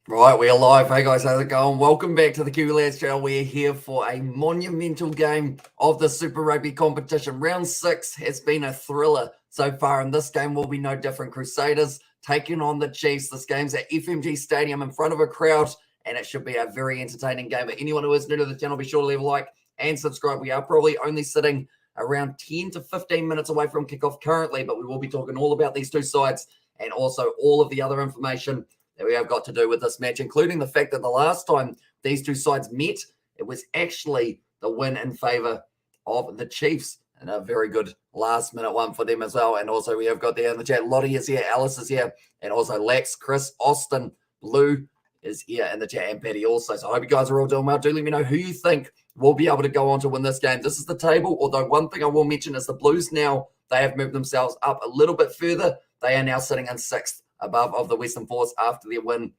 Right, we're live. Hey guys, how's it going? Welcome back to the Kiwi Lads channel. We're here for a monumental game of the Super Rugby competition. Round 6 has been a thriller so far, and this game will be no different. Crusaders taking on the Chiefs. This game's at FMG Stadium in front of a crowd, and it should be a very entertaining game. But anyone who is new to the channel, be sure to leave a like and subscribe. We are probably only sitting around 10 to 15 minutes away from kickoff currently, but we will be talking all about these two sides and also all of the other information that we have got to do with this match, including the fact that the last time these two sides met, it was actually the win in favor of the Chiefs, and a very good last-minute one for them as well. And also we have got there in the chat, Lottie is here, Alice is here, and also Lex, Chris, Austin, Blue is here in the chat, and Patty also. So I hope you guys are all doing well. Do let me know who you think will be able to go on to win this game. This is the table, although one thing I will mention is the Blues now, they have moved themselves up a little bit further. They are now sitting in 6th above of the Western Force after their win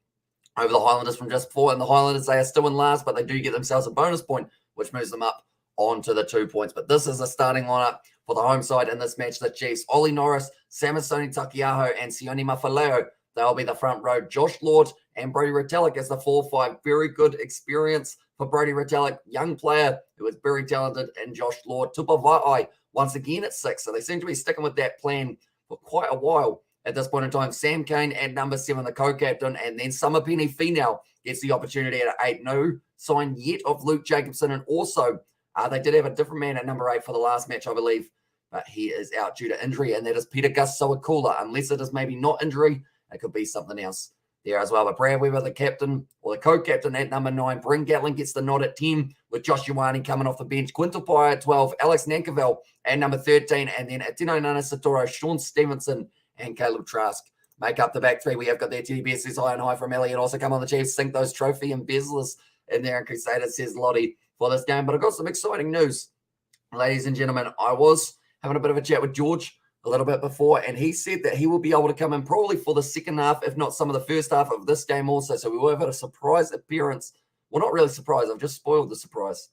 over the Highlanders from just before. And the Highlanders, they are still in last, but they do get themselves a bonus point, which moves them up onto the 2 points. But this is a starting lineup for the home side in this match. The Chiefs, Ollie Norris, Samasoni Takiaho, and Sione Mafaleo. They'll be the front row. Josh Lord and Brody Retallick as the 4-5. Very good experience for Brody Retallick, young player who is very talented, and Josh Lord. Tupa Vai'ai once again at 6. So they seem to be sticking with that plan for quite a while. At this point in time, Sam Kane at number 7, the co-captain, and then Samapeni Finau gets the opportunity at 8. No sign yet of Luke Jacobson, and also they did have a different man at number 8 for the last match, I believe, but he is out due to injury, and that is Peter Gus Sowakula. Unless it is maybe not injury, it could be something else there as well. But Brad Weber, the captain, or the co-captain at number 9. Bryn Gatling gets the nod at 10, with Josh Ioane coming off the bench. Quintal Pai at 12. Alex Nankerville at number 13. And then at Tino Nana Satoro, Sean Stevenson, and Caleb Trask make up the back three. We have got their Teddy Bear says hi and hi from Ellie, and also come on the Chiefs, sink those trophy embezzlers in there. And Crusaders says Lottie for this game. But I've got some exciting news, ladies and gentlemen. I was having a bit of a chat with George a little bit before, and he said that he will be able to come in probably for the second half, if not some of the first half of this game also. So we will have a surprise appearance. Well, not really surprise. I've just spoiled the surprise.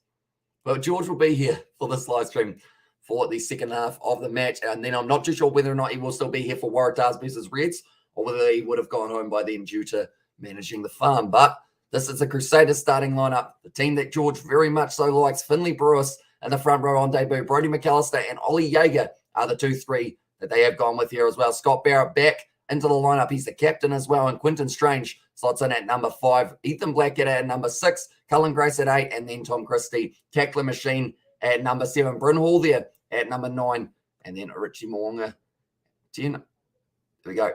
But George will be here for this live stream for the second half of the match. And then I'm not too sure whether or not he will still be here for Waratahs versus Reds, or whether he would have gone home by then due to managing the farm. But this is the Crusaders starting lineup, the team that George very much so likes. Finley Brewis in the front row on debut. Brody McAllister and Ollie Jaeger are the 2-3 that they have gone with here as well. Scott Barrett back into the lineup. He's the captain as well. And Quinton Strange slots in at number 5. Ethan Blackett at number 6. Cullen Grace at 8. And then Tom Christie, tackler machine at number 7. Bryn Hall there at number 9, and then Richie Moonga 10. There we go.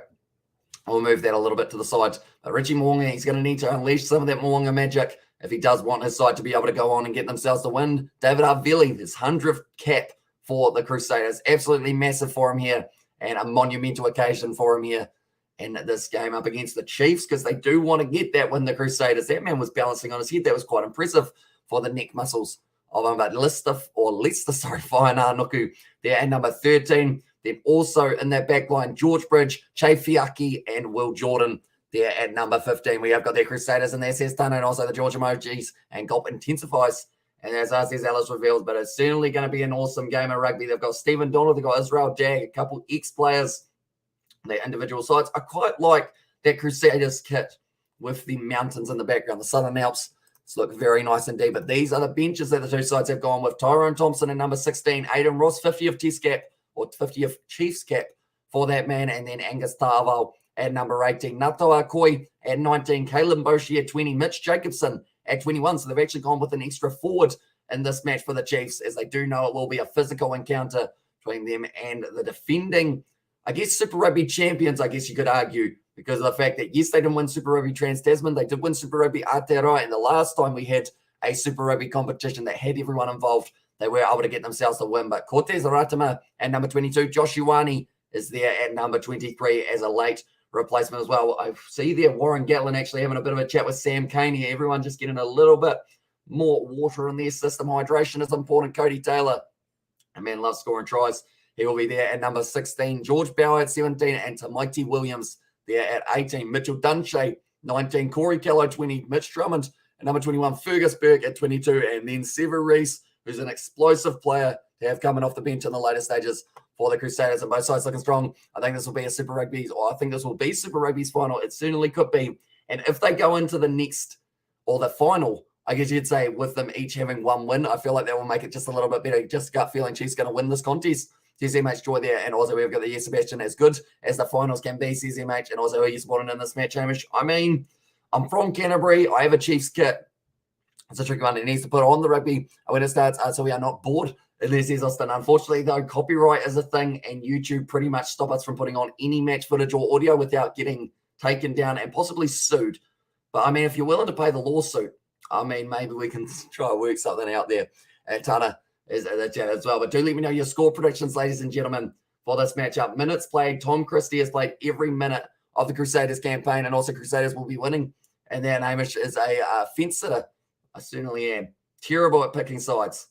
I'll move that a little bit to the side. But Richie Moonga, he's going to need to unleash some of that Moonga magic if he does want his side to be able to go on and get themselves the win. David Arveli, his 100th cap for the Crusaders. Absolutely massive for him here, and a monumental occasion for him here in this game up against the Chiefs, because they do want to get that win, the Crusaders. That man was balancing on his head. That was quite impressive for the neck muscles of him. But Leicester, Whaiana Nuku there at number 13. Then also in that back line, George Bridge, Che Fiaki, and Will Jordan there at number 15. We have got their Crusaders in there, says Tana, and also the George Emojis, and Gulp intensifies. And as says Alice reveals, but it's certainly going to be an awesome game of rugby. They've got Stephen Donald, they've got Israel Jag, a couple ex-players. Their individual sides. I quite like that Crusaders kit with the mountains in the background, the Southern Alps. It's look very nice indeed. But these are the benches that the two sides have gone with. Tyrone Thompson at number 16. Aidan Ross, 50th Test cap, or 50th Chiefs cap for that man. And then Angus Tarval at number 18. Nato Akoi at 19. Caleb Boshi at 20. Mitch Jacobson at 21. So they've actually gone with an extra forward in this match for the Chiefs, as they do know it will be a physical encounter between them and the defending, I guess, Super Rugby champions, I guess you could argue, because of the fact that, yes, they didn't win Super Rugby Trans-Tasman. They did win Super Rugby Aotearoa, and the last time we had a Super Rugby competition that had everyone involved, they were able to get themselves the win. But Cortez Aratama at number 22, Josh Ioane is there at number 23 as a late replacement as well. I see there Warren Gatlin actually having a bit of a chat with Sam Kane here. Everyone just getting a little bit more water in their system. Hydration is important. Cody Taylor, a man loves scoring tries. He will be there at number 16. George Bauer at 17. And Tamaiti Williams there at 18. Mitchell Dunshea, 19. Corey Kello, 20. Mitch Drummond at number 21. Fergus Burke at 22. And then Sever Reese, who's an explosive player to have coming off the bench in the later stages for the Crusaders. And both sides looking strong. I think this will be a Super Rugby's, or I think this will be Super Rugby's final. It certainly could be And if they go into the next or the final, I guess you'd say with them each having one win, I feel like that will make it just a little bit better. Just gut feeling Chiefs going to win this contest. CZMH joy there, and also we've got the Yes Sebastian as good as the finals can be. CZMH, and also who you supporting in this match, Hamish? I mean, I'm from Canterbury. I have a Chiefs kit. It's a tricky one. It needs to put on the rugby when it starts, so we are not bored unless there's Austin. Unfortunately, though, copyright is a thing, and YouTube pretty much stop us from putting on any match footage or audio without getting taken down and possibly sued. But I mean, if you're willing to pay the lawsuit, I mean, maybe we can try to work something out there. Tana is the chat as well. But do let me know your score predictions, ladies and gentlemen, for this matchup. Minutes played. Tom Christie has played every minute of the Crusaders campaign, and also Crusaders will be winning. And then Hamish is a fence sitter. I certainly am. Terrible at picking sides.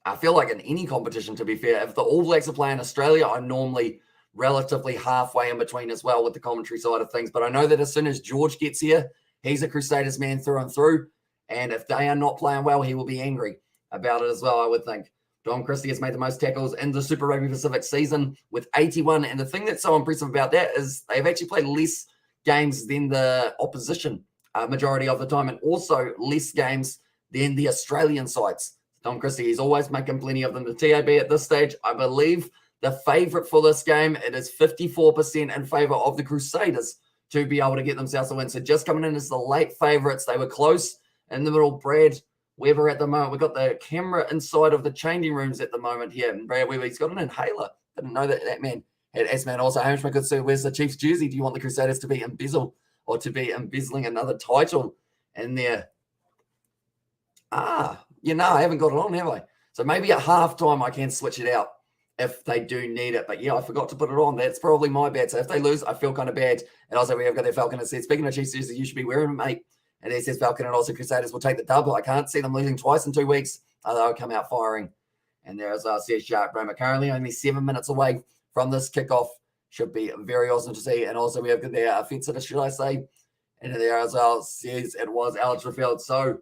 I feel like in any competition, to be fair, if the All Blacks are playing Australia, I'm normally relatively halfway in between as well with the commentary side of things. But I know that as soon as George gets here, he's a Crusaders man through and through. And if they are not playing well, he will be angry about it as well, I would think. Tom Christie has made the most tackles in the Super Rugby Pacific season with 81. And the thing that's so impressive about that is they've actually played less games than the opposition majority of the time, and also less games than the Australian sides. Tom Christie is always making plenty of them. The TAB at this stage, I believe the favourite for this game, it is 54% in favour of the Crusaders to be able to get themselves a win. So just coming in as the late favourites, they were close in the middle. Brad Weber at the moment. We've got the camera inside of the changing rooms at the moment here. And Brad Weber, he's got an inhaler. Didn't know that man had asthma. Also, Hamish McGood, where's the Chiefs jersey? Do you want the Crusaders to be embezzled or to be embezzling another title in there? I haven't got it on, have I? So maybe at halftime I can switch it out if they do need it. But yeah, I forgot to put it on. That's probably my bad. So if they lose, I feel kind of bad. And also we have got their Falcon. It says, speaking of Chiefs jersey, you should be wearing it, mate. And it says Falcon and also Crusaders will take the double. I can't see them losing twice in 2 weeks. They'll come out firing. And there as well says Sharp Roma. Currently only 7 minutes away from this kickoff. Should be very awesome to see. And also we have got their offensive, should I say. And there as well says it was Alex Refield. So,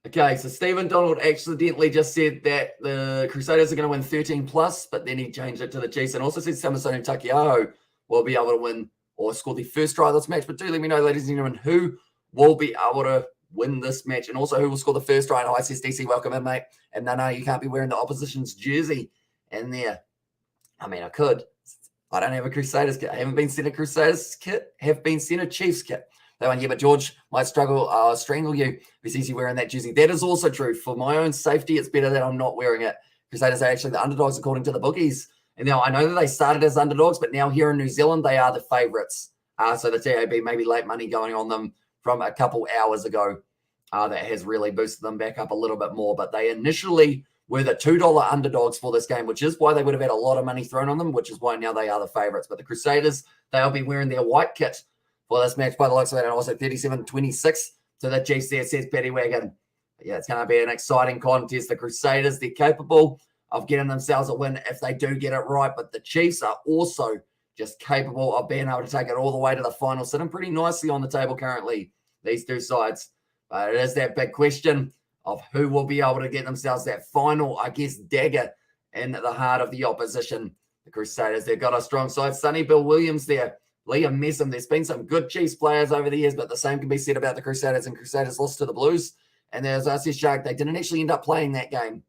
okay, so Stephen Donald accidentally just said that the Crusaders are going to win 13 plus, but then he changed it to the Chiefs. And also said Samasoni Takiaho will be able to win or score the first try of this match. But do let me know, ladies and gentlemen, who will be able to win this match and also who will score the first try. And I says DC, welcome in, mate. And no, you can't be wearing the opposition's jersey in there. I mean, I could. I don't have a Crusaders kit. I haven't been sent a Crusaders kit. Have been sent a Chiefs kit. That one, yeah, but George might strangle you if he sees you wearing that jersey. That is also true. For my own safety, it's better that I'm not wearing it. Crusaders are actually the underdogs according to the bookies. And now I know that they started as underdogs, but now here in New Zealand, they are the favourites. So the TAB maybe late money going on them from a couple hours ago that has really boosted them back up a little bit more. But they initially were the $2 underdogs for this game, which is why they would have had a lot of money thrown on them, which is why now they are the favourites. But the Crusaders, they'll be wearing their white kit for this match by the looks of it, and also 37-26 to the Chiefs there, says Paddy Wagon. But yeah, it's going to be an exciting contest. The Crusaders, they're capable of getting themselves a win if they do get it right, but the Chiefs are also just capable of being able to take it all the way to the final, sitting pretty nicely on the table currently, these two sides. But it is that big question of who will be able to get themselves that final, I guess, dagger in the heart of the opposition. The Crusaders, they've got a strong side. Sonny Bill Williams there. Liam Messam, there's been some good Chiefs players over the years, but the same can be said about the Crusaders, and Crusaders lost to the Blues. And there's RC Shark, they didn't actually end up playing that game.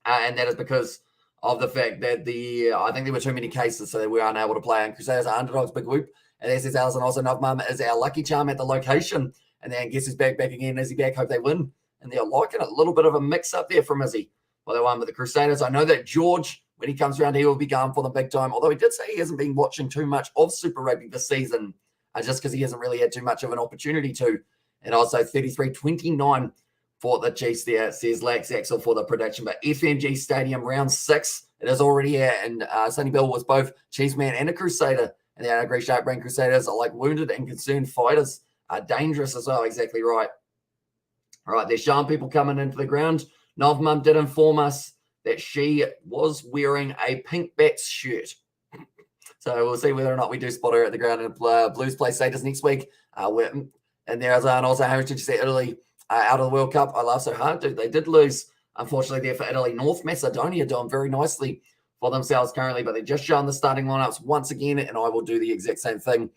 And that is because of the fact that I think there were too many cases, so they were unable to play. And Crusaders are underdogs, big whoop. And this is Alison also. Novmum is our lucky charm at the location. And then guess who's back again. Izzy back, hope they win. And they're liking it. A little bit of a mix up there from Izzy. Well, they won with the Crusaders. I know that George, when he comes around, he will be going for them big time. Although he did say he hasn't been watching too much of Super Rugby this season, just because he hasn't really had too much of an opportunity to. And also 33-29 for the Chiefs there, says Lax Axel for the prediction. But FMG Stadium, round 6, it is already here. And Sonny Bill was both Chiefs man and a Crusader. And the Grey Shark Brain Crusaders are like wounded and concerned fighters. Are dangerous as well. Exactly right. All right, they're showing people coming into the ground. Novmum did inform us that she was wearing a pink bats shirt. So we'll see whether or not we do spot her at the ground and Blues play status next week. And there's also, how much did you say Italy out of the World Cup? I laugh so hard, dude. They did lose, unfortunately, there for Italy. North Macedonia doing very nicely for themselves currently, but they're just showing the starting lineups once again, and I will do the exact same thing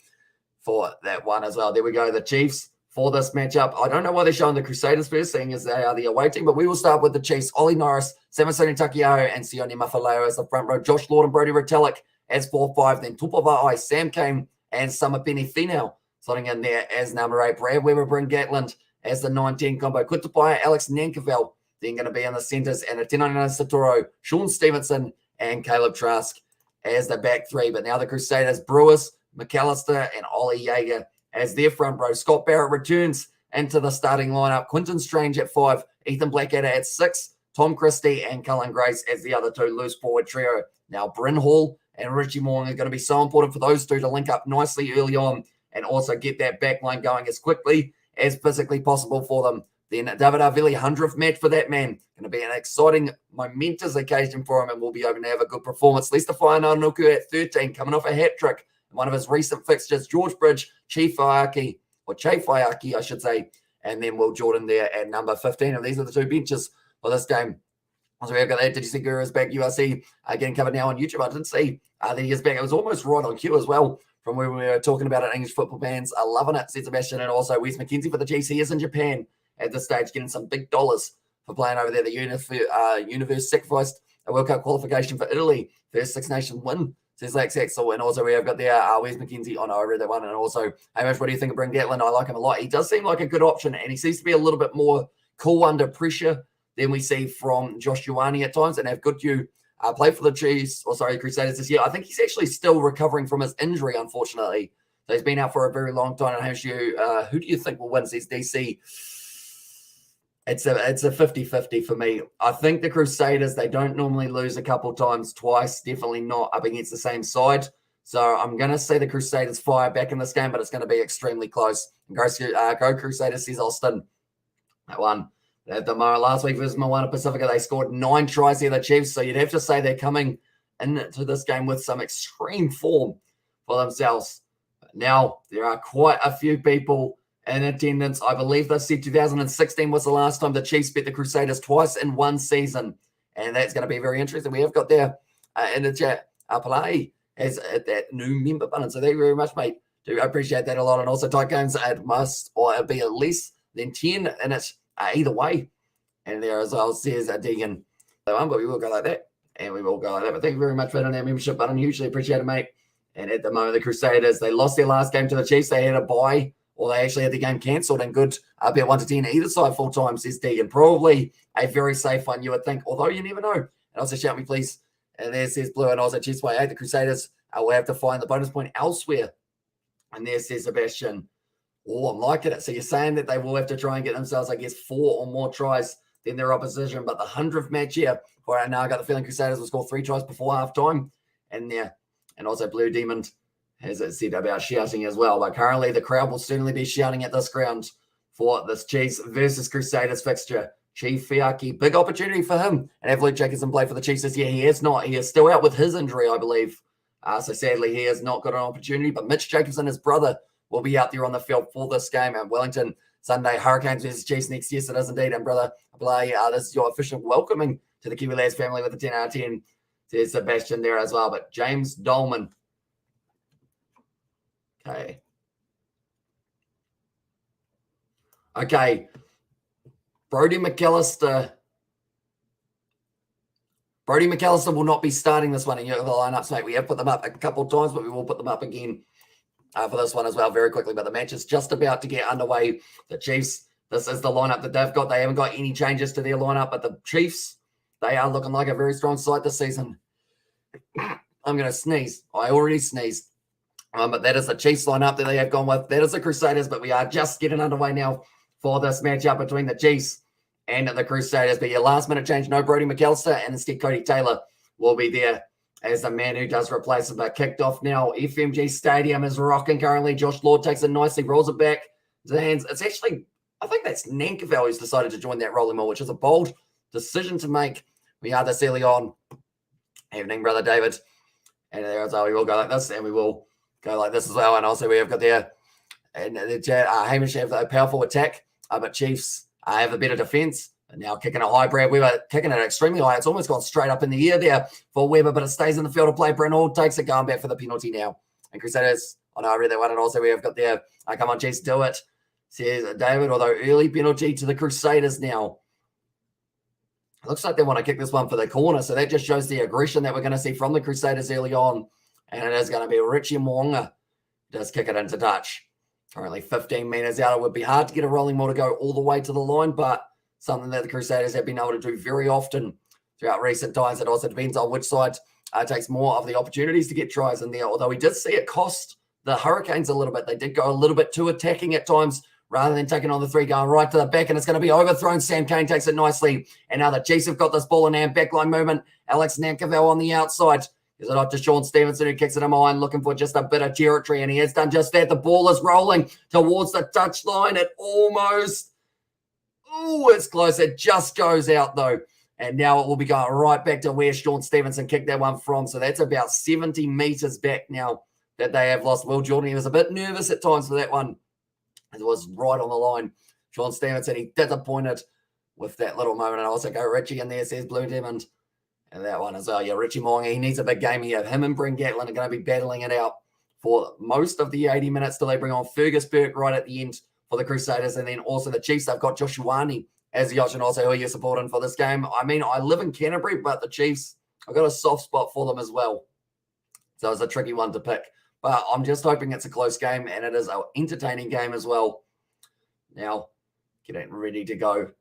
for that one as well. There we go, the Chiefs for this matchup. I don't know why they're showing the Crusaders first, seeing as they are the away team, but we will start with the Chiefs. Ollie Norris, Samasoni Takiaho, and Sione Mafaleo as the front row. Josh Lord and Brody Retallick as 4-5. Then Tupava'ai, Sam Kane, and Samapeni Finau slotting in there as number 8. Brad Weber, Bryn Gatland as the 9-10 combo. Kutupaya, Alex Nankerveld then going to be in the centres, and a 10-99 Satoro, Sean Stevenson, and Caleb Trask as the back 3. But now the Crusaders, Brewers, McAllister, and Ollie Jaeger as their front row. Scott Barrett returns into the starting lineup. Quinton Strange at 5, Ethan Blackadder at 6, Tom Christie and Cullen Grace as the other 2 loose forward trio. Now Bryn Hall and Richie Moore are going to be so important for those 2 to link up nicely early on and also get that back line going as quickly as physically possible for them. Then David Arvili, 100th match for that man. Going to be an exciting, momentous occasion for him, and we'll be able to have a good performance. Lester Whaiananuku at 13, coming off a hat-trick in one of his recent fixtures. George Bridge, Chief Waiaki, I should say, and then Will Jordan there at number 15. And these are the 2 benches for this game. So we've got that. Did you see Guru's back? URC getting covered now on YouTube. I didn't see that he is back. It was almost right on cue as well from where we were talking about it. English football fans are loving it. Sid Sebastian and also Wes McKenzie for the Chiefs. He is in Japan at this stage, getting some big dollars for playing over there. The Universe sacrificed a World Cup qualification for Italy. First Six Nations win, says Lex Axel. And also we have got there Wes McKenzie. Oh, no, I read that one. And also, Hamish, what do you think of Bryn Gatland? I like him a lot. He does seem like a good option, and he seems to be a little bit more cool under pressure than we see from Josh Ioane at times. And have Goodhue played for the Crusaders this year. I think he's actually still recovering from his injury, unfortunately. So he's been out for a very long time. And Hamish, who do you think will win? Says DC. It's a 50-50 for me. I think the Crusaders, they don't normally lose a couple times, twice, definitely not up against the same side. So I'm going to say the Crusaders fire back in this game, but it's going to be extremely close. Go Crusaders, says Austin. That one. At the last week versus Moana Pacifica, they scored 9 tries here, the Chiefs. So you'd have to say they're coming into this game with some extreme form for themselves. But now there are quite a few people in attendance. I believe they said 2016 was the last time the Chiefs beat the Crusaders twice in one season. And that's going to be very interesting. We have got there in the chat, Palai has that new member button. So thank you very much, mate. Do appreciate that a lot. And also tight games, it must or be at least than 10 and it's either way. And there as well says Deegan. But we will go like that. And we will go like that. But thank you very much for hitting that membership button. Hugely appreciate it, mate. And at the moment, the Crusaders, they lost their last game to the Chiefs. They had a bye, or they actually had the game cancelled, and good bet 1 to 10 either side full time, says Deegan. Probably a very safe one, you would think, although you never know. And also shout me, please. And there says Blue, and also Chiefs by 8. The Crusaders will have to find the bonus point elsewhere. And there says Sebastian. Oh, I'm liking it. So you're saying that they will have to try and get themselves, I guess, 4 or more tries than their opposition. But the 100th match here, all right, now I got the feeling Crusaders will score 3 tries before halftime. And there, and also Blue Demon has it said about shouting as well. But currently the crowd will certainly be shouting at this ground for this Chiefs versus Crusaders fixture. Chief Fiaki, big opportunity for him. And have Luke Jacobson play for the Chiefs this year? He is not. He is still out with his injury, I believe. So sadly, he has not got an opportunity. But Mitch Jacobson, his brother, will be out there on the field for this game at Wellington Sunday. Hurricanes versus Chiefs next. Yes, it is indeed. And brother, this is your official welcoming to the Kiwi Lads family with the 10 out of 10. There's Sebastian there as well. But James Dolman. Okay. Brody McAllister will not be starting this one in your lineups, mate. We have put them up a couple of times, but we will put them up again for this one as well very quickly. But the match is just about to get underway. The Chiefs, this is the lineup that they've got. They haven't got any changes to their lineup, but the Chiefs, they are looking like a very strong side this season. I'm going to sneeze. I already sneezed. But that is the Chiefs lineup that they have gone with. That is the Crusaders, but we are just getting underway now for this matchup between the Chiefs and the Crusaders. But your last minute change, no Brody McAllister, and instead Cody Taylor will be there as the man who does replace him. But kicked off now. FMG Stadium is rocking currently. Josh Lord takes it nicely, rolls it back to the hands. It's actually, I think that's Nankerveld who's decided to join that rolling ball, which is a bold decision to make. We are this early on. Evening, brother David. And there's how we will go like this, and we will go like this as well. And also we have got there, and the Hamish have a powerful attack, but Chiefs have a better defense. And now kicking it high, Brad Weber kicking it extremely high. It's almost gone straight up in the air there for Weber, but it stays in the field of play. Brent Hall takes it, going back for the penalty now. And Crusaders, I know I read that one, and also we have got there, come on, Chiefs, do it, says David, although early penalty to the Crusaders now. It looks like they want to kick this one for the corner, so that just shows the aggression that we're going to see from the Crusaders early on. And it is going to be Richie Mo'unga does kick it into touch. Currently 15 metres out. It would be hard to get a rolling maul to go all the way to the line, but something that the Crusaders have been able to do very often throughout recent times. It also depends on which side takes more of the opportunities to get tries in there, although we did see it cost the Hurricanes a little bit. They did go a little bit too attacking at times rather than taking on the three, going right to the back, and it's going to be overthrown. Sam Cane takes it nicely, and now the Chiefs have got this ball in hand. Backline movement. Alex Nankerville on the outside. Gives it off to Sean Stevenson, who kicks it in behind, looking for just a bit of territory, and he has done just that. The ball is rolling towards the touchline. It almost, it's close. It just goes out, though. And now it will be going right back to where Sean Stevenson kicked that one from. So that's about 70 metres back now that they have lost. Will Jordan, he was a bit nervous at times for that one. It was right on the line. Sean Stevenson, he disappointed with that little moment. And also go Richie in there, says Blue Diamond. And that one as well. Yeah, Richie Mo'unga, he needs a big game here. Him and Bryn Gatlin are going to be battling it out for most of the 80 minutes till they bring on Fergus Burke right at the end for the Crusaders. And then also the Chiefs, they've got Joshuani as the option also who you're supporting for this game. I mean, I live in Canterbury, but the Chiefs, I've got a soft spot for them as well. So it's a tricky one to pick. But I'm just hoping it's a close game, and it is an entertaining game as well. Now, getting ready to go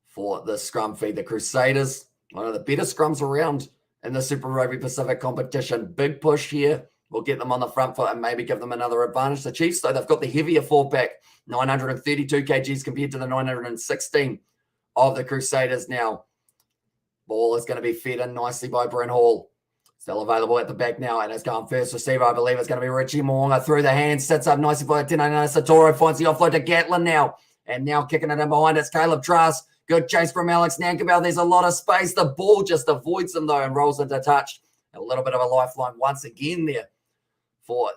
for the scrum feed. The Crusaders, one of the better scrums around in the Super Rugby Pacific competition. Big push here. We'll get them on the front foot and maybe give them another advantage. The Chiefs, though, they've got the heavier fullback, 932 kgs compared to the 916 of the Crusaders now. Ball is going to be fed in nicely by Brent Hall. Still available at the back now, and it's going first receiver. I believe it's going to be Richie Mo'unga through the hands, sits up nicely for the 10. Satoro finds the offload to Gatlin now, and now kicking it in behind. It's Caleb Trask. Good chase from Alex Nankerville. There's a lot of space. The ball just avoids him, though, and rolls into touch. A little bit of a lifeline once again there for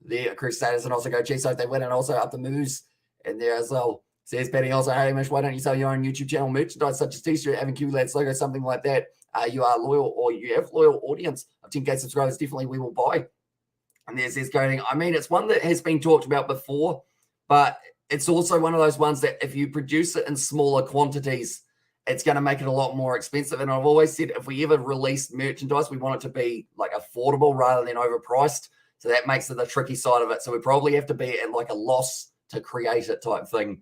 the Crusaders, and also go Chiefs if they win, and also up the moves in there as well. Says Betty also, hey, Mish, why don't you sell your own YouTube channel merchandise such as t-shirt, having Q-Lads logo, something like that? You are loyal, or you have loyal audience of 10K subscribers, definitely we will buy. And there's this coding. I mean, it's one that has been talked about before, but it's also one of those ones that if you produce it in smaller quantities, it's going to make it a lot more expensive. And I've always said if we ever release merchandise, we want it to be like affordable rather than overpriced. So that makes it the tricky side of it. So we probably have to be at like a loss to create it type thing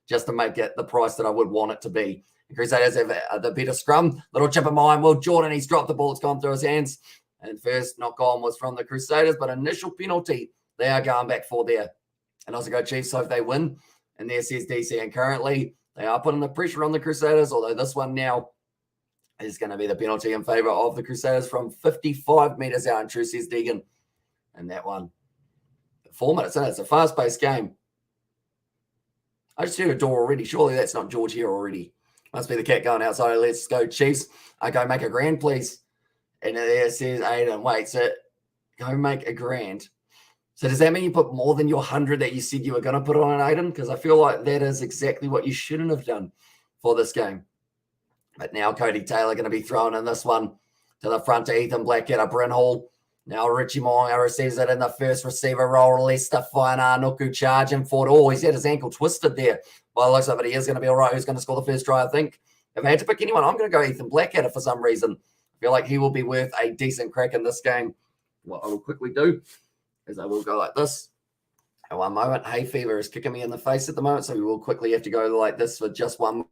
just to make it the price that I would want it to be. The Crusaders have the better scrum. Little chip of mine. Will Jordan, he's dropped the ball. It's gone through his hands. And first knock on was from the Crusaders, but initial penalty they are going back for there. And also go Chiefs, so if they win. And there says DC. And currently they are putting the pressure on the Crusaders, although this one now is going to be the penalty in favour of the Crusaders from 55 metres out. And true, says Deegan. And that one, 4 minutes in, it's a fast-paced game. I just heard a door already. Surely that's not George here already. Must be the cat going outside. Let's go, Chiefs. Go make a grand, please. And there says Aiden. Wait, so go make a grand. So does that mean you put more than your 100 that you said you were going to put on an Aiden? Because I feel like that is exactly what you shouldn't have done for this game. But now Cody Taylor going to be thrown in this one to the front to Ethan Blackett, a Bryn Hall. Now Richie Mo'unga receives it in the first receiver role. Release to Whainā charging for it. Oh, he's had his ankle twisted there. By the looks of it, he is going to be all right. Who's going to score the first try, I think? If I had to pick anyone, I'm going to go Ethan Blackett for some reason. I feel like he will be worth a decent crack in this game. What I will quickly do is I will go like this. At one moment, hay fever is kicking me in the face at the moment, so we will quickly have to go like this for just one.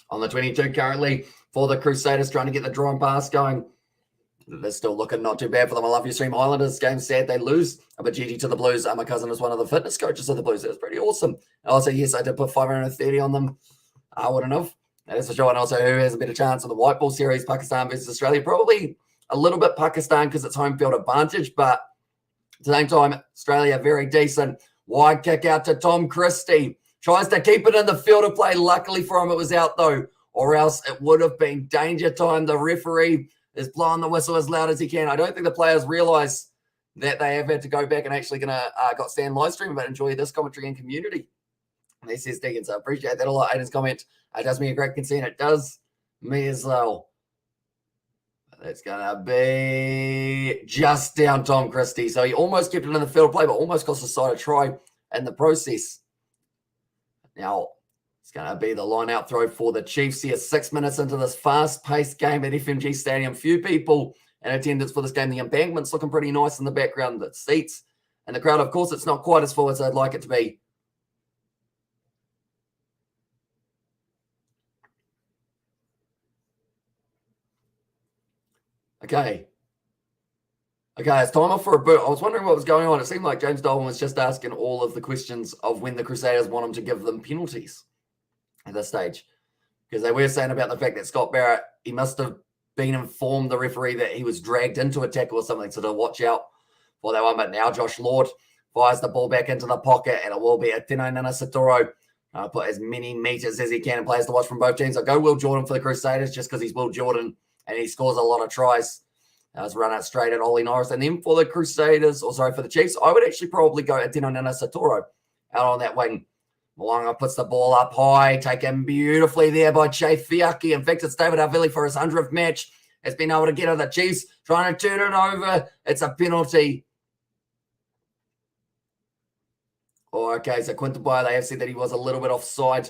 On the 22 currently for the Crusaders, trying to get the draw and pass going. They're still looking not too bad for them. I love your stream. Highlanders, game sad. They lose. But GG to the Blues. My cousin is one of the fitness coaches of the Blues. It was pretty awesome. Also, yes, I did put 530 on them. I wouldn't have. That is for sure. And also, who has a better chance of the white ball series, Pakistan versus Australia? Probably a little bit Pakistan because it's home field advantage. But at the same time, Australia, very decent. Wide kick out to Tom Christie. Tries to keep it in the field of play. Luckily for him, it was out, though. Or else it would have been danger time. The referee is blowing the whistle as loud as he can. I don't think the players realise that they have had to go back and actually got stand live stream, but enjoy this commentary and community. And he says Deacon, so I appreciate that a lot. Aiden's comment, it does me a great concern. It does me as well. That's going to be just down Tom Christie. So he almost kept it in the field play, but almost cost the side a try in the process. Now, it's going to be the line-out throw for the Chiefs here. 6 minutes into this fast-paced game at FMG Stadium. Few people in attendance for this game. The embankment's looking pretty nice in the background. The seats and the crowd, of course, it's not quite as full as I'd like it to be. Okay, it's time off for a bit. I was wondering what was going on. It seemed like James Dolan was just asking all of the questions of when the Crusaders want him to give them penalties at this stage. Because they were saying about the fact that Scott Barrett, he must have been informed, the referee, that he was dragged into a tackle or something, so to watch out for that one. But now Josh Lord fires the ball back into the pocket, and it will be a Tino Nanasatoro. Put as many meters as he can and players to watch from both teams. I go Will Jordan for the Crusaders just because he's Will Jordan and he scores a lot of tries. Let's run out straight at Ollie Norris. And then for the Crusaders, for the Chiefs, I would actually probably go at Tino Nanasatoro out on that wing. Malonga puts the ball up high, taken beautifully there by Che Fiaki. In fact, it's David Havili for his 100th match. Has been able to get on the Chiefs, trying to turn it over. It's a penalty. Oh, okay, so Quinton Bayer, they have said that he was a little bit offside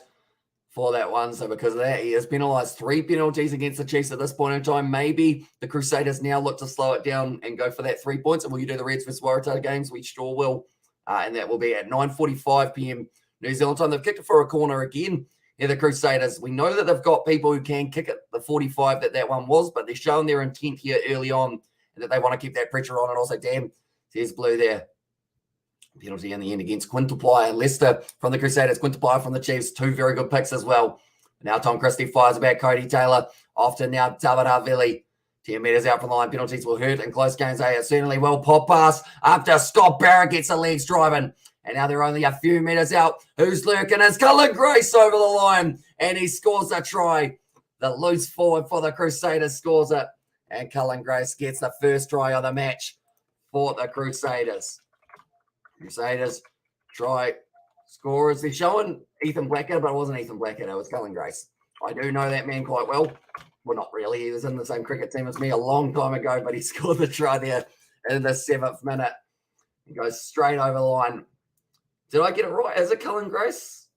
for that one. So because of that, he has penalised 3 penalties against the Chiefs at this point in time. Maybe the Crusaders now look to slow it down and go for that 3 points. And will you do the Reds versus Waratah games? We sure will. And that will be at 9:45 p.m. New Zealand time. They've kicked it for a corner again. Yeah, the Crusaders. We know that they've got people who can kick it, the 45 that one was, but they're showing their intent here early on and that they want to keep that pressure on. And also, damn, there's blue there. Penalty in the end against Quintuplai and Leicester from the Crusaders. Quintuplai from the Chiefs. 2 very good picks as well. Now Tom Christie fires back Cody Taylor. Off to now David Havili. 10 metres out from the line. Penalties will hurt in close games. They certainly will. Pop pass after Scott Barrett gets the legs driving. And now they're only a few metres out. Who's lurking? It's Cullen Grace over the line. And he scores a try. The loose forward for the Crusaders scores it. And Cullen Grace gets the first try of the match for the Crusaders. Crusaders try scorers. They're showing Ethan Blackadder, but it wasn't Ethan Blackadder. It was Cullen Grace. I do know that man quite well. Well, not really. He was in the same cricket team as me a long time ago, but he scored the try there in the 7th minute. He goes straight over the line. Did I get it right? Is it Cullen Grace?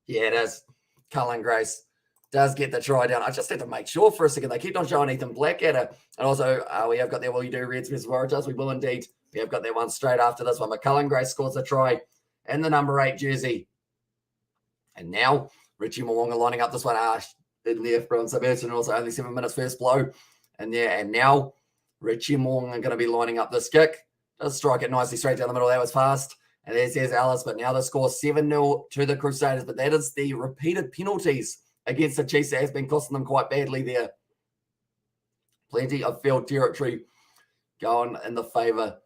Yeah, it is. Cullen Grace does get the try down. I just had to make sure for a second. They keep on showing Ethan Blackadder. And also, we have got there, will you do Reds versus Waratahs? We will indeed. We have got that one straight after this one. But Cullen Grace scores a try in the number 8 jersey. And now, Richie Mo'unga lining up this one. In left, Brian Subversion, also only 7 minutes first blow. And now, Richie Mo'unga going to be lining up this kick. Does strike it nicely straight down the middle. That was fast. And there's Ellis. But now the score 7-0 to the Crusaders. But that is the repeated penalties against the Chiefs that has been costing them quite badly there. Plenty of field territory going in the favour.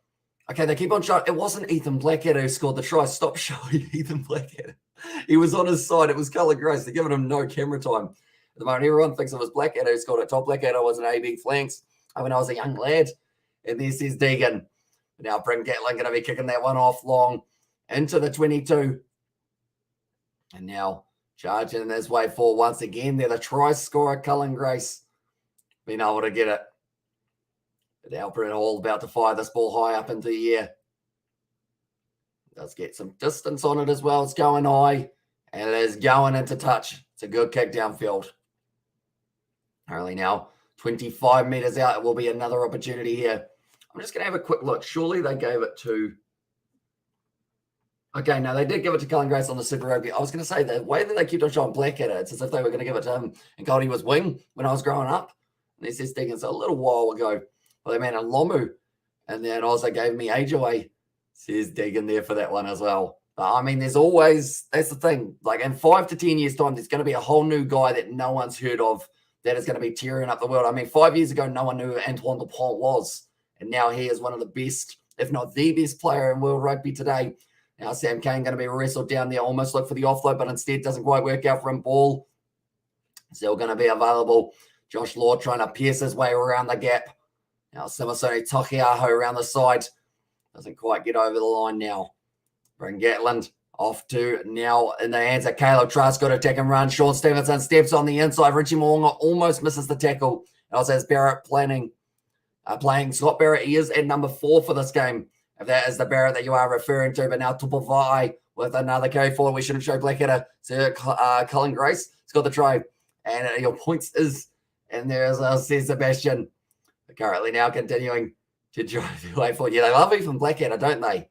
Okay, they keep on showing. It wasn't Ethan Blackadder who scored the try. Stop showing Ethan Blackadder. He was on his side. It was Cullen Grace. They're giving him no camera time. At the moment, everyone thinks it was Blackadder who scored it. Top Blackadder was an AB flanks when I was a young lad. And this is Deegan. Now Bryn Gatlin going to be kicking that one off long into the 22. And now charging his way forward once again. They're the try scorer, Cullen Grace, being able to get it. But Alfred Hall about to fire this ball high up into the air. Does get some distance on it as well. It's going high. And it is going into touch. It's a good kick downfield. Only now 25 metres out. It will be another opportunity here. I'm just going to have a quick look. Surely they gave it to... Okay, no, they did give it to Cullen Grace on the Super Rugby. I was going to say, the way that they kept on showing Blackadder, it's as if they were going to give it to him. And Goldie was wing when I was growing up. And this is Diggins a little while ago. Well, they meant a Lomu. And then also gave me age away. Says Diggin there for that one as well. But I mean, there's always, that's the thing. Like in 5 to 10 years' time, there's going to be a whole new guy that no one's heard of that is going to be tearing up the world. I mean, 5 years ago, no one knew who Antoine Dupont was. And now he is one of the best, if not the best player in world rugby today. Now Sam Cane going to be wrestled down there, almost look for the offload, but instead doesn't quite work out for him. Ball still going to be available. Josh Lord trying to pierce his way around the gap. Now Simasoni Tokiaho around the side. Doesn't quite get over the line now. Bryn Gatland off to now in the hands of Caleb Trask. Got to attack and run. Sean Stevenson steps on the inside. Richie Moonga almost misses the tackle. Also has Barrett playing Scott Barrett. He is at number 4 for this game. If that is the Barrett that you are referring to, but now Tupavai with another carry forward. We shouldn't show Blackadder. So Colin Grace has got the try. And your points is, and there is says Sebastian. Currently now continuing to drive the way forward. Yeah, they love even Blackadder, don't they?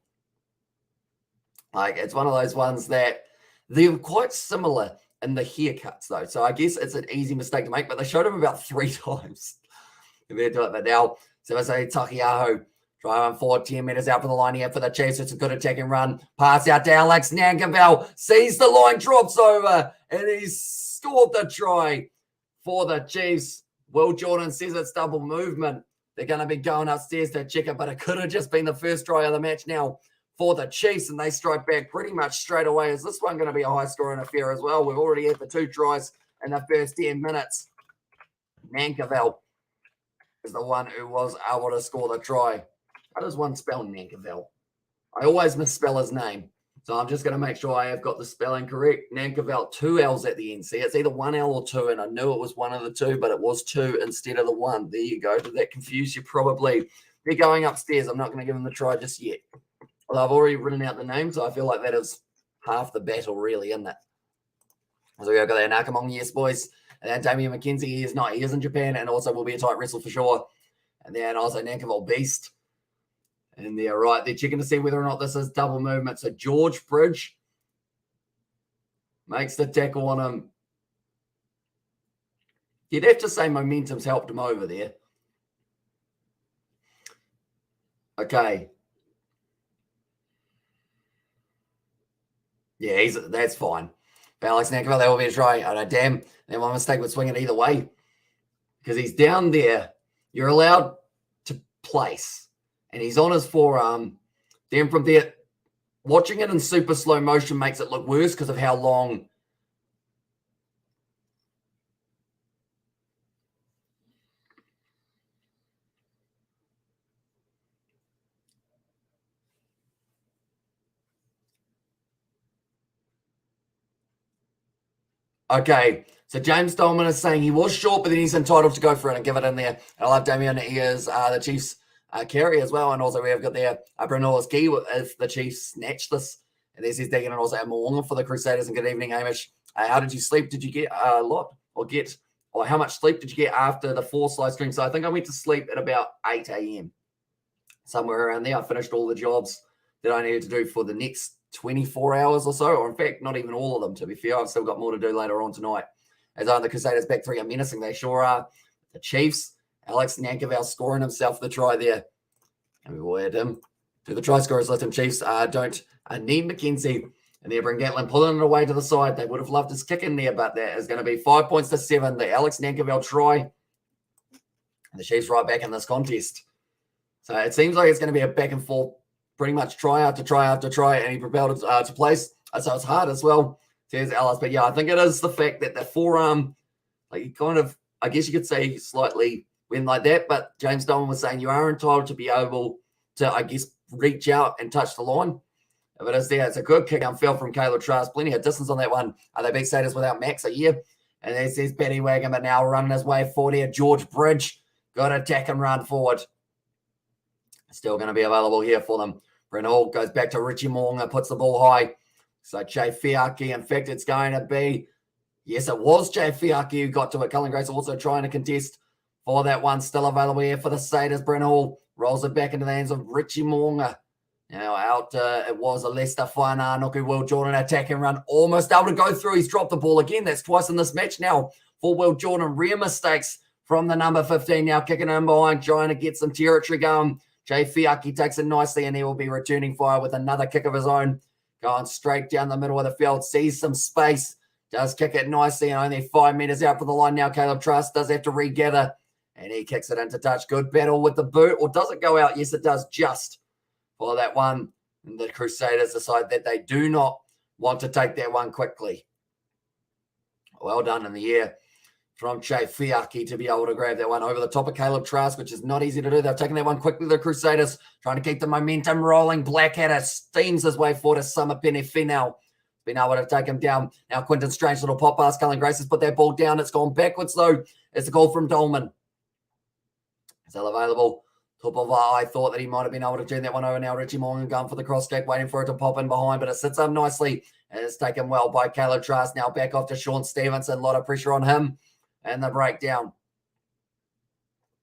Like, it's one of those ones that they're quite similar in the haircuts, though. So I guess it's an easy mistake to make, but they showed him about 3 times compared to it. But now, so I say Takiaho driving forward 10 metres out from the line here for the Chiefs. It's a good attacking run. Pass out to Alex Nankerville. Sees the line, drops over, and he's scored the try for the Chiefs. Will Jordan says it's double movement. They're going to be going upstairs to check it, but it could have just been the first try of the match now for the Chiefs, and they strike back pretty much straight away. Is this one going to be a high-scoring affair as well? We've already had the 2 tries in the first 10 minutes. Nankerville is the one who was able to score the try. How does one spell Nankerville? I always misspell his name, so I'm just going to make sure I have got the spelling correct. Nankerville, 2 L's at the end. See, it's either 1 L or 2, and I knew it was one of the 2, but it was 2 instead of the 1. There you go. Did that confuse you? Probably. They're going upstairs. I'm not going to give them the try just yet. Well, I've already written out the name, so I feel like that is half the battle, really, isn't it? So we got there. Nakamong, yes, boys. And then Damian McKenzie, he is not. He is in Japan, and also will be a tight wrestle for sure. And then also Nankerville Beast. And they're right. They're checking to see whether or not this is double movement. So George Bridge makes the tackle on him. You'd have to say momentum's helped him over there. Okay. Yeah, that's fine. But Alex Nankerville, that will be a try. I know, damn. Then one mistake would swing it either way. Because he's down there. You're allowed to place. And he's on his forearm. Then from there, watching it in super slow motion makes it look worse because of how long. Okay, so James Dolman is saying he was short, but then he's entitled to go for it and give it in there. And I love Damien. He is the Chiefs carry as well. And also we have got there Brenolis Key if the Chiefs snatch this. And there's his digging and also Moonga for the Crusaders. And good evening, Hamish. How did you sleep? Did you get a lot or how much sleep did you get after the 4 slice stream? So I think I went to sleep at about 8 a.m. somewhere around there. I finished all the jobs that I needed to do for the next 24 hours or so, or in fact, not even all of them, to be fair. I've still got more to do later on tonight. As the Crusaders back 3 are menacing. They sure are. The Chiefs, Alex Nankerville scoring himself the try there. And we will add him to the try scorers list. And Chiefs don't need McKenzie. And they're Bryn Gatland pulling it away to the side. They would have loved his kick in there, but that is going to be 5 points to 7. The Alex Nankerville try. And the Chiefs right back in this contest. So it seems like it's going to be a back and forth, pretty much try after try after try, and he propelled it to place. So it's hard as well, says Alice. But yeah, I think it is the fact that the forearm, like he kind of, I guess you could say slightly went like that, but James Dolman was saying you are entitled to be able to, I guess, reach out and touch the line. If it is there, it's a good kick and fell from Caleb Trask. Plenty of distance on that one. They beat Saders without Max a year. And there says Betty Wagon, but now running his way forward here. George Bridge got to attack and run forward. Still going to be available here for them. Brent Hall goes back to Richie Moonga, puts the ball high. So Jay Fiaki, in fact, it's going to be, yes, it was Jay Fiaki who got to it. Cullen Grace also trying to contest for that one. Still available here for the Saders. Brent Hall rolls it back into the hands of Richie Moonga. Now out, it was a Leicester Whananoku. Will Jordan attack and run, almost able to go through. He's dropped the ball again. That's twice in this match now for Will Jordan. Rare mistakes from the number 15 now, kicking in behind, trying to get some territory going. Jay Fiaki takes it nicely, and he will be returning fire with another kick of his own. Going straight down the middle of the field, sees some space, does kick it nicely, and only 5 meters out from the line now. Caleb Trask does have to regather, and he kicks it into touch. Good battle with the boot, or does it go out? Yes, it does, just for that one. And the Crusaders decide that they do not want to take that one quickly. Well done in the air from Che Fiaki to be able to grab that one over the top of Caleb Trask, which is not easy to do. They're taking that one quickly. The Crusaders trying to keep the momentum rolling. Blackadder steams his way forward to Summer Penny Finau. Been able to take him down. Now Quinton Strange, little pop pass. Cullen Grace has put that ball down. It's gone backwards though. It's a goal from Dolman. Still available. Top of I thought that he might have been able to turn that one over now. Richie Morgan going for the cross kick, waiting for it to pop in behind, but it sits up nicely. And it's taken well by Caleb Trask. Now back off to Sean Stevenson. A lot of pressure on him. And the breakdown.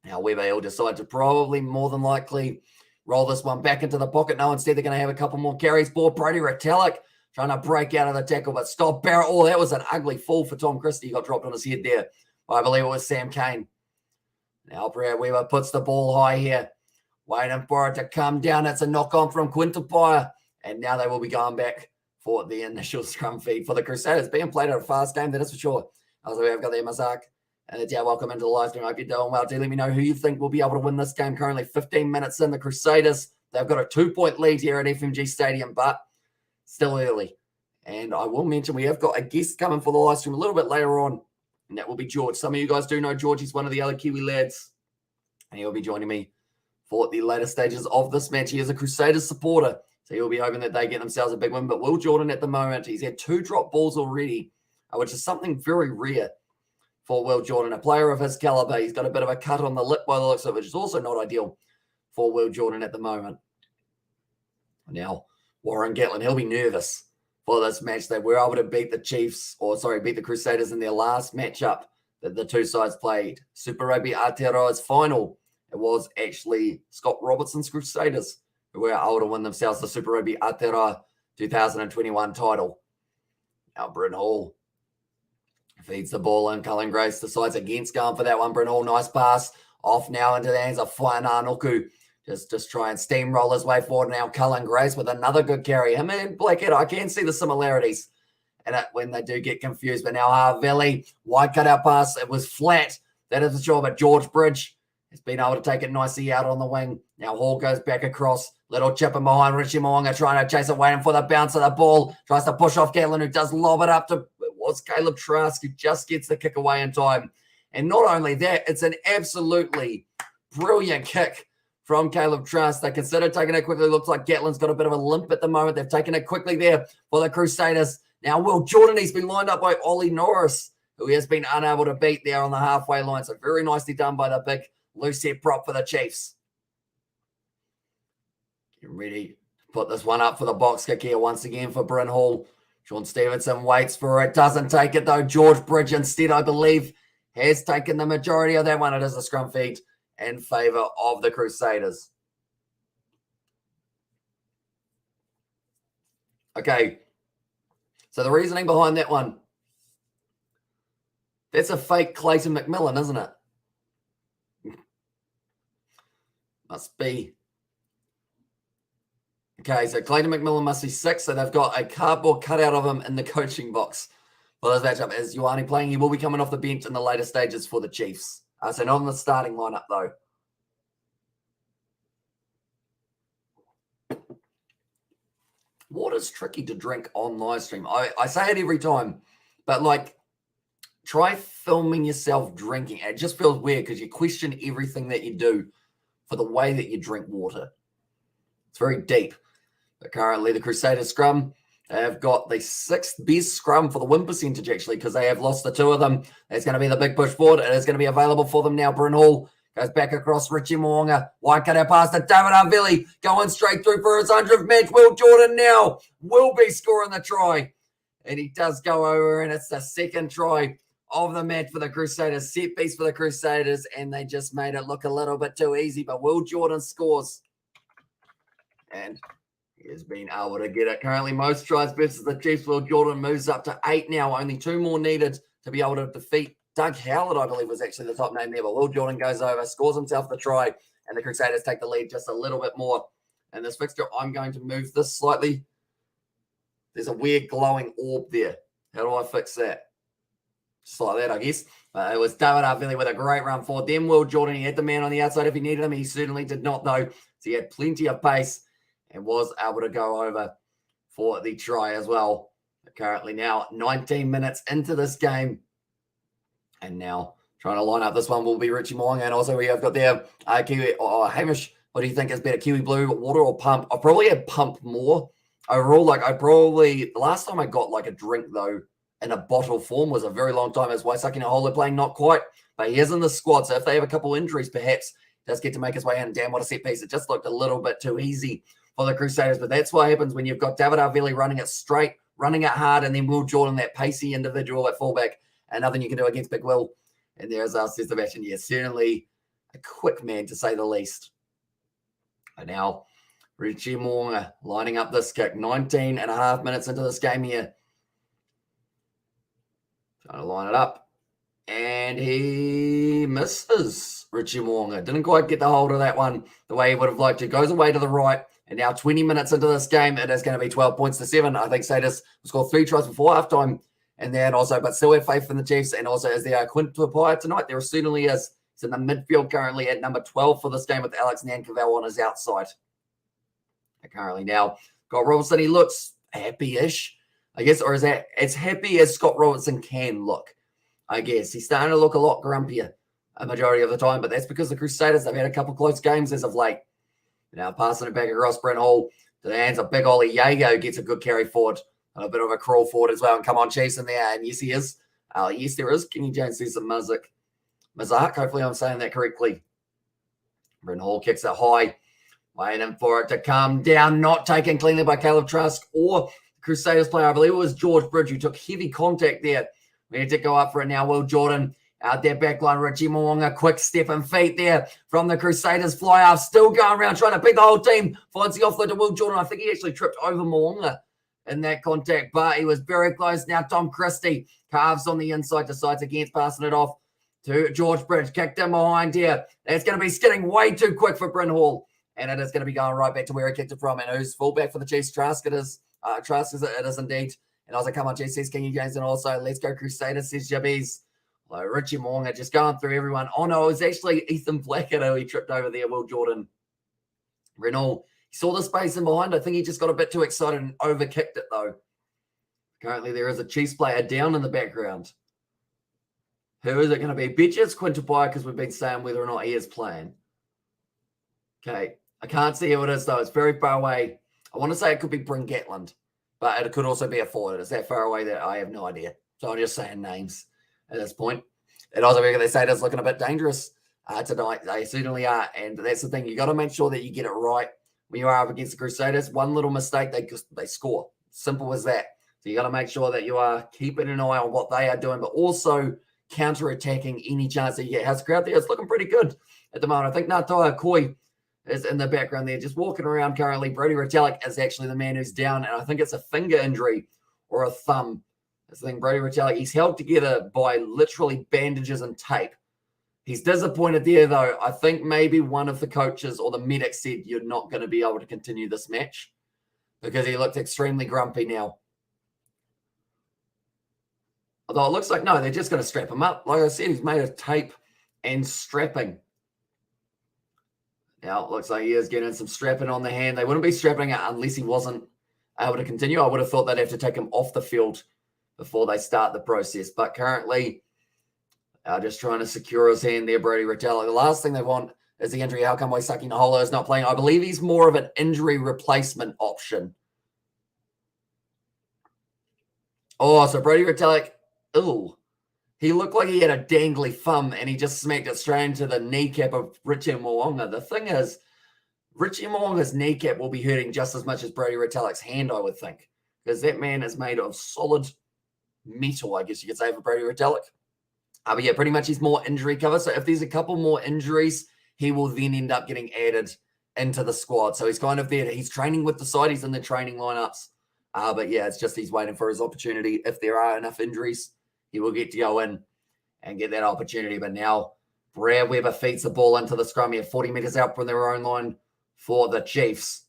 Now Weber will decide to probably more than likely roll this one back into the pocket. No, instead they're going to have a couple more carries. Ball Brody Retallick trying to break out of the tackle, but stop Barrett. Oh, that was an ugly fall for Tom Christie. He got dropped on his head there. I believe it was Sam Kane. Now Brad Weber puts the ball high here. Waiting for it to come down. It's a knock on from Quintapaia. And now they will be going back for the initial scrum feed for the Crusaders. Being played at a fast game, that is for sure. Also, we've got the Mazak. And yeah, welcome into the live stream. I hope you're doing well. Do let me know who you think will be able to win this game. Currently 15 minutes in. The Crusaders, they've got a 2-point lead here at FMG Stadium, but still early. And I will mention we have got a guest coming for the live stream a little bit later on, and that will be George. Some of you guys do know George. He's one of the other Kiwi lads, and he'll be joining me for the later stages of this match. He is a Crusaders supporter, so he'll be hoping that they get themselves a big win. But Will Jordan at the moment, he's had 2 drop balls already, which is something very rare for Will Jordan, a player of his caliber. He's got a bit of a cut on the lip by the looks of it, which is also not ideal for Will Jordan at the moment. Now, Warren Gatlin, he'll be nervous for this match. They were able to beat the Chiefs, beat the Crusaders in their last matchup that the two sides played. Super Rugby Aotearoa's final. It was actually Scott Robertson's Crusaders who were able to win themselves the Super Rugby Aotearoa 2021 title. Now, Bryn Hall feeds the ball in. Cullen Grace decides against going for that one. Bryn Hall, nice pass. Off now into the hands of Whaina Nuku. Just try and steamroll his way forward. Now Cullen Grace with another good carry. Him and Blackhead, I can see the similarities and when they do get confused. But now Harvelli, wide cutout pass. It was flat. That is for sure. But George Bridge has been able to take it nicely out on the wing. Now Hall goes back across. Little chip in behind. Richie Moonga trying to chase it, waiting for the bounce of the ball. Tries to push off Gatlin, who does lob it up to, it was Caleb Trask, who just gets the kick away in time. And not only that, it's an absolutely brilliant kick from Caleb Trask. They consider taking it quickly. Looks like Gatlin's got a bit of a limp at the moment. They've taken it quickly there for the Crusaders. Now Will Jordan, he's been lined up by Ollie Norris, who he has been unable to beat there on the halfway line. So very nicely done by the big loose head prop for the Chiefs. Get ready to put this one up for the box kick here once again for Bryn Hall. Sean Stevenson waits for it. Doesn't take it though. George Bridge instead, I believe, has taken the majority of that one. It is a scrum feed in favor of the Crusaders. Okay. So the reasoning behind that one, that's a fake Clayton McMillan, isn't it? Must be. Okay, so Clayton McMillan must be 6, so they've got a cardboard cutout of him in the coaching box. Well, this matchup is Ioane playing. He will be coming off the bench in the later stages for the Chiefs. So not in the starting lineup, though. Water's tricky to drink on live stream. I say it every time, but like, try filming yourself drinking. It just feels weird because you question everything that you do for the way that you drink water. It's very deep. But currently, the Crusaders scrum have got the 6th best scrum for the win percentage, actually, because they have lost the 2 of them. It's going to be the big push forward. It is going to be available for them now. Bryn Hall goes back across Richie Moonga. Wide cut out pass to David Harvelli. Going straight through for his 100th match. Will Jordan now will be scoring the try. And he does go over, and it's the 2nd try of the match for the Crusaders. Set piece for the Crusaders, and they just made it look a little bit too easy. But Will Jordan scores. And he has been able to get it. Currently, most tries versus the Chiefs. Will Jordan moves up to 8 now. Only 2 more needed to be able to defeat Doug Howard, I believe, was actually the top name there. But Will Jordan goes over, scores himself the try, and the Crusaders take the lead just a little bit more. And this fixture, I'm going to move this slightly. There's a weird glowing orb there. How do I fix that? Just like that, I guess. It was David Harvelli with a great run forward. Then Will Jordan, he had the man on the outside if he needed him. He certainly did not, though. So he had plenty of pace and was able to go over for the try as well. Currently now 19 minutes into this game. And now trying to line up this one will be Richie Mo'unga. And also we have got there Kiwi, Hamish. What do you think is better, Kiwi Blue, water or pump? I probably had pump more. Overall, the last time I got like a drink though in a bottle form was a very long time. As Waisakina playing not quite, but he is in the squad. So if they have a couple injuries, perhaps does get to make his way in. Damn, what a set piece. It just looked a little bit too easy for the Crusaders, but that's what happens when you've got David Arveli running it straight, running it hard, and then Will Jordan, that pacey individual at fullback, and nothing you can do against Big Will. And there's our says the match, and yes, certainly a quick man to say the least. And now Richie Mo'unga lining up this kick, 19 and a half minutes into this game here. Trying to line it up. And he misses. Richie Mo'unga didn't quite get the hold of that one the way he would have liked to. Goes away to the right. And now 20 minutes into this game, it is going to be 12 points to 7. I think Sadis scored 3 tries before halftime. And then also, but still have faith in the Chiefs. And also, as they are Quint Tupaia tonight, there certainly is. He's in the midfield currently at number 12 for this game with Alex Nankerval on his outside. Currently now got Robertson. He looks happy-ish, I guess, or is that as happy as Scott Robertson can look, I guess. He's starting to look a lot grumpier a majority of the time, but that's because the Crusaders, they've had a couple close games as of late. Now passing it back across Brent Hall to the hands of big Ollie Yago, gets a good carry forward, and a bit of a crawl forward as well. And come on, Chiefs in there. And yes, he is. Yes, there is. Kenny Jones says some Mazak. Hopefully I'm saying that correctly. Brent Hall kicks it high. Waiting for it to come down. Not taken cleanly by Caleb Trask or Crusaders player. I believe it was George Bridge who took heavy contact there. We need to go up for it now. Will Jordan out there backline. Richie Mo'unga, quick step and feet there from the Crusaders. Fly off, still going around trying to beat the whole team. Finds the offload to Will Jordan. I think he actually tripped over Mo'unga in that contact, but he was very close. Now Tom Christie carves on the inside, decides against passing it off to George Bridge. Kicked him behind here. That's going to be skidding way too quick for Bryn Hall. And it is going to be going right back to where he kicked it from. And who's fullback for the Chiefs? Trask it is. Trask it is indeed. And I was like, come on, Chiefs, says Kingy James. And also, let's go Crusaders, says Jabbies. Well, Richie Mo'unga just going through everyone. Oh, no, it was actually Ethan Blackett who he tripped over there, Will Jordan. Renault, he saw the space in behind. I think he just got a bit too excited and overkicked it, though. Currently, there is a Chiefs player down in the background. Who is it going to be? Bet you it's Quint Tupaia because we've been saying whether or not he is playing. Okay, I can't see who it is, though. It's very far away. I want to say it could be Bryn Gatland, but it could also be a forward. It's that far away that I have no idea. So I'm just saying names at this point. And also, they say it's looking a bit dangerous tonight. They certainly are. And that's the thing. You got to make sure that you get it right when you are up against the Crusaders. One little mistake, they score. Simple as that. So you got to make sure that you are keeping an eye on what they are doing, but also counter-attacking any chance that you get. How's the crowd there? It's looking pretty good at the moment. I think Ngātaua Koi is in the background there, just walking around currently. Brody Retallick is actually the man who's down, and I think it's a finger injury or a thumb. That's the thing, Brody Retallick. He's held together by literally bandages and tape. He's disappointed there, though. I think maybe one of the coaches or the medic said you're not going to be able to continue this match because he looked extremely grumpy now. Although it looks like, no, they're just going to strap him up. Like I said, he's made of tape and strapping. Now, it looks like he is getting some strapping on the hand. They wouldn't be strapping it unless he wasn't able to continue. I would have thought they'd have to take him off the field before they start the process. But currently, just trying to secure his hand there, Brody Retallick. The last thing they want is the injury. How come Waisaki Naholo is not playing? I believe he's more of an injury replacement option. Oh, so Brody Retallick, ooh. He looked like he had a dangly thumb and he just smacked it straight into the kneecap of Richie Mo'unga. The thing is, Richie Mo'unga's kneecap will be hurting just as much as Brody Retallick's hand, I would think. Because that man is made of solid metal, I guess you could say, for Brody Retallick. But yeah, pretty much he's more injury cover. So if there's a couple more injuries, he will then end up getting added into the squad. So he's kind of there. He's training with the side. He's in the training lineups. But yeah, it's just he's waiting for his opportunity. If there are enough injuries, he will get to go in and get that opportunity. But now Brad Weber feeds the ball into the scrum here, 40 metres out from their own line for the Chiefs.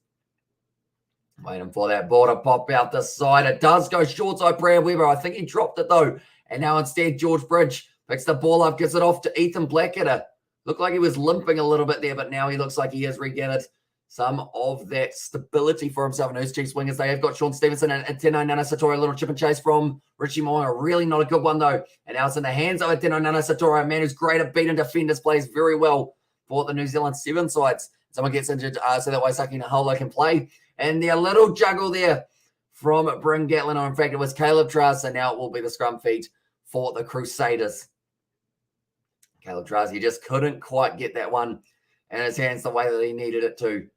Waiting for that ball to pop out the side. It does go short side, Brad Weber. I think he dropped it, though. And now instead, George Bridge picks the ball up, gives it off to Ethan Blackadder. Looked like he was limping a little bit there, but now he looks like he is regathered. some of that stability for himself and his Chiefs wingers. They have got Sean Stevenson and Tino Nana-Satori, a little chip and chase from Richie Moore. Really not a good one, though. And now it's in the hands of Tino Nana-Satori, a man who's great at beating defenders, plays very well for the New Zealand 7 sides. Someone gets injured, so that Waisaki Naholo can play. And their little juggle there from Bryn Gatlin, or in fact, it was Caleb Trask, so now it will be the scrum feed for the Crusaders. Caleb Trask, he just couldn't quite get that one in his hands the way that he needed it to.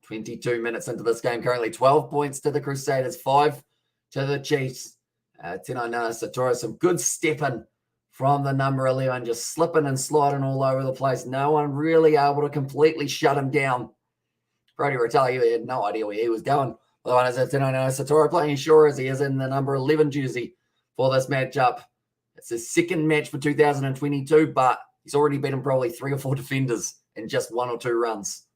22 minutes into this game, currently 12 points to the Crusaders, 5 to the Chiefs. Tino Nana-Satori, some good stepping from the number 11, just slipping and sliding all over the place. No one really able to completely shut him down. Brody Ratelli, he had no idea where he was going. The one is Tino Nana-Satori playing sure as he is in the number 11 jersey for this matchup. It's his second match for 2022, but he's already beaten probably 3 or 4 defenders in just 1 or 2 runs.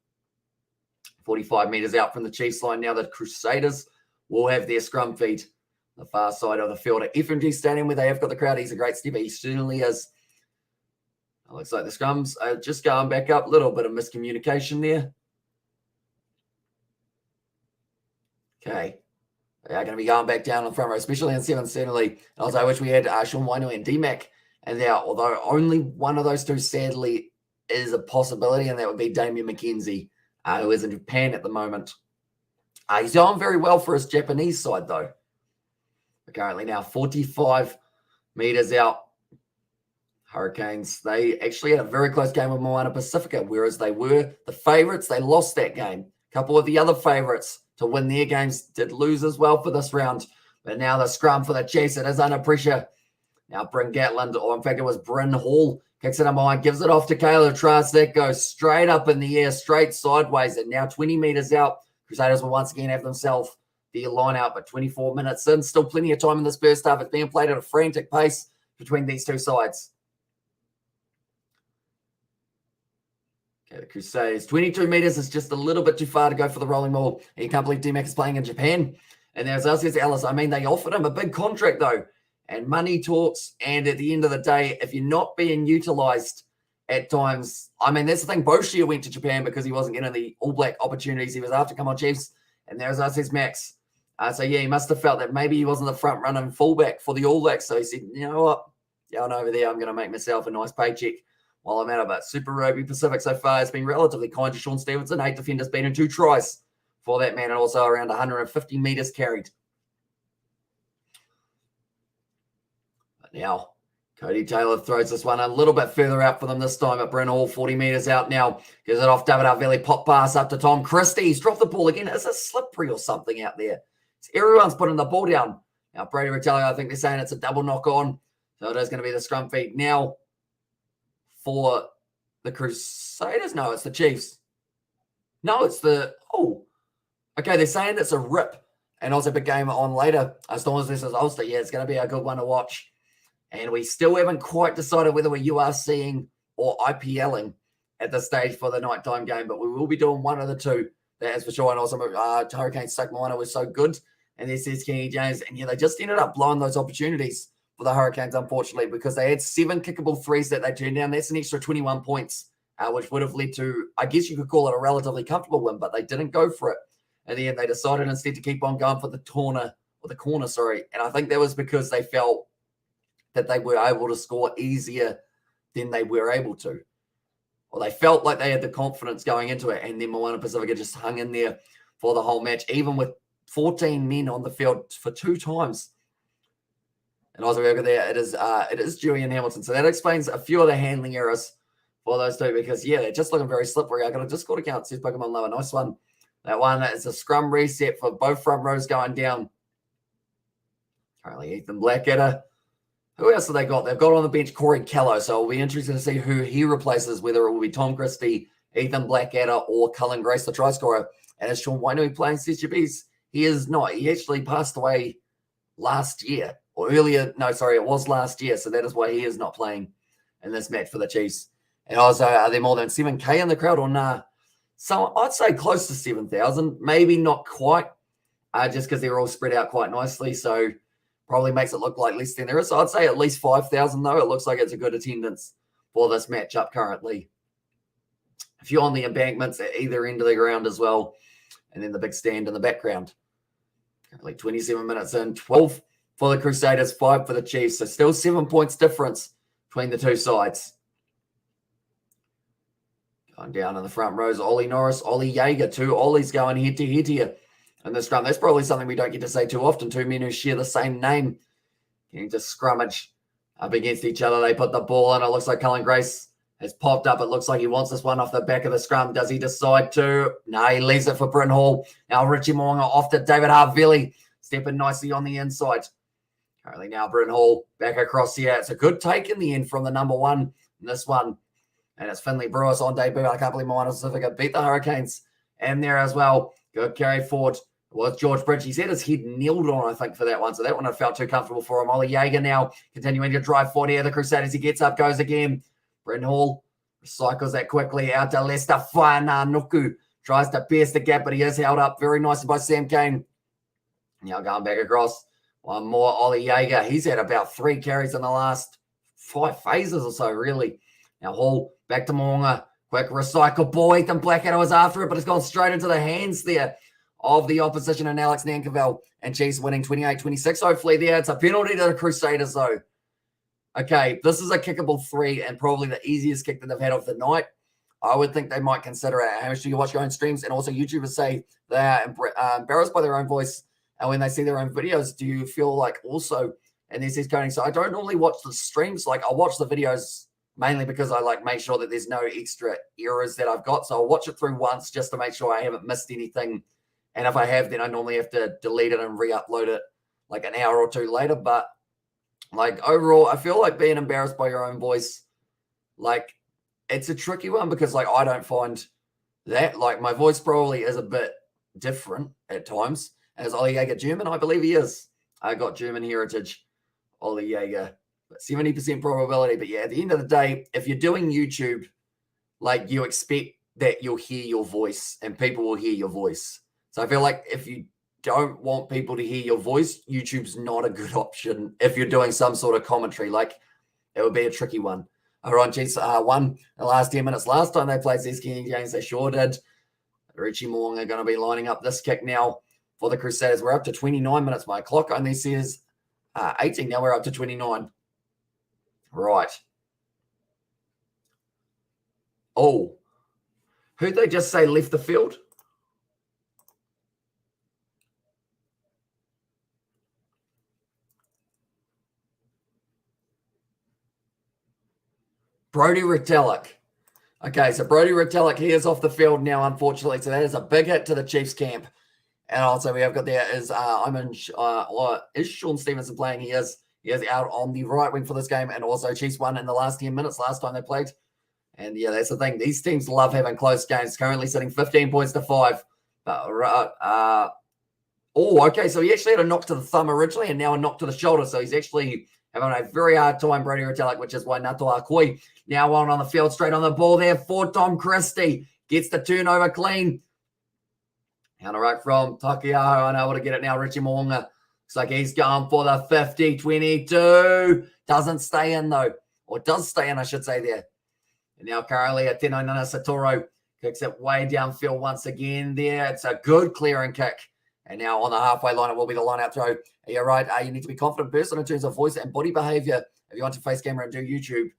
45 metres out from the Chiefs line now. The Crusaders will have their scrum feed the far side of the field at FMG Stadium, where they have got the crowd. He's a great stepper. He certainly is. It looks like the scrums are just going back up. A little bit of miscommunication there. Okay. They are going to be going back down on the front row, especially in 7, certainly. And also, I wish we had Sean Wainui and D-Mac and there, although only one of those two, sadly, is a possibility, and that would be Damien McKenzie, who is in Japan at the moment. He's going very well for his Japanese side, though. We're currently now 45 metres out. Hurricanes, they actually had a very close game with Moana Pacifica, whereas they were the favourites. They lost that game. A couple of the other favourites to win their games did lose as well for this round. But now the scrum for the Chiefs, it is under pressure. Now Bryn Gatland, or in fact it was Bryn Hall, kicks it in behind, gives it off to Caleb Trask. That goes straight up in the air, straight sideways, and now 20 metres out. Crusaders will once again have themselves the line out, but 24 minutes in, still plenty of time in this first half. It's being played at a frantic pace between these two sides. Okay, the Crusaders, 22 metres is just a little bit too far to go for the rolling ball. And you can't believe D-Mac is playing in Japan. And there's us, says Alice. I mean, they offered him a big contract, though. And money talks, and at the end of the day, if you're not being utilised at times, I mean, that's the thing. Boshia went to Japan because he wasn't getting the All Black opportunities he was after. Come on, Chiefs. And there's us, says Max. So, yeah, he must have felt that maybe he wasn't the front running fullback for the All Blacks. So he said, you know what? Going over there, I'm going to make myself a nice paycheck while I'm out of it. Super Rugby Pacific so far has been relatively kind to Sean Stevenson. 8 defenders beaten, 2 tries for that man, and also around 150 metres carried. But now, Cody Taylor throws this one a little bit further out for them this time at Bryn Hall, 40 metres out now. Gives it off David Arvelli, pop pass up to Tom Christie. He's dropped the ball again. Is it slippery or something out there? Everyone's putting the ball down. Now, Brady Ratelli, I think they're saying it's a double knock on. So it is going to be the scrum feed now for the Crusaders. No, it's the Chiefs. No, it's the... Oh, okay, they're saying it's a rip. And also big game on later. Stormers versus Ulster. Yeah, it's going to be a good one to watch. And we still haven't quite decided whether we're URCing or IPLing at this stage for the nighttime game. But we will be doing one of the two. That is for sure. And also Hurricane Stuck Moana was so good. And this is Kenny James. And yeah, they just ended up blowing those opportunities for the Hurricanes, unfortunately, because they had 7 kickable threes that they turned down. That's an extra 21 points, which would have led to, I guess you could call it a relatively comfortable win, but they didn't go for it. In the end, they decided instead to keep on going for the corner. And I think that was because they felt that they were able to score easier than they were able to. Or they felt like they had the confidence going into it, and then Moana Pacifica just hung in there for the whole match, even with 14 men on the field for 2 times. And also over there, it is Julian Hamilton. So that explains a few of the handling errors for those two, because, yeah, they're just looking very slippery. I got a Discord account, says Pokemon Lover. Nice one. That one is a scrum reset for both front rows going down. Currently, Ethan Blackadder. Who else have they got? They've got on the bench Corey Callow. So it'll be interesting to see who he replaces, whether it will be Tom Christie, Ethan Blackadder, or Cullen Grace, the try scorer. And as Sean Wainui playing CGBs, he is not. He actually passed away last year. Or earlier, no, sorry, it was last year. So that is why he is not playing in this match for the Chiefs. And also, are there more than 7K in the crowd or nah? So I'd say close to 7,000, maybe not quite, just because they're all spread out quite nicely. So probably makes it look like less than there is. So I'd say at least 5,000, though. It looks like it's a good attendance for this matchup currently. a few on the embankments at either end of the ground as well. And then the big stand in the background. Currently 27 minutes in, 12 for the Crusaders, 5 for the Chiefs. So still 7 points difference between the two sides. Going down in the front rows, Ollie Norris, Ollie Jaeger, 2 Ollies going head-to-head here in this scrum. That's probably something we don't get to say too often. 2 men who share the same name getting to scrummage up against each other. They put the ball in. It looks like Cullen Grace has popped up. It looks like he wants this one off the back of the scrum. Does he decide to? No, he leaves it for Bryn Hall. Now Richie Moonga off to David Harvilli, stepping nicely on the inside. Currently now Bryn Hall back across here. It's a good take in the end from the number 1 in this one. And it's Finley Brewis on debut. I can't believe Moana Pacific beat the Hurricanes. And there as well. Good carry forward. It was George Bridge. He's had his head kneeled on, I think, for that one. So that one I felt too comfortable for him. Ollie Jaeger now continuing to drive forward here. The Crusaders, he gets up, goes again. Bryn Hall recycles that quickly out to Lester Whananuku. Tries to pierce the gap, but he is held up very nicely by Sam Kane. Now going back across. One more, Ollie Jaeger. He's had about 3 carries in the last 5 phases or so, really. Now Hall back to Moonga. Quick recycle ball. Ethan Blackadder was after it, but it's gone straight into the hands there of the opposition and Alex Nankerville. And Chiefs winning 28-26. Hopefully there. It's a penalty to the Crusaders, though. Okay, this is a kickable 3 and probably the easiest kick that they've had of the night. I would think they might consider it. How much do you watch your own streams? And also YouTubers say they are embarrassed by their own voice. And when they see their own videos, do you feel like also, and this is coding, so I don't normally watch the streams. Like I'll watch the videos mainly because I like make sure that there's no extra errors that I've got. So I'll watch it through once just to make sure I haven't missed anything. And if I have, then I normally have to delete it and re-upload it like an hour or 2 later. But like overall, I feel like being embarrassed by your own voice, like it's a tricky one because like I don't find that, like my voice probably is a bit different at times. As Ollie Jaeger German, I believe he is. I got German heritage, Ollie Jaeger. But 70% probability. But yeah, at the end of the day, if you're doing YouTube, like you expect that you'll hear your voice and people will hear your voice. So I feel like if you don't want people to hear your voice, YouTube's not a good option if you're doing some sort of commentary. Like it would be a tricky one. All right, Chiefs won the last 10 minutes. Last time they played these games, they sure did. Richie Moong are going to be lining up this kick now for the Crusaders. We're up to 29 minutes. My clock only says 18. Now we're up to 29. Right. Oh, who'd they just say left the field? Brodie Retallick. Okay, so Brodie Retallick, he is off the field now, unfortunately. So that is a big hit to the Chiefs camp. And also we have got there is is Sean Stevenson playing? He is out on the right wing for this game. And also Chiefs won in the last 10 minutes last time they played. And yeah, that's the thing. These teams love having close games. Currently sitting 15 points to 5. Okay. So he actually had a knock to the thumb originally and now a knock to the shoulder. So he's actually having a very hard time, Brodie Retallick, which is why Natua Akoi now on the field, straight on the ball there for Tom Christie. Gets the turnover clean. Counter right from Takiaho, unable to get it now. Richie Moonga. Looks like he's going for the 50-22. Doesn't stay in though. Or does stay in, I should say there. And now currently at Tino Nana Satoro kicks it way downfield once again there. It's a good clearing kick. And now on the halfway line, it will be the line out throw. You're right. You need to be a confident person in terms of voice and body behavior if you want to face camera and do YouTube,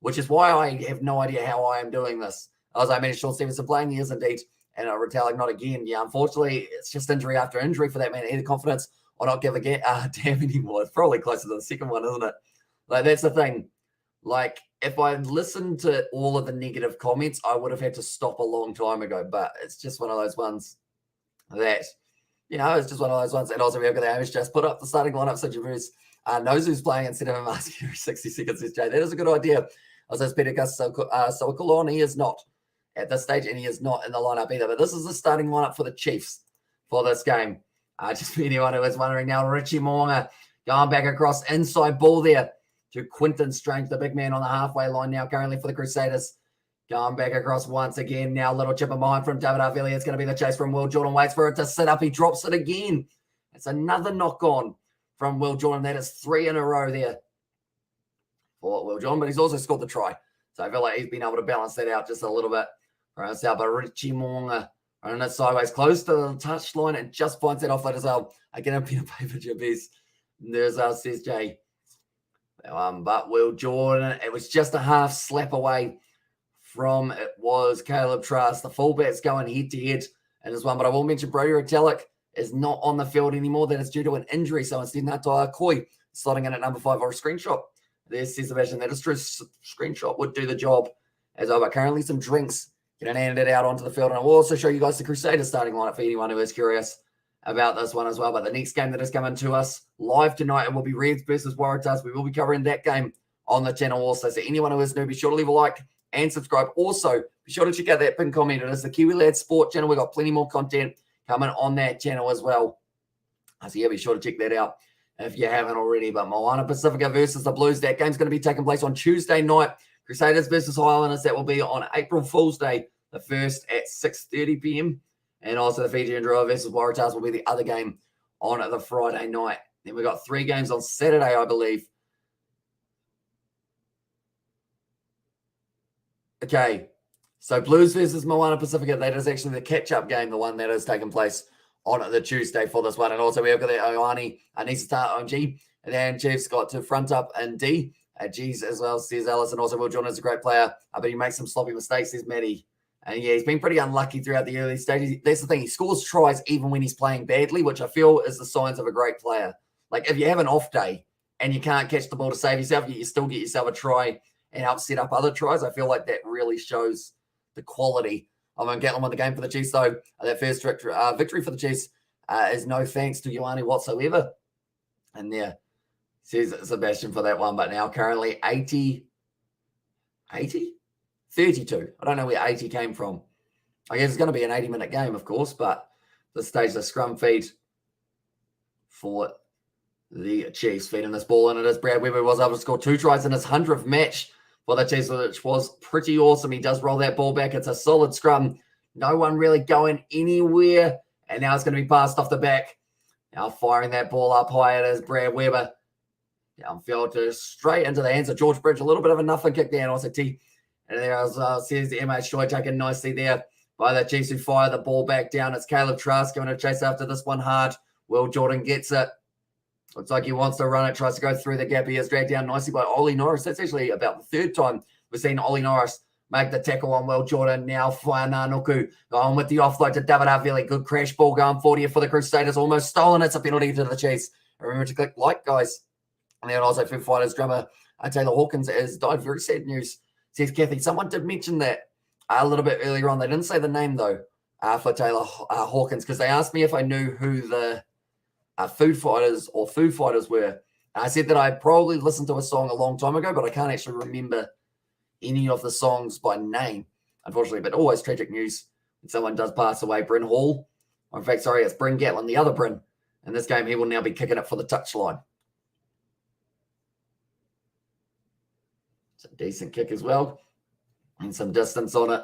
which is why I have no idea how I am doing this. As I mentioned, Sean Stevenson playing, he is indeed. And Retallick not again. Yeah, unfortunately, it's just injury after injury for that man. Either confidence or not give a damn anymore. It's probably closer to the second one, isn't it? Like, that's the thing. Like, if I listened to all of the negative comments, I would have had to stop a long time ago. But it's just one of those ones that, it's just one of those ones. And also, we have got the Amish just put up the starting lineup so Bruce knows who's playing instead of him asking every 60 seconds. That is a good idea. Also, Peter Gus Sokolon, he is not at this stage, and he is not in the lineup either. But this is the starting lineup for the Chiefs for this game. Just for anyone who is wondering now, Richie Moonga going back across inside ball there to Quinton Strange, the big man on the halfway line now currently for the Crusaders. Going back across once again. Now little chip of mine from David Harvilli. It's going to be the chase from Will Jordan. Waits for it to sit up. He drops it again. It's another knock on from Will Jordan. That is 3 in a row there for Will Jordan, but he's also scored the try. So I feel like he's been able to balance that out just a little bit Runs out by Richie Monga. Running it sideways, close to the touchline, and just finds it off as well. Again, a pen and paper, Jabez. There's says Jay. But Will Jordan, it was just a half slap away from it was Caleb Trask. The fullback's going head to head in this one, but I will mention Brody Retallick is not on the field anymore. That is due to an injury. So instead, Natai Akoi slotting in at number 5 or a screenshot. There's Sebastian. That is true. Screenshot would do the job. As over currently some drinks getting handed out onto the field. And I will also show you guys the Crusaders starting lineup for anyone who is curious about this one as well. But the next game that is coming to us live tonight, it will be Reds versus Waratahs. We will be covering that game on the channel also. So anyone who is new, be sure to leave a like and subscribe. Also, be sure to check out that pinned comment. It is the Kiwi Lads Sport channel. We've got plenty more content coming on that channel as well. So yeah, be sure to check that out if you haven't already. But Moana Pacifica versus the Blues, that game's going to be taking place on Tuesday night. Crusaders versus Highlanders, that will be on April Fool's Day, the 1st at 6:30 p.m. And also the Fiji and Drua versus Waratahs will be the other game on the Friday night. Then we've got 3 games on Saturday, I believe. Okay, so Blues versus Moana Pacifica, that is actually the catch-up game, the one that is taking place on the Tuesday for this one. And also we have got the Ioane, Anisa OMG, and then Chiefs got to front up and D. G's as well, says Ellis, and also Will Jordan is a great player, but he makes some sloppy mistakes, says Matty. And yeah, he's been pretty unlucky throughout the early stages. That's the thing, he scores tries even when he's playing badly, which I feel is the signs of a great player. Like if you have an off day and you can't catch the ball to save yourself, you still get yourself a try and help set up other tries. I feel like that really shows the quality of Gatland won the game for the Chiefs, though. That first victory for the Chiefs is no thanks to Ioane whatsoever. And yeah, says Sebastian for that one, but now currently 32. I don't know where 80 came from. I guess it's going to be an 80-minute game, of course, but this stage the scrum feed for the Chiefs feeding this ball, and it is Brad Weber was able to score 2 tries in his 100th match for the Chiefs, which was pretty awesome. He does roll that ball back. It's a solid scrum. No one really going anywhere, and now it's going to be passed off the back. Now firing that ball up high, it is Brad Weber. Downfield to straight into the hands of George Bridge. A little bit of a nothing kick there, and also T. And there says MH Joy taken nicely there by the Chiefs who fire the ball back down. It's Caleb Trask going to chase after this one hard. Will Jordan gets it. Looks like he wants to run it, tries to go through the gap. He is dragged down nicely by Ollie Norris. That's actually about the 3rd time we've seen Ollie Norris make the tackle on Will Jordan. Now Whainanuku going with the offload to David Havili. Good crash ball going forward here for the Crusaders. Almost stolen. It's a penalty to the Chiefs. Remember to click like, guys. And then also Foo Fighters drummer Taylor Hawkins has died. Very sad news, says Kathy. Someone did mention that a little bit earlier on. They didn't say the name, though, for Taylor Hawkins, because they asked me if I knew who the Foo Fighters were. And I said that I probably listened to a song a long time ago, but I can't actually remember any of the songs by name, unfortunately. But always tragic news when someone does pass away. Bryn Hall. In fact, sorry, it's Bryn Gatlin, the other Bryn. In this game, he will now be kicking it for the touchline. It's a decent kick as well. And some distance on it.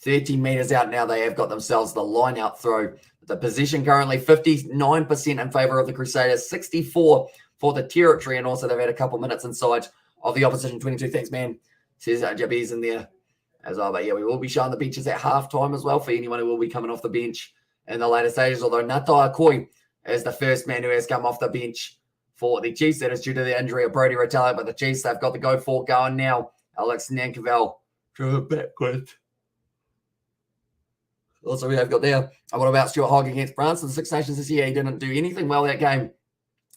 30 metres out now. They have got themselves the line-out throw. The position currently 59% in favour of the Crusaders, 64 for the territory. And also they've had a couple minutes inside of the opposition. 22, thanks, man. Says Jabez in there as well. But yeah, we will be showing the benches at halftime as well for anyone who will be coming off the bench in the later stages. Although Natai Akoi is the first man who has come off the bench for the Chiefs. That is due to the injury of Brody Retallick. But the Chiefs, they've got the go-for going now. Alex Nankerville drew it backwards. Also, we have got there. What about Stuart Hogg against France in the Six Nations this year? He didn't do anything well that game.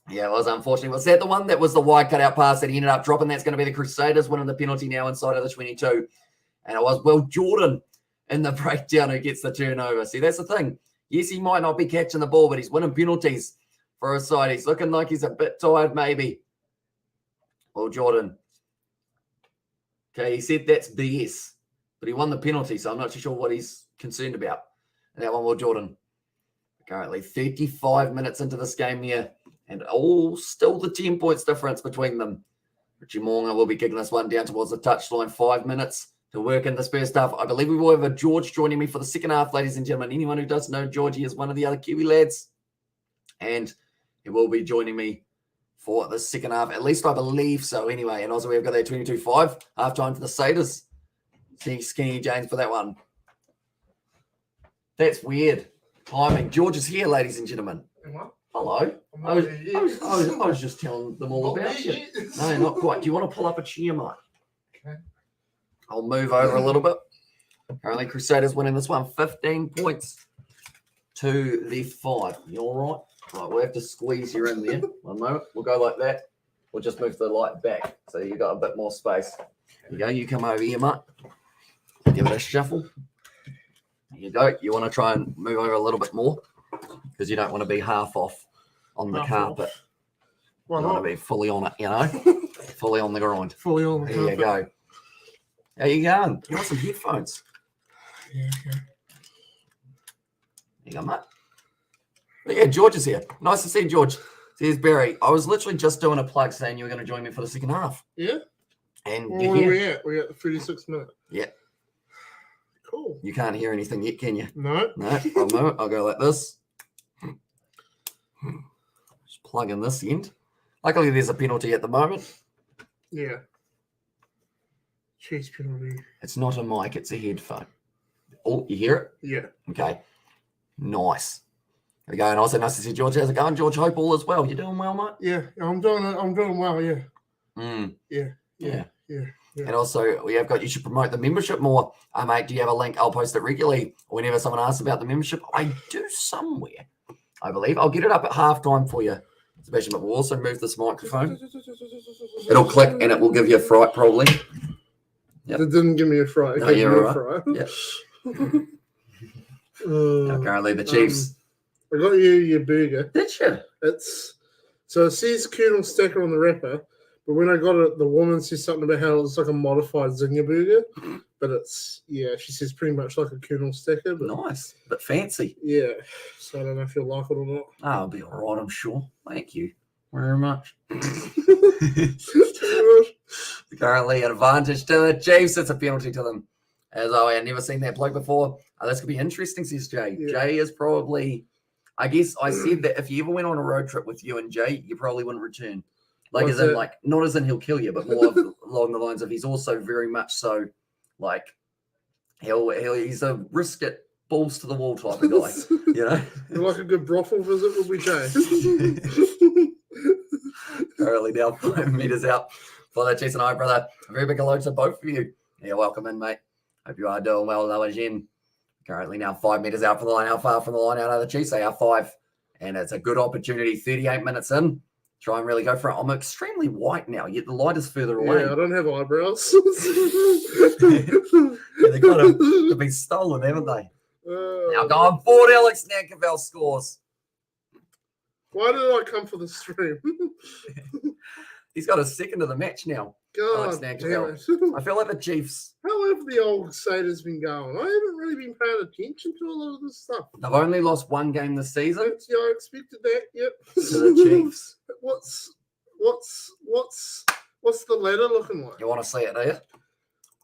Yeah, it was unfortunate. Was that the one that was the wide cutout pass that he ended up dropping? That's going to be the Crusaders winning the penalty now inside of the 22. And it was Will Jordan in the breakdown who gets the turnover. See, that's the thing. Yes, he might not be catching the ball, but he's winning penalties for his side. He's looking like he's a bit tired, maybe. Will Jordan. Okay, he said that's BS, but he won the penalty, so I'm not too sure what he's concerned about. And that one, Will Jordan. Currently 35 minutes into this game here, and still the 10 points difference between them. Richie Monga will be kicking this one down towards the touchline. 5 minutes to work in this first half. I believe we will have a George joining me for the second half, ladies and gentlemen. Anyone who doesn't know George, he is one of the other Kiwi lads, and he will be joining me for the second half. At least I believe so anyway. And also we've got that 22-5 halftime for the Crusaders. Seeing Skinny James for that one. That's weird. Timing. George is here, ladies and gentlemen. Hello. I was just telling them all about you. No, not quite. Do you want to pull up a chair, Mike? Okay. I'll move over a little bit. Currently, Crusaders winning this one 15 points to the 5. You all right? Right, we'll have to squeeze you in there. One moment. We'll go like that. We'll just move the light back so you got a bit more space. There you go. You come over here, Mike. Give it a shuffle. There you go. You want to try and move over a little bit more because you don't want to be half off on the carpet. You want to be fully on it, you know? Fully on the grind. Fully on the carpet. There you go. How you going? You want some headphones? Yeah, okay. There you go, mate. But yeah, George is here. Nice to see you, George. Here's Barry. I was literally just doing a plug saying you were going to join me for the second half. Yeah? And where are we at? We're at the 36th minute. Yeah. Cool. You can't hear anything yet, can you? No. No. I'll move it. I'll go like this. Just plug in this end. Luckily, there's a penalty at the moment. Yeah. Chiefs penalty. It's not a mic. It's a headphone. Oh, you hear it? Yeah. Okay. Nice. There we go. And also nice to see George. How's it going, George? Hope all is well. You doing well, mate? Yeah. I'm doing well, yeah. Yeah. Yeah. And also, we have got, you should promote the membership more. Mate, do you have a link? I'll post it regularly whenever someone asks about the membership. I do somewhere, I believe. I'll get it up at halftime for you, Sebastian, but we'll also move this microphone. It'll click and it will give you a fright, probably. Yep. It didn't give me a fright. No, you're right. Yeah. Currently, the Chiefs. I got you your burger. Did you? It says Colonel Stacker on the wrapper. But when I got it, the woman says something about how it's like a modified Zinger burger. But it's, she says pretty much like a Colonel Stacker. But nice. But fancy. Yeah. So I don't know if you'll like it or not. Oh, it'll be all right, I'm sure. Thank you very much. Currently, an advantage to the Chiefs. It's a penalty to them. As I had never seen that play before. This could be interesting, says Jay. Yeah. Jay is probably, I guess I said that if you ever went on a road trip with you and Jay, you probably wouldn't return. Like, as in, like, not as in he'll kill you, but more along the lines of he's also very much so, like, he's a risk it, balls to the wall type of guy, you know? You like a good brothel visit with me, Jay? Currently now 5 meters out for the Chiefs and I, brother. A very big hello to both of you. Yeah, welcome in, mate. Hope you are doing well, Noah Jen. Currently now 5 meters out from the line. How far from the line out of the Chiefs? They are 5. And it's a good opportunity, 38 minutes in. Try and really go for it. I'm extremely white now, yet the light is further away. Yeah, I don't have eyebrows. They kind of have been stolen, haven't they? Now going forward, Alex Nankerville scores. Why did I come for the stream? He's got a second of the match now. God damn it. I feel like the Chiefs. How have the old Crusaders been going? I haven't really been paying attention to a lot of this stuff. They've only lost one game this season. Yeah, I expected that. Yep. To the Chiefs. What's the ladder looking like? You want to see it, do you?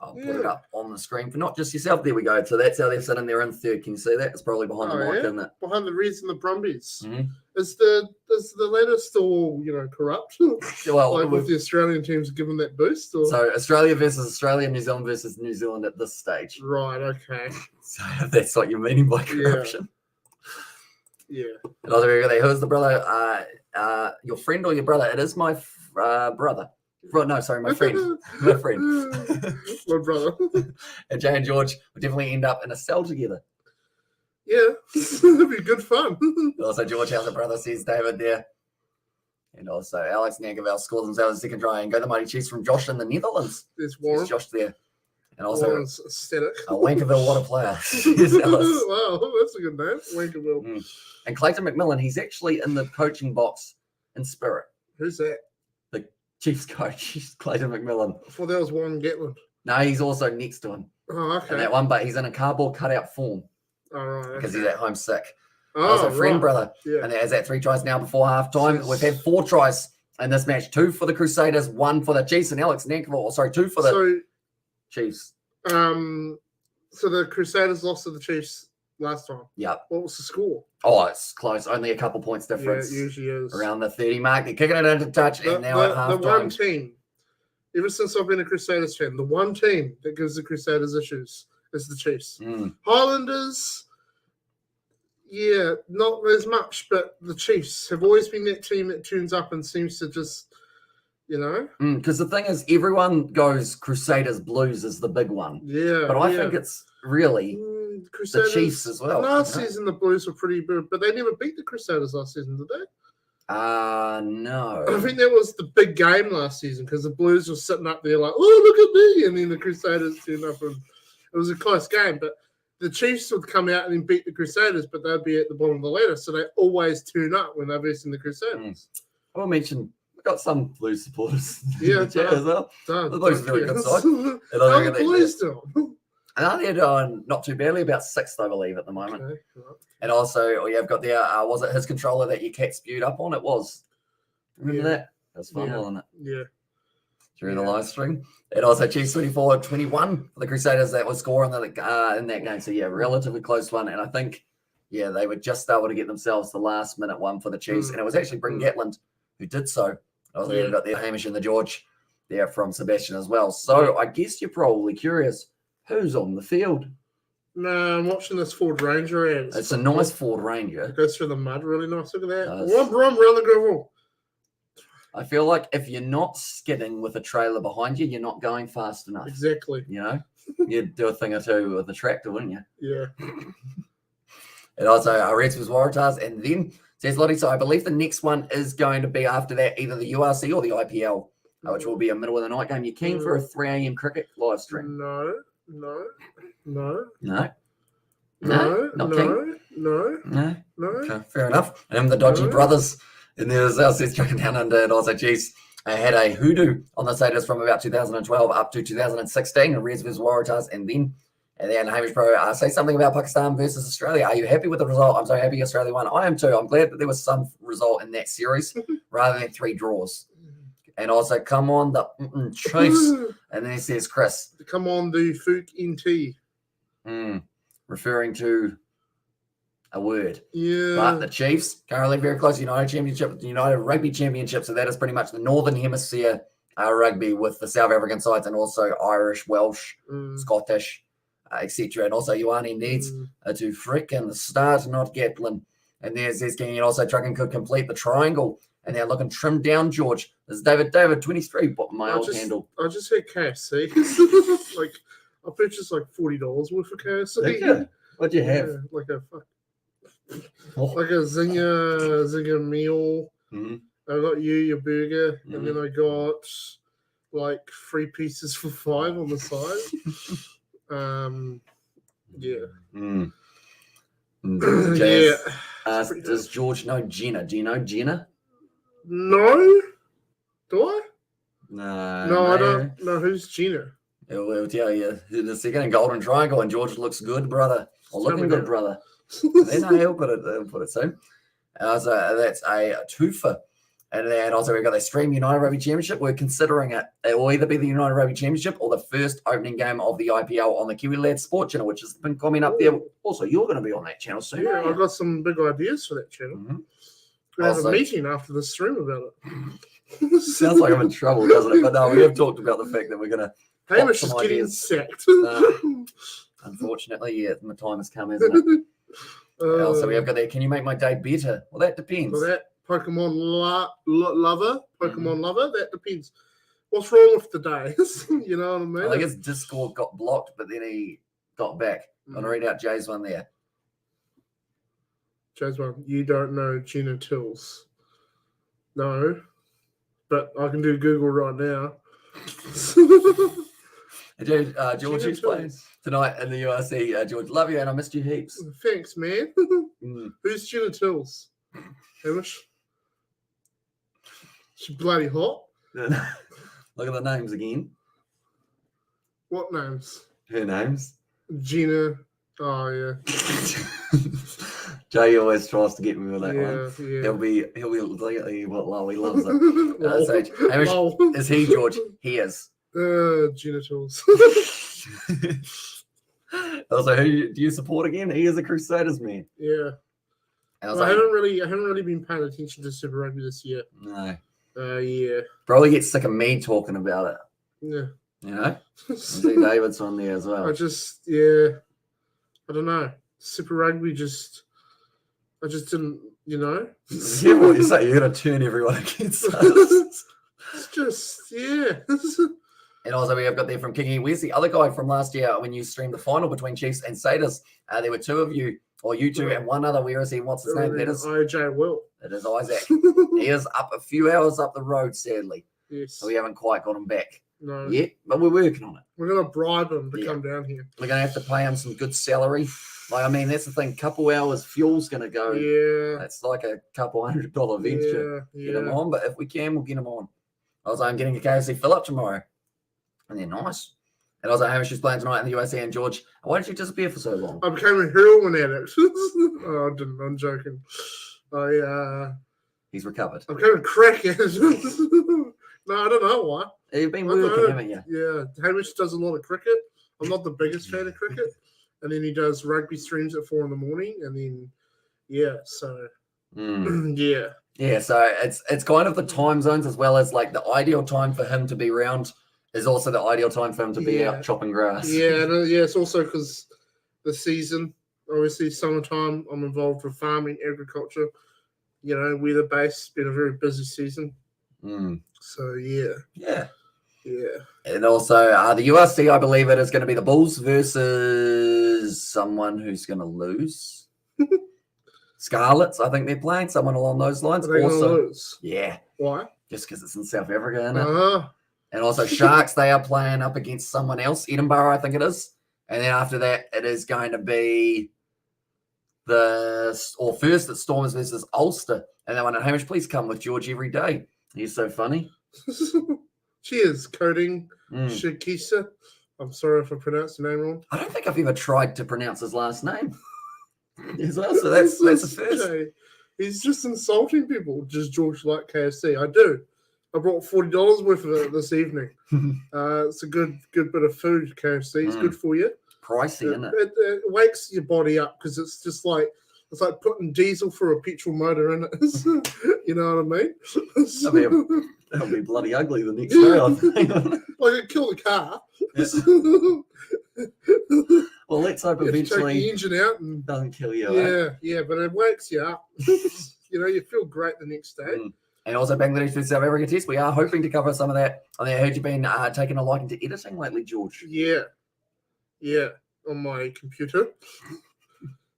I'll put it up on the screen for not just yourself. There we go. So that's how they're sitting there in third. Can you see that? It's probably behind the mic, isn't it? Behind the Reds and the Brumbies. Mm-hmm. Is the ladder still, corrupt? Well, like with the Australian teams given that boost? Or? So Australia versus Australia, New Zealand versus New Zealand at this stage. Right, okay. So that's what you're meaning by corruption. Yeah. And I was really, who's the brother? Your friend or your brother? It is my brother. No, sorry, my friend. My friend. My brother. And Jay and George will definitely end up in a cell together. Yeah, it'd be good fun. Also, George has a brother, says David there. And also, Alex Nankerville scores himself a second try and go the Mighty Chiefs from Josh in the Netherlands. There's Warren. There's Josh there. And also, Warren's aesthetic. Wankerville, what a player. Wow, that's a good name, Wankerville. And Clayton McMillan, he's actually in the coaching box in spirit. Who's that? The Chiefs coach, Clayton McMillan. I thought that was Warren Gatland. No, he's also next to him. Oh, okay. In that one, but he's in a cardboard cutout form. All right. Because he's at home sick. Oh, also, friend, brother. Yeah. And there's that 3 tries now before halftime. Yes. We've had 4 tries in this match. 2 for the Crusaders, 1 for the Chiefs, and Alex Nankerville. Sorry, 2 for the Chiefs. So the Crusaders lost to the Chiefs last time. Yep. What was the score? Oh, it's close. Only a couple points difference. Yeah, it usually is. Around the 30 mark. They're kicking it into touch, and now at halftime. The one team, ever since I've been a Crusaders fan, the one team that gives the Crusaders issues is the Chiefs. Highlanders, Yeah, not as much, but the Chiefs have always been that team that tunes up and seems to just, Because the thing is, everyone goes Crusaders Blues is the big one. Yeah. But I think it's really Crusaders, the Chiefs as well. Last season, the Blues were pretty good, but they never beat the Crusaders last season, did they? No. I think that was the big game last season because the Blues were sitting up there like, oh, look at me. And then the Crusaders turned up and it was a close game. But the Chiefs would come out and then beat the Crusaders, but they'd be at the bottom of the ladder. So they always turn up when they're versing the Crusaders. I'll mention we've got some Blues supporters Yeah, chat as well. The Blues are very good side. How are the Blues doing? They're doing not too badly, about 6th, I believe, at the moment. Okay, right. And also, you've got there, was it his controller that your cat spewed up on? It was. Remember that? That was fun, wasn't it? Yeah. During the live stream. And also, Chiefs 24-21 for the Crusaders that was scoring in that game. So, relatively close one. And I think, they were just able to get themselves the last minute one for the Chiefs. And it was actually Bryn Gatland who did so. I was got there, Hamish and the George there from Sebastian as well. So, I guess you're probably curious. Who's on the field? No, I'm watching this Ford Ranger ad. It's a nice Ford Ranger. It goes through the mud really nice. Look at that. One around the gravel. I feel like if you're not skidding with a trailer behind you, you're not going fast enough. Exactly. You'd do a thing or two with the tractor, wouldn't you? Yeah. And also, Reds was Waratahs. And then, says Lottie, so I believe the next one is going to be after that, either the URC or the IPL, which will be a middle of the night game. You keen for a 3 a.m. cricket live stream? No. Okay, fair enough. And the Dodgy Brothers, and there's says chucking down under, and also Chiefs had a hoodoo on the status from about 2012 up to 2016, and Reds vs Waratahs, and then Hamish Pro say something about Pakistan versus Australia. Are you happy with the result? I'm so happy Australia won. I am too. I'm glad that there was some result in that series rather than 3 draws. And also, come on, the Chiefs. And then he says, Chris. Come on, the Fook NT. Referring to a word. Yeah. But the Chiefs, currently very close to United Rugby Championship. So that is pretty much the Northern Hemisphere rugby with the South African sides and also Irish, Welsh, Scottish, etc. And also, Ioane needs to frickin' start, not Gatlin. And there's King, and also Trucking could complete the triangle. And they're looking trimmed down, George. There's David, 23, but my old handle. I just had KFC. I purchased $40 worth of KFC. Yeah. What'd you have? Like a zinger meal. Mm-hmm. I got your burger, and then I got 3 pieces for $5 on the side. Does George know Jenna? Do you know Jenna? No. Do I? No, I don't know. Who's Gina? We'll tell you in a second. Golden Triangle, and George looks good, brother. Or looking good, brother. Then he'll put it soon. So that's a twofer. And then also we've got the Stream United Rugby Championship. We're considering it. It will either be the United Rugby Championship or the first opening game of the IPL on the Kiwi Lads Sport channel, which has been coming up there. Also, you're going to be on that channel soon. Yeah, I've got some big ideas for that channel. Mm-hmm. We have a meeting after the stream about it. Sounds like I'm in trouble, doesn't it? But no, we have talked about the fact that we're going to. Hamish is getting sacked. Unfortunately, the time has come, hasn't it? So we have got there. Can you make my day better? Well, that depends. For that Pokemon lover, that depends. What's wrong with the days? You know what I mean? I think his Discord got blocked, but then he got back. I'm going to read out Jay's one there. Jay's one. You don't know Gina Tills. No. But I can do Google right now. George, who's playing tonight in the URC? George, love you, and I missed you heaps. Thanks, man. Who's Gina Tills? Hamish? She's bloody hot. Look at the names again. What names? Her names. Gina. Oh, yeah. Jay always tries to get me with that one. Yeah. He'll be he loves it. So, Hamish, is he George? He is. Genitals. Also, who do you support again? He is a Crusaders man. Yeah. I haven't really been paying attention to Super Rugby this year. No. Yeah. Probably get sick of me talking about it. Yeah. You know? See David's on there as well. I don't know. Super Rugby just I just didn't, you know. Yeah, what you say? You're going to turn everyone against us. It's just, yeah. And also we have got there from Kingy. Where's the other guy from last year when you streamed the final between Chiefs and CRUSADERS? There were two of you, or you two, and one other. Where is he? What's his name? That is IJ Will. It is Isaac. He is up a few hours up the road, sadly. Yes. So we haven't quite got him back No. yet, but we're working on it. We're going to bribe him to come down here. We're going to have to pay him some good salary. Like, I mean, that's the thing. Couple hours, fuel's going to go. Yeah. That's like a couple $100 venture. Get him on, but if we can, we'll get him on. I was like, I'm getting a KFC fill-up tomorrow. And they're nice. And I was like, Hamish is playing tonight in the USA. And George, why did you disappear for so long? I became a heroin addict. Oh, I didn't. I'm joking. He's recovered. I became a crack addict. No, I don't know why. You've been working, haven't you? Yeah. Hamish does a lot of cricket. I'm not the biggest fan of cricket. And then he does rugby streams at 4 a.m. And then, yeah, so, yeah. Yeah, so it's kind of the time zones as well as like the ideal time for him to be around is also the ideal time for him to be out chopping grass. Yeah, and it's also because the season, obviously summertime, I'm involved with farming, agriculture, you know, weather-based, been a very busy season. So, yeah. Yeah. Yeah. And also the USC, I believe it is going to be the Bulls versus someone who's going to lose. Scarlets, I think they're playing someone along those lines. Are they also, gonna lose? Yeah. Why? Just because it's in South Africa, isn't it? And also Sharks, they are playing up against someone else, Edinburgh, I think it is. And then after that, it is going to be first it's Stormers versus Ulster. And that one, and Hamish, please come with George every day. He's so funny. Cheers, Coding Shikisa. I'm sorry if I pronounced the name wrong. I don't think I've ever tried to pronounce his last name. As well, so that's the first. He's just insulting people. Just George like KFC. I do. I brought $40 worth of it this evening. It's a good bit of food, KFC. It's good for you. Pricey, isn't it? It wakes your body up because it's just like it's like putting diesel for a petrol motor in it. You know what I mean? That'll be bloody ugly the next day, I think. Like it killed the car. Well, let's hope eventually take the engine out and doesn't kill you. Yeah, but it wakes you up. You know, you feel great the next day. And also Bangladesh versus South Africa test. We are hoping to cover some of that. I heard you've been taking a liking to editing lately, George. Yeah, on my computer.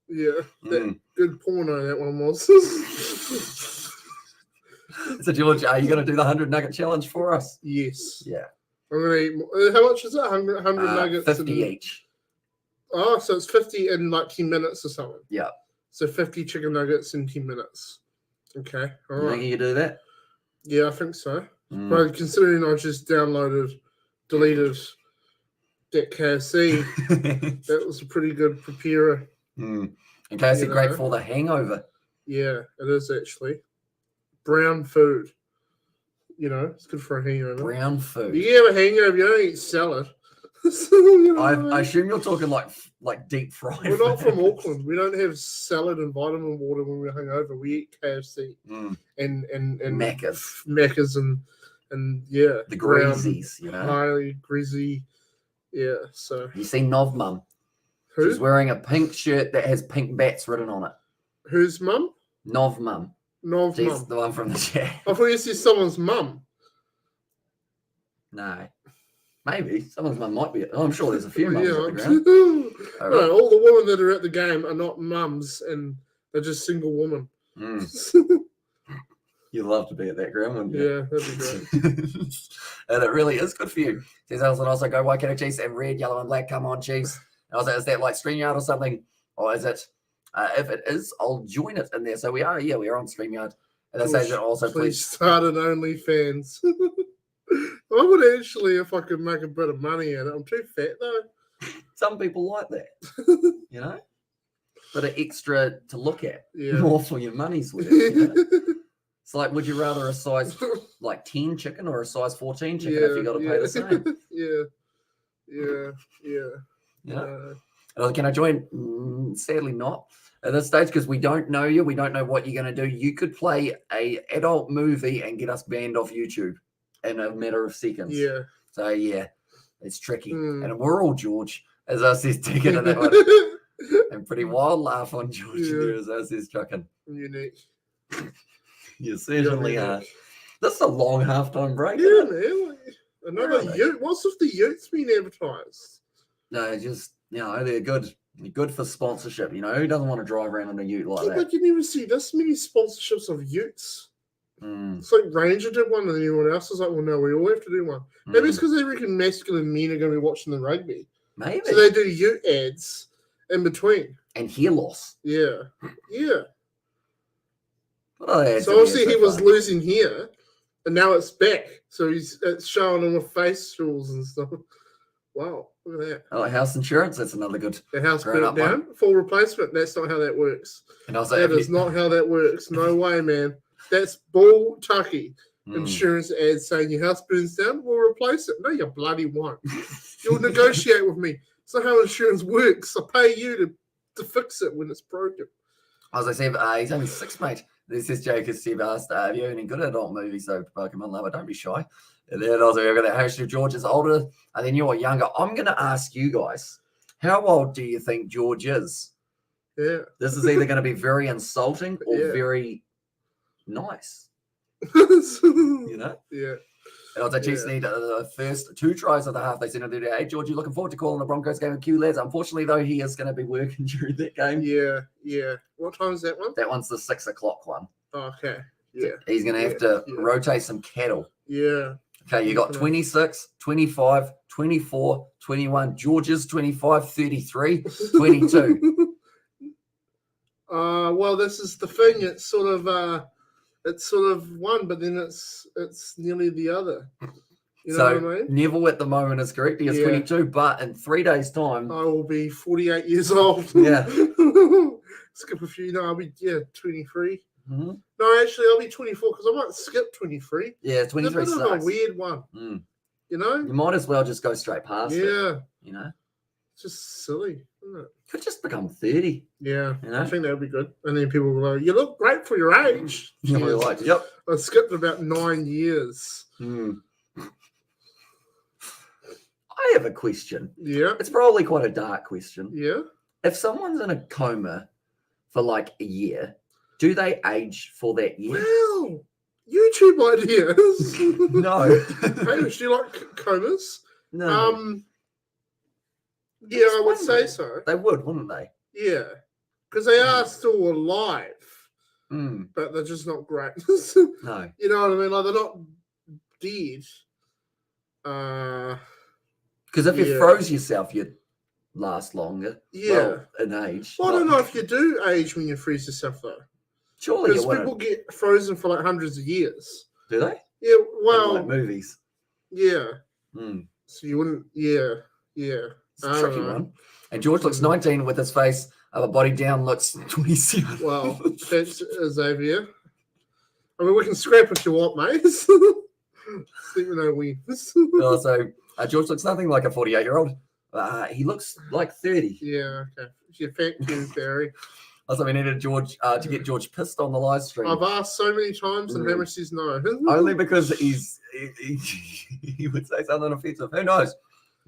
Yeah, good porno that one was. So George, are you going to do the 100 nugget challenge for us? Yes. Yeah. I'm going to eat. How much is it? 100 nuggets? 50 each. Oh, so it's 50 in like 10 minutes or something. Yeah. So 50 chicken nuggets in 10 minutes. Okay. All right. You think you can do that? Yeah, I think so. But considering I just deleted that KFC, that was a pretty good preparer. And KFC great for the hangover. Yeah, it is actually. Brown food. You know, it's good for a hangover. Brown food. You have a hangover, you don't eat salad. I assume you're talking like deep fried. We're not from Auckland. We don't have salad and vitamin water when we're hungover. We eat KFC and Macca's and yeah, the greasies, you know, highly greasy. Yeah. So you see Nov Mum? Who? She's wearing a pink shirt that has pink bats written on it. Whose mum? Nov Mum. Nov She's mum. the one from the chat. I thought you said someone's mum. No. Maybe. Someone's mum might be. I'm sure there's a few mums Yeah. at the ground. No, all the women that are at the game are not mums and they're just single women. You'd love to be at that ground, wouldn't you? Yeah, that'd be great. And it really is good for you. Says Alison also go Waikato Chiefs and red, yellow, and black. Come on, Chiefs. And I was like, is that like StreamYard or something? Or is it? If it is, I'll join it in there. So we are on StreamYard. And I say that also, please start an OnlyFans. I would actually, if I could make a bit of money at it. I'm too fat though. Some people like that, you know, but an extra to look at, more for your money's worth. You know? It's like, would you rather a size like 10 chicken or a size 14 chicken if you got to pay the same? Yeah. Can I join? Sadly not at this stage because we don't know you. We don't know what you're going to do. You could play a adult movie and get us banned off YouTube in a matter of seconds. Yeah. So yeah, it's tricky. And we're all George, as I said, taking it that one. And pretty wild laugh on George there as he's chucking. Unique. You certainly Unique. are. This is a long halftime break. Yeah, man. Like, another Really? Ute. What's with the Utes being advertised? No, just, they're good. They're good for sponsorship. Who doesn't want to drive around in a Ute like that? But you never see this many sponsorships of Utes. Mm. It's like Ranger did one, and then everyone else was like, well, no, we all have to do one. Maybe it's because they reckon masculine men are going to be watching the rugby. Maybe. So they do Ute ads in between. And hair loss. Yeah. Yeah. So obviously he was losing here, and now it's back. So it's showing him with facials and stuff. Wow, look at that. Oh, house insurance, that's another good. The house burnt down, full replacement. That's not how that works. And I was like, that is not how that works. No way, man. That's bull tucky. Insurance ads saying your house burns down, we'll replace it. No, you bloody won't. You'll negotiate with me. It's not how insurance works. I pay you to fix it when it's broken. As I said, he's only 6, mate. This is Jake Steve asked, have you any good adult movies though, Pokemon lover? Don't be shy. And then also we've got that hashtag George is older and then you're younger. I'm going to ask you guys, how old do you think George is? Yeah. This is either going to be very insulting or very nice. Yeah. And also Chiefs need the first 2 tries of the half. They sent it there. Hey, George, you looking forward to calling the Broncos game of Q, lads? Unfortunately, though, he is going to be working during that game. Yeah. What time is that one? That one's the 6 o'clock one. Oh, okay. Yeah. He's going to have to rotate some cattle. Yeah. Okay, you got 26, 25, 24, 21. George's 25, 33, 22. Well, this is the thing. It's sort of one, but then it's nearly the other. You know what I mean? Neville at the moment is correct. He is 22, but in 3 days' time, I will be 48 years old. Yeah. Skip a few. No, I'll be 23. Mm-hmm. No, actually, I'll be 24 because I might skip 23. Yeah, 23 It's a bit of a weird one. You know? You might as well just go straight past it. Yeah. It's just silly, isn't it? Could just become 30. Yeah. I think that would be good. And then people will go, you look great for your age. You'll be like, yep. I skipped about 9 years. I have a question. Yeah. It's probably quite a dark question. Yeah. If someone's in a coma for like a year, do they age for that year? Well, YouTube ideas. No. Hey, do you like comas? No. Yeah, I would say so. They would, wouldn't they? Yeah. Because they are still alive. But they're just not great. No. You know what I mean? Like, they're not dead. Because if you froze yourself, you'd last longer. Yeah. Well, in age. Well, I don't know if you do age when you freeze yourself, though. Surely you Because people get frozen for like hundreds of years. Do they? Yeah, well. In like movies. Yeah. So you wouldn't, yeah. It's a tricky one. And George looks 19 with his face of a body down, looks 27. Well, that's Xavier. I mean, we can scrap if you want, mate. Let me know when. Also, George looks nothing like a 48-year-old. He looks like 30. Yeah, okay. Yeah, thank you, Barry. Also, we needed George to get George pissed on the live stream. I've asked so many times, and Hammer says no. Only because he would say something offensive. Who knows?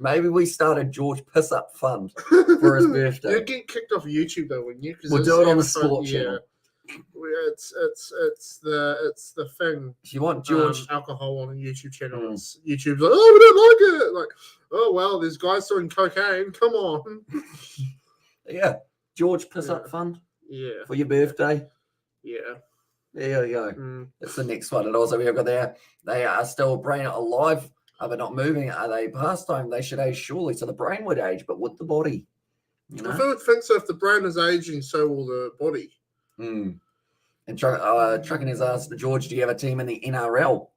Maybe we start a George Piss Up Fund for his birthday. You'd get kicked off YouTube though, wouldn't you? We'll do it on the sport channel. It's the thing. If you want George alcohol on a YouTube channel, YouTube's like, oh, we don't like it. Like, oh well, there's guys doing cocaine. Come on. Yeah, George Piss Up Fund. Yeah. For your birthday. Yeah. There you go. That's the next one. And also we've got there. They are still brain alive. But not moving. Are they past time? They should age surely. So the brain would age, but with the body. You know? I would think so. If the brain is aging, so will the body. And trucking his ass to George, do you have a team in the NRL?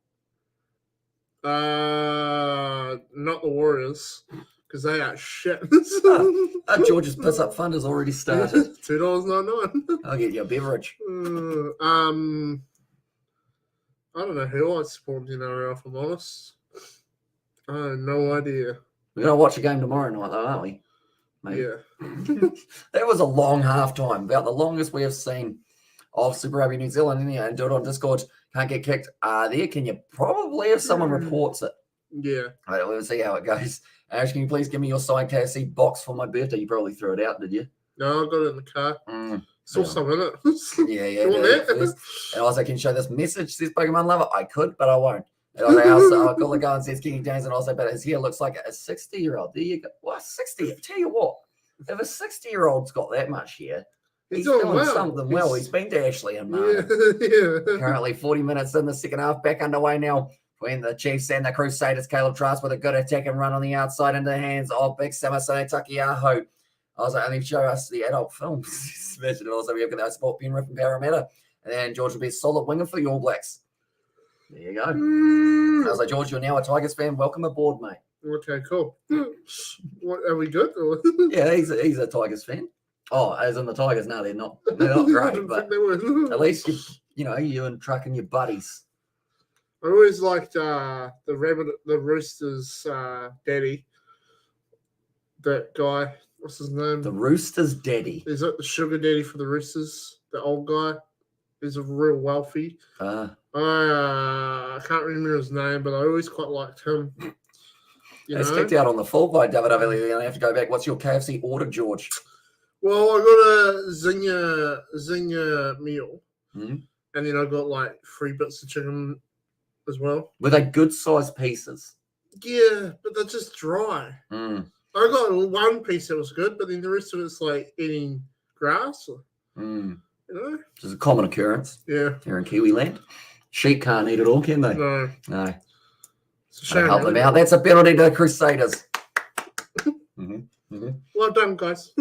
Not the Warriors, because they are shit. George's Piss Up Fund has already started. $2.99. I'll get you a beverage. I don't know who I'd support in the NRL, if I'm honest. I have no idea. We're going to watch a game tomorrow night, though, aren't we? Maybe. Yeah. That was a long halftime, about the longest we have seen of Super Rugby New Zealand. And do it on Discord. Can't get kicked there. Can you probably, if someone reports it? Yeah. All right, we'll see how it goes. Ash, can you please give me your signed KFC box for my birthday? You probably threw it out, did you? No, I got it in the car. Saw some in it. Yeah. You want that? And also, can you show this message? Says Pokemon Lover. I could, but I won't. And I was like, I'll call the guy and says King James, and also, but his hair looks like a 60-year-old. There you go. What 60? Tell you what, if a 60-year-old's got that much hair, he's doing something well. He's been to Ashley and Martin. Yeah. Currently 40 minutes in the second half, back underway now between the Chiefs and the Crusaders. Caleb Trask with a good attack and run on the outside into the hands of Big Samasone Takiaho. I was like, and they show us the adult films. Imagine also we have got our sport Penrith and Parramatta. And then George will be a solid winger for the All Blacks. There you go. I was like, George, you're now a Tigers fan. Welcome aboard, mate. Okay, cool. What, are we good? Yeah, he's a Tigers fan. Oh, as in the Tigers, no, they're not. They're not great, but at least you and Truck and your buddies. I always liked the Roosters daddy. That guy, what's his name? The Roosters daddy. Is that the sugar daddy for the Roosters? The old guy. He's a real wealthy. I can't remember his name, but I always quite liked him. It's kicked out on the full by WWE. I have to go back. What's your KFC order, George? Well, I got a zinger meal, and then I got like 3 bits of chicken as well. Were they good sized pieces? Yeah, but they're just dry. I got 1 piece that was good, but then the rest of it's like eating grass. Which is a common occurrence. Yeah. Here in Kiwi land. Sheep can't eat it all, can they? No. It's a shame. Help them out. That's a penalty to the Crusaders. Well done, guys.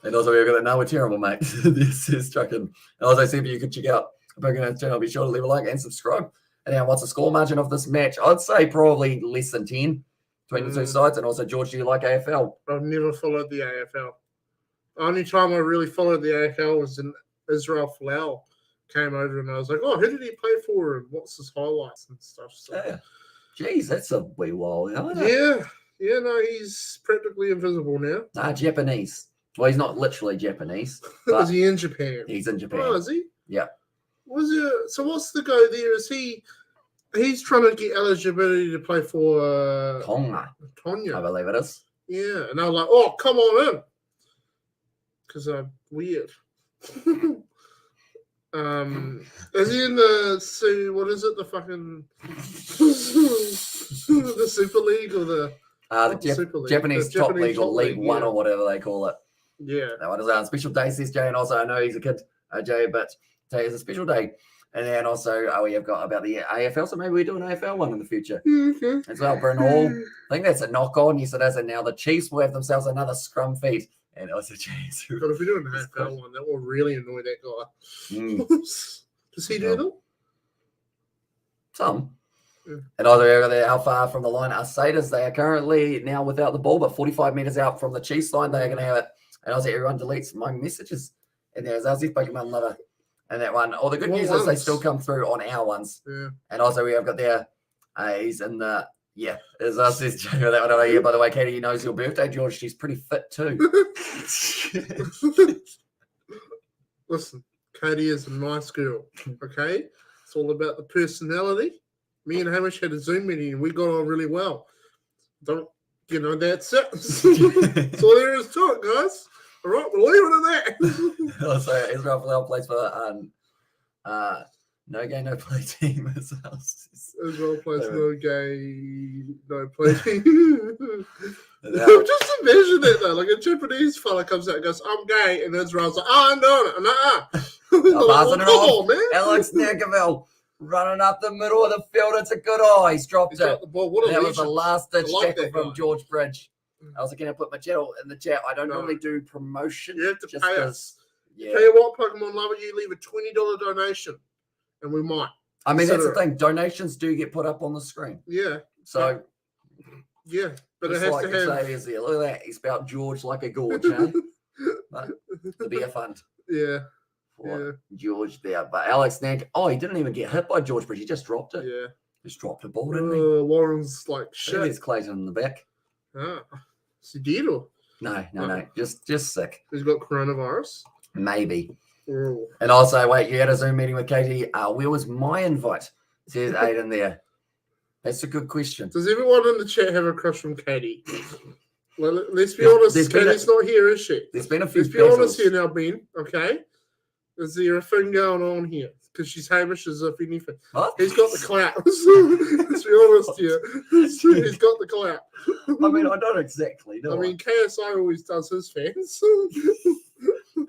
And also, we've got to know we're terrible, mate. This is trucking. And also, see if you can check out the Pokemon channel. Be sure to leave a like and subscribe. And now, what's the score margin of this match? I'd say probably less than 10 between the two sides. And also, George, do you like AFL? I've never followed the AFL. The only time I really followed the AFL was in Israel Folau came over and I was like, oh, who did he play for and what's his highlights and stuff. So, yeah. Jeez, that's a wee while now. Yeah, no, he's practically invisible now. Japanese. Well, he's not literally Japanese. Is he in Japan? He's in Japan. Oh, is he? Yeah. So what's the go there? Is he's trying to get eligibility to play for Tonga, I believe it is. Yeah, and I was like, oh, come on in. Because I'm weird. Is he in the what is it? The fucking the Super League or the Super League. Japanese top league or League One or whatever they call it. Yeah, that one is on special day, says Jay, and also I know he's a kid, Jay, but today is a special day. And then also we have got about the AFL, so maybe we do an AFL one in the future as well. Bryn Hall, I think that's a knock on. Yes, it is. And now the Chiefs will have themselves another scrum feed. And also Chiefs. But if we do an AFL one, that will really annoy that guy. Does he do them? Some. Yeah. And also how far from the line are Crusaders? They are currently now without the ball, but 45 metres out from the Chiefs line. They are going to have it. And also everyone deletes my messages. And there's Aussie Pokemon Lover. And that one. The good news is they still come through on our ones. Yeah. And also we have got there. He's in the there's us. There's Joe that one over here. By the way, Katie, knows your birthday, George. She's pretty fit too. Listen, Katie is a nice girl. Okay, it's all about the personality. Me and Hamish had a Zoom meeting and we got on really well. That's it. That's all there is to it, guys. All right, we'll leave it at that. Also, Israel Folau plays for no gay, no play team as well. Israel plays no gay, no play team. Just imagine that though. Like a Japanese fella comes out and goes, I'm gay, and Israel's like, oh, I'm doing it. Passing it off, man. Alex Nagoville running up the middle of the field. It's a good eye. He's dropped it. The ball. What that was the last ditch tackle from George Bridge. I was like, can I put my channel in the chat? I don't normally do promotion. You have to pay us. Yeah. Tell you what, Pokemon Lover, you leave a $20 donation, and we might. I mean, that's the thing. Donations do get put up on the screen. Yeah. So. Yeah, but it has to have. Look at that. He spelled George like a gorge, huh? But the beer fund. Yeah. George there. But Alex Nag, he didn't even get hit by George Bridge. He just dropped it. Yeah. Just dropped the ball, didn't he? Warren's like shit. There's Clayton in the back. Is he dead or? No. Just sick. He's got coronavirus? Maybe. Ooh. And also, wait, you had a Zoom meeting with Katie. Where was my invite? Says Aiden there. That's a good question. Does everyone in the chat have a crush from Katie? Well, let's be honest. Kenny's not here, is she? There's been a few. Let's be honest here now, Ben. Okay, is there a thing going on here? Because she's Hamish as if anything. What? He's got the clout. Let's be honest here. He's got the clout. I mean, I don't exactly know. I mean, KSI always does his fans.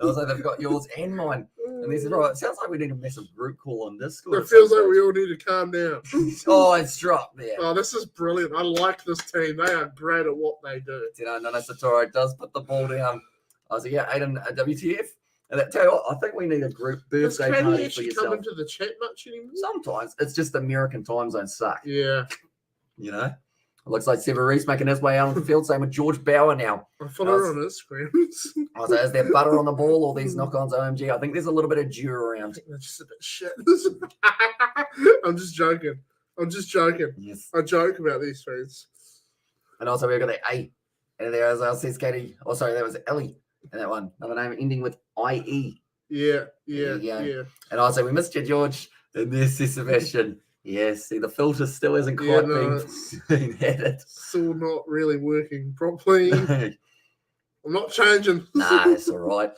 Also, they've got yours and mine. And they said, "Oh, it sounds like we need a massive group call on Discord." It feels like we all need to calm down. Oh, it's dropped there. Oh, this is brilliant. I like this team. They are great at what they do. You know, Nana Satoro does put the ball down. I was like, yeah, Aiden, WTF. And that, tell you what, I think we need a group Does birthday Katie party for actually yourself. come into the chat much anymore? Sometimes. It's just the American time zone suck. Yeah. You know? It looks like Severese making his way out on the field. Same with George Bauer now. I follow her on Instagram. I was like, is there butter on the ball or these knock-ons OMG? I think there's a little bit of dew around. They're just a bit shit. I'm just joking. Yes. I joke about these things. And also we've got the A. And there, as I says, Katie. Oh, sorry, that was Ellie. And that one. Another name ending with IE. Yeah. And also we missed you, George. And there's Sebastian. Yes, see, the filter still isn't quite being added. Still not really working properly. I'm not changing. Nah, it's all right.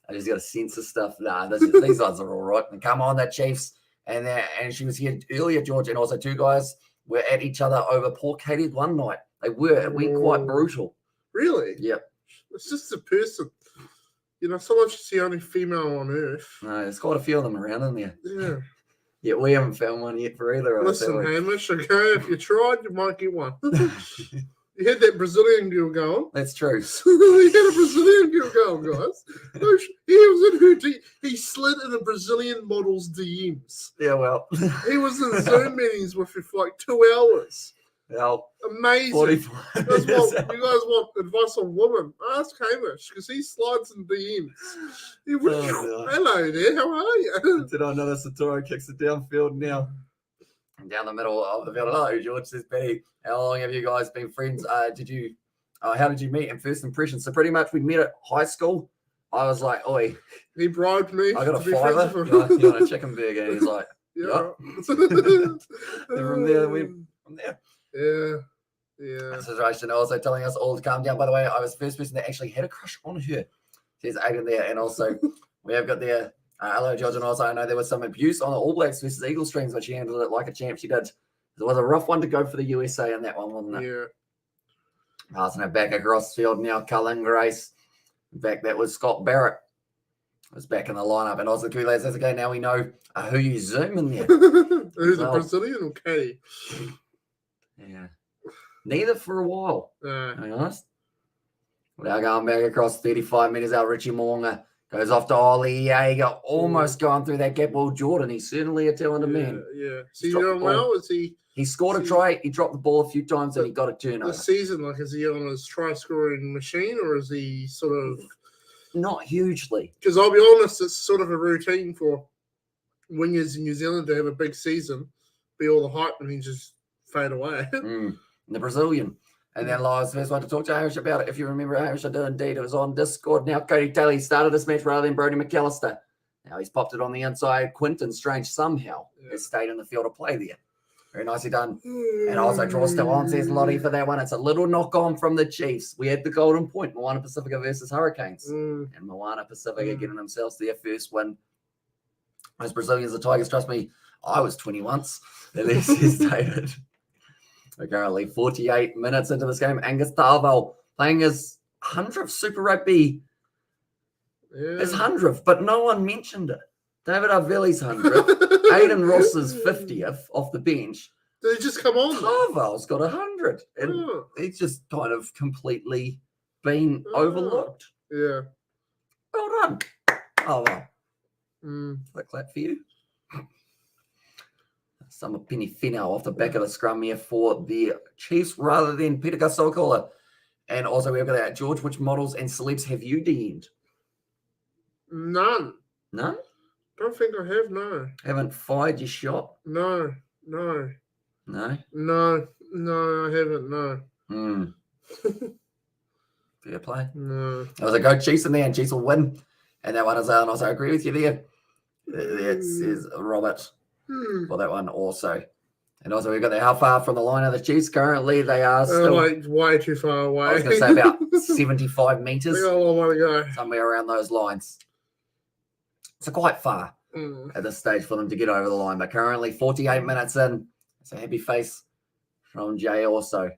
I just got to censor stuff. Nah, these ones are all right. And come on, that Chiefs. And she was here earlier, George, and also two guys were at each other over poor Katie one night. They were. It went quite brutal. Really? Yep. It's just a person. You know, sometimes she's the only female on earth. No, there's quite a few of them around in there. Yeah. Yeah, we haven't found one yet for either of us. Listen, Hamish, okay, if you tried, you might get one. You had that Brazilian girl going. That's true. You had a Brazilian girl going, guys. He was in her he slid in a Brazilian model's DMs. Yeah, well. He was in Zoom meetings with her for like 2 hours. Well, amazing. 44 you guys want advice on women? Ask Hamish because he slides in DMs. Hello there, how are you? Did I know that Satoro kicks it downfield now? Down the middle of the field. Hello, George says, Betty, how long have you guys been friends? How did you meet and first impressions? So pretty much we met at high school. I was like, oi. He bribed me. I got a $5. You want a chicken burger? And he's like, yeah. And from there. Yeah. Situation also telling us all to calm down. By the way, I was the first person that actually had a crush on her. There's Aiden there. And also, we have got there, hello, George. And also, I know there was some abuse on the All Blacks versus Eagle streams, but she handled it like a champ. She did. It was a rough one to go for the USA in that one, wasn't it? Yeah. Passing it back across the field now, Cullen Grace. In fact, that was Scott Barrett. Was back in the lineup. And also, lads, that's okay. Now we know who you zoom in there. Who's a Brazilian or Katie? Yeah. Neither for a while. To be honest. Now going back across 35 metres out, Richie Moonga goes off to Ollie Jaeger, almost going through that gap ball. Jordan, he's certainly a talented man. Yeah. So you doing well? Is he? He scored a try. He dropped the ball a few times and he got a turnover. This season, like, is he on his try scoring machine or is he sort of? Not hugely. Because I'll be honest, it's sort of a routine for wingers in New Zealand to have a big season, be all the hype, and then just fade away. The Brazilian. And then I was the first one to talk to Hamish about it. If you remember, Hamish, I did indeed. It was on Discord. Now Cody Taylor started this match rather than Brody McAllister. Now he's popped it on the inside. Quinton Strange somehow has stayed in the field of play there. Very nicely done. And also draws still on, says Lottie for that one. It's a little knock on from the Chiefs. We had the golden point, Moana Pacifica versus Hurricanes. And Moana Pacifica getting themselves their first win. Those Brazilians, the Tigers, trust me, I was 20 once. At least he stated. We're currently 48 minutes into this game. Angus Tarval playing his 100th Super Rugby. His 100th, but no one mentioned it. David Arveli's 100th. Aiden Ross's 50th off the bench. Did he just come on? Tarval's got 100. And he's just kind of completely been overlooked. Yeah. Well done. Oh, well. Clap for you. Some Penny Finau off the back of the scrum here for the Chiefs rather than Peter Gasokola. And also we've got that. George, which models and celebs have you DM'd? None. None? Don't think I have, no. Haven't fired your shot? No. No? No, I haven't, no. Fair play. No. I was like, go Chiefs in there and Chiefs will win. And that one is and also I agree with you there. It says Robert for that one also. And also, we've got how far from the line of the Chiefs. Currently, they are still like way too far away. I was going to say about 75 meters. They got a long way to go. Somewhere around those lines. So quite far at this stage for them to get over the line. But currently, 48 minutes in. It's a happy face from Jay also.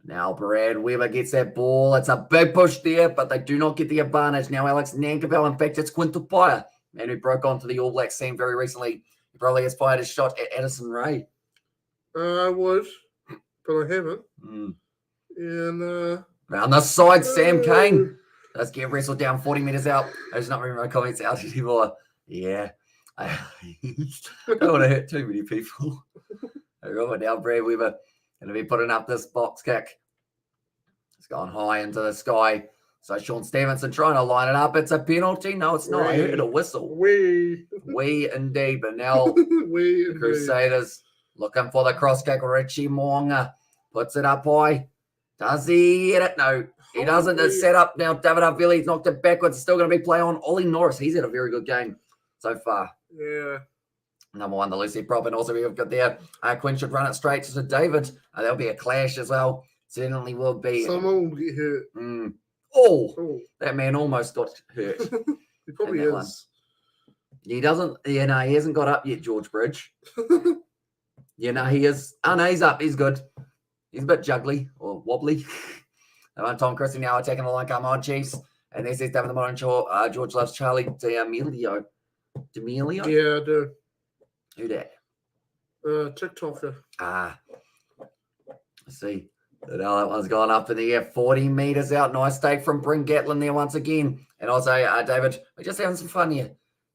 Now Brad Weber gets that ball. It's a big push there, but they do not get the advantage. Now Alex Nankabel, in fact, it's Quinta Paya, man who broke onto the All Black scene very recently. He probably has fired a shot at Addison Ray. I would, but I haven't. And around the side, Sam Kane does get wrestled down 40 meters out. I just not reading my comments out anymore. Yeah. I don't want to hurt too many people. Right now, Brad Weber going to be putting up this box kick. It's gone high into the sky. So Sean Stevenson trying to line it up. It's a penalty. No, it's not. I heard a whistle. We indeed. But now the Crusaders looking for the cross kick. Richie Moonga puts it up high. Does he hit it? No, he doesn't. It's set up now. David Havili's knocked it backwards. It's still going to be play on. Ollie Norris. He's had a very good game so far. Yeah. Number one, the Lucy prop. And also we've got there. Quinn should run it straight to David. There'll be a clash as well. Certainly will be. Someone will get hurt. Oh, that man almost got hurt. He probably is. One. He doesn't, he hasn't got up yet, George Bridge. He is. Oh, no, he's up. He's good. He's a bit juggly or wobbly. Tom Christie now attacking the line. Come on, Chiefs. And there's David the Modern George loves Charlie D'Amelio. D'Amelio? Yeah, I do. Who that? TikToker. Let's see. That one's gone up in the air, 40 meters out. Nice take from Bryn Gatlin there once again. And also, David, we're just having some fun here.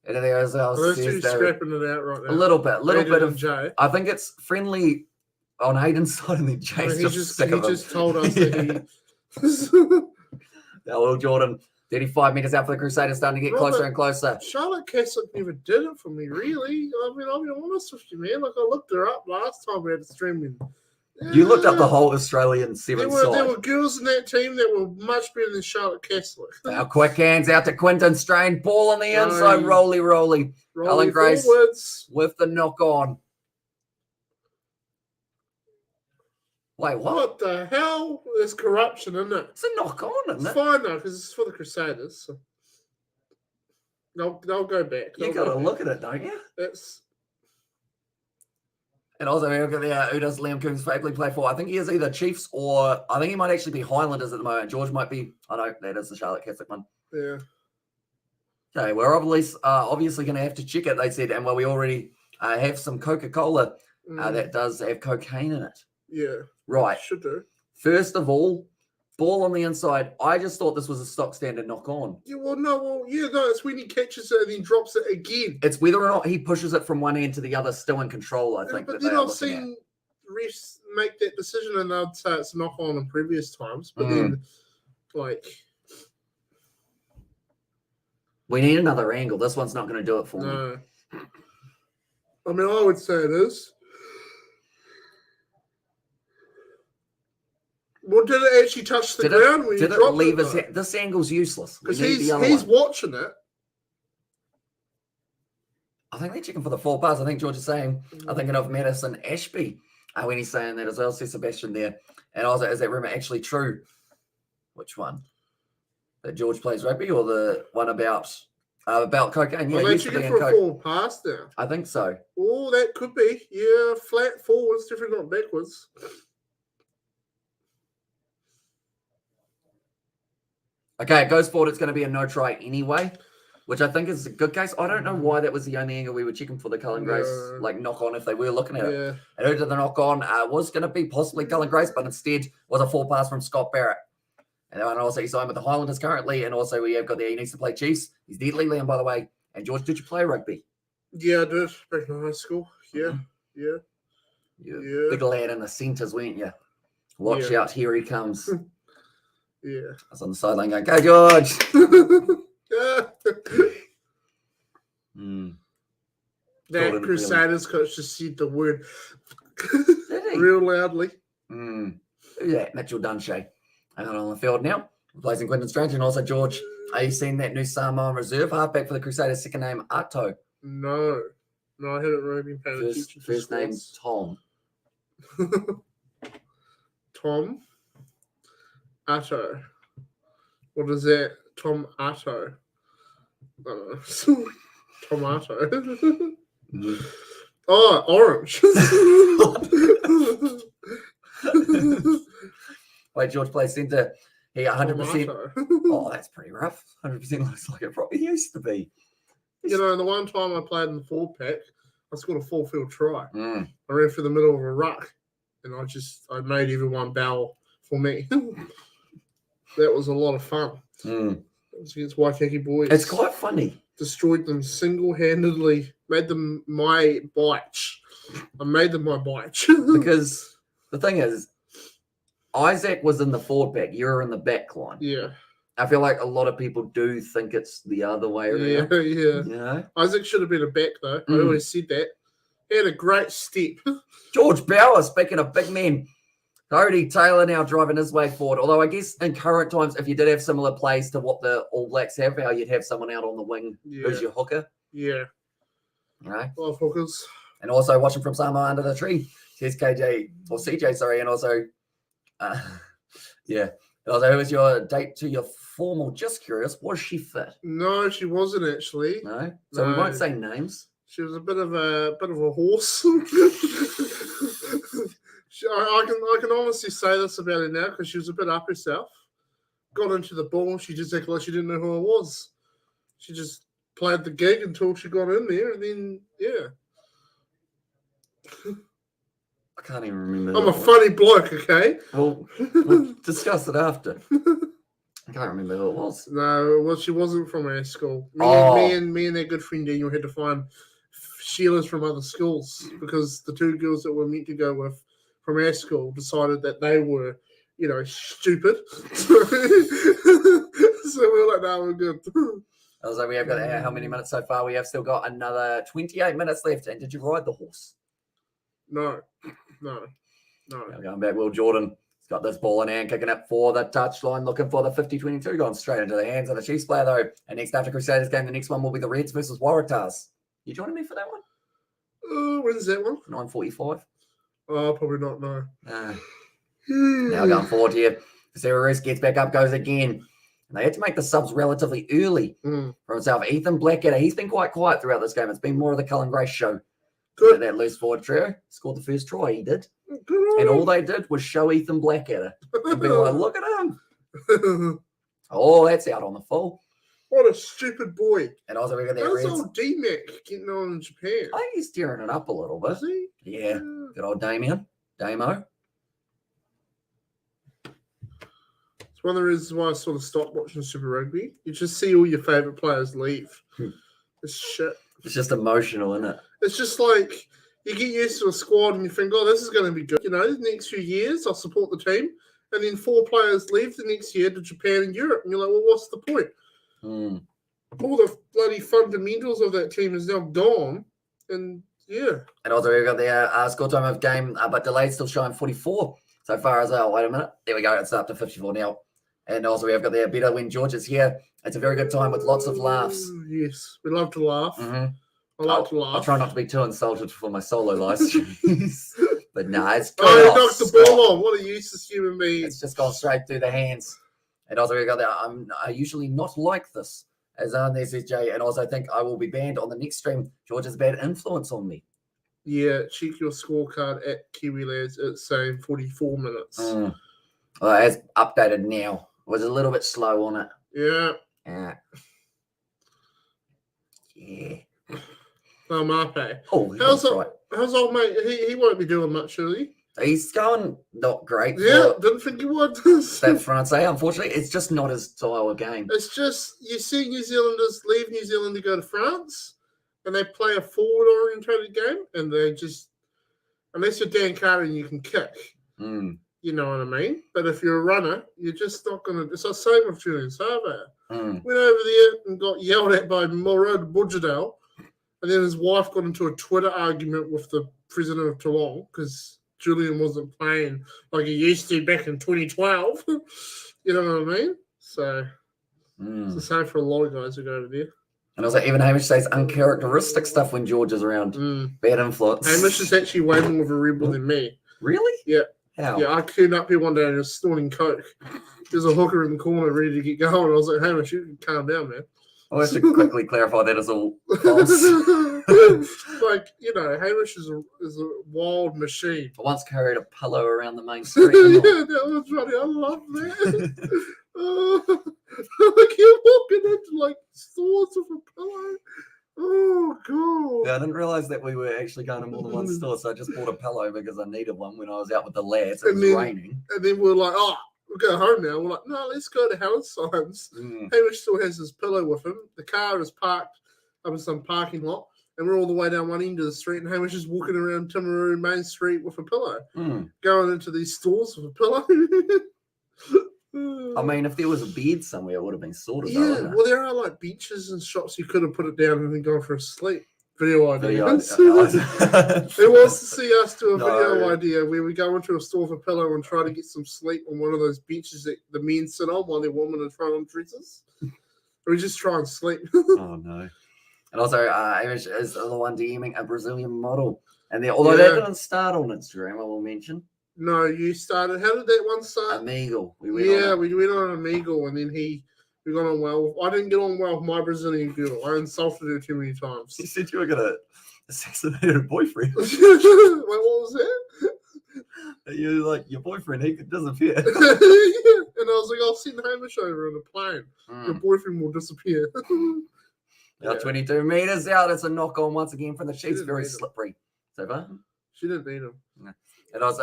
And there as well. Those two scrapping it out right now. A little bit of Jay. I think it's friendly on Hayden's side, and then Jay's he just told us that he. Will Jordan, 35 meters out for the Crusaders, starting to get closer and closer. Charlotte Castle never did it for me, really. I mean, I'll be honest with you, man. Like, I looked her up last time we had a streaming. You looked up the whole Australian seven side. There were girls in that team that were much better than Charlotte Castle. Now quick hands out to Quinton Strain. Ball on the inside. Rolly. Ellen Grace forwards. With the knock on. Wait, what the hell? There's corruption, isn't it? It's a knock on, isn't it? It's fine, though, because it's for the Crusaders. So. They'll go back. You got to look at it, don't you? It's... And also, we've got who does Liam Coombs favorably play for? I think he is either Chiefs or I think he might actually be Highlanders at the moment. George might be. I know that is the Charlotte Catholic one. Yeah. Okay, we're obviously going to have to check it. They said, and we already have some Coca-Cola that does have cocaine in it. Yeah. Right. Should do. First of all, ball on the inside. I just thought this was a stock standard knock on. Yeah, it's when he catches it and then drops it again. It's whether or not he pushes it from one end to the other, still in control, I think. But then I've seen refs make that decision and I'd say it's knock on in previous times. But then, we need another angle. This one's not going to do it for me. I mean, I would say it is. Well, did it actually touch the ground when you dropped it? Did it leave his head? This angle's useless. Because he's watching it. I think they're checking for the 4 pass. I think George is saying, I'm thinking of Madison Ashby when he's saying that as well. Says Sebastian there. And also, is that rumor actually true? Which one? That George plays rugby or the one about cocaine? Yeah, they're checking for a 4 pass now. I think so. Oh, that could be. Yeah, flat forwards, definitely not backwards. Okay, it goes forward. It's going to be a no try anyway, which I think is a good case. I don't know why that was the only angle we were checking for the Cullen Grace knock on if they were looking at it. And who did the knock on was going to be possibly Cullen Grace, but instead was a 4 pass from Scott Barrett. And also he's signed with the Highlanders currently, and also we have got there. He needs to play Chiefs. He's deadly, Liam, by the way. And George, did you play rugby? Yeah, I did back in high school. Yeah. Big lad in the centres, weren't you? Watch out, here he comes. Yeah. I was on the sideline going, go, George. That Crusaders coach just said the word real loudly. Yeah, Mitchell Dunshea. And on the field now, replacing Quinton Strange. And also, George, are you seeing that new Samoan reserve halfback for the Crusaders, second name, Ato? No. No, I haven't really been paying attention to First name Tom. Tom Atto. What is that? Tom Atto. Tomato. Oh, orange. Wait, George plays centre. He 100%. Tomato. Oh, that's pretty rough. 100% looks like it probably used to be. You know, the one time I played in the 4-pack, I scored a full-field try. Mm. I ran through the middle of a ruck, and I made everyone bow for me. That was a lot of fun. Mm. It was against Waikiki boys. It's quite funny. Destroyed them single-handedly. Made them my bitch. I made them my bitch. Because the thing is, Isaac was in the forward pack. You're in the back line. Yeah. I feel like a lot of people do think it's the other way around. Yeah. You know? Isaac should have been a back, though. I always said that. He had a great step. George Bauer, speaking of big men, Cody Taylor now driving his way forward. Although I guess in current times, if you did have similar plays to what the All Blacks have, how you'd have someone out on the wing who's your hooker. Yeah. You know? Love hookers. And also watching from Samoa under the tree. Here's CJ, sorry, and also, yeah. And also, who was your date to your formal? Just curious, was she fit? No, she wasn't actually. No? So we won't say names. She was a bit of a horse. I can honestly say this about her now because she was a bit up herself. Got into the ball, she just acted like she didn't know who I was. She just played the gig until she got in there, and then I can't even remember. I'm a funny bloke, okay? We'll discuss it after. I can't remember who it was. No, well, she wasn't from our school. Me and their good friend Daniel had to find Sheila's from other schools because the two girls that were meant to go with from our school decided that they were, stupid. So we were like, no, we're good. I was like, we have got how many minutes so far? We have still got another 28 minutes left. And did you ride the horse? No. Now going back, Will Jordan. He's got this ball in hand, kicking it for the touchline, looking for the 50-22, going straight into the hands of the Chiefs player, though. And next after Crusaders game, the next one will be the Reds versus Waratahs. You joining me for that one? When's that one? 9:45. Oh, probably not, no. Now going forward here. Ceres gets back up, goes again. And they had to make the subs relatively early for himself. Ethan Blackadder, he's been quite quiet throughout this game. It's been more of the Cullen Grace show. Good. That loose forward trio scored the first try, he did. Good. And all they did was show Ethan Blackadder. And be like, look at him. Oh, that's out on the full. What a stupid boy. And also we got that How's Reds. old D-Mac getting on in Japan? I think he's tearing it up a little bit. Is he? Yeah. Good old Damo. It's one of the reasons why I sort of stopped watching Super Rugby. You just see all your favourite players leave. It's shit. It's just emotional, isn't it? It's just like you get used to a squad and you think, oh, this is going to be good. The next few years I'll support the team. And then 4 players leave the next year to Japan and Europe. And you're like, well, what's the point? All the bloody fundamentals of that team is now gone. And yeah. And also we've got the score time of game, but delayed still showing 44 so far as well. Wait a minute. There we go. It's up to 54 now. And also we have got the better when George is here. It's a very good time with lots of laughs. Yes. We love to laugh. Mm-hmm. I like to laugh. I'll try not to be too insulted for my solo live streams. But nah, it's good. Oh, he knocked the ball on. What a useless human being. It's just gone straight through the hands. And also we got that. I usually not like this. As there's SJ, and also think I will be banned on the next stream. George has a bad influence on me. Yeah, check your scorecard at Kiwi Lads. It's saying 44 minutes. Well, it's updated now. It was a little bit slow on it. Yeah. Oh, Marpe. Oh, how's old mate? He won't be doing much, really. He's going not great. Yeah, didn't think he would. That France, unfortunately, it's just not his style of game. It's just, you see New Zealanders leave New Zealand to go to France, and they play a forward-orientated game, and they just, unless you're Dan Carter and you can kick, you know what I mean? But if you're a runner, you're just not going to, it's the same with Julian Sava. Went over there and got yelled at by Morad Budjadel, and then his wife got into a Twitter argument with the president of Toulon, because Julian wasn't playing like he used to back in 2012. You know what I mean? So it's the same for a lot of guys who go over there. And also, even Hamish says uncharacteristic stuff when George is around. Bad influence. Hamish is actually way more of a rebel than me. Really? Yeah. How? Yeah, I queued up here one day and he was snorting coke. There's a hooker in the corner ready to get going. I was like, Hamish, you can calm down, man. I have to quickly clarify that is all false. Like, you know, Hamish is a wild machine. I once carried a pillow around the main street. Yeah, that was funny. I love that. Like you're walking into like stores with a pillow. Oh god. Yeah, I didn't realise that we were actually going to more than one store, so I just bought a pillow because I needed one when I was out with the lads. It was raining. And then we're like, oh, we'll go home now. We're like, no, let's go to Halisigns. Hamish still has his pillow with him. The car is parked up in some parking lot, and we're all the way down one end of the street, and Hamish is walking around Timaru Main Street with a pillow, going into these stores with a pillow. I mean, if there was a bed somewhere, it would have been sorted. Yeah, well, there are like benches and shops you could have put it down and then gone for a sleep. Video idea. Who wants to see us do a video idea where we go into a store for a pillow and try to get some sleep on one of those benches that the men sit on while their women are trying on dresses? Or we just try and sleep? Oh, no. And also, Hamish is the one DMing a Brazilian model. And although that didn't start on Instagram, I will mention. No, you started. How did that one start? Amigo. We went on Amigo, and then we got on well. I didn't get on well with my Brazilian girl. I insulted her too many times. You said you were going to assassinate her boyfriend. Wait, what was that? You like your boyfriend, he could disappear. And I was like, I'll send Hamish over on a plane. Your boyfriend will disappear. Now 22 meters out. It's a knock on once again from the Chiefs. Very slippery. So far. She didn't beat him. No. And also,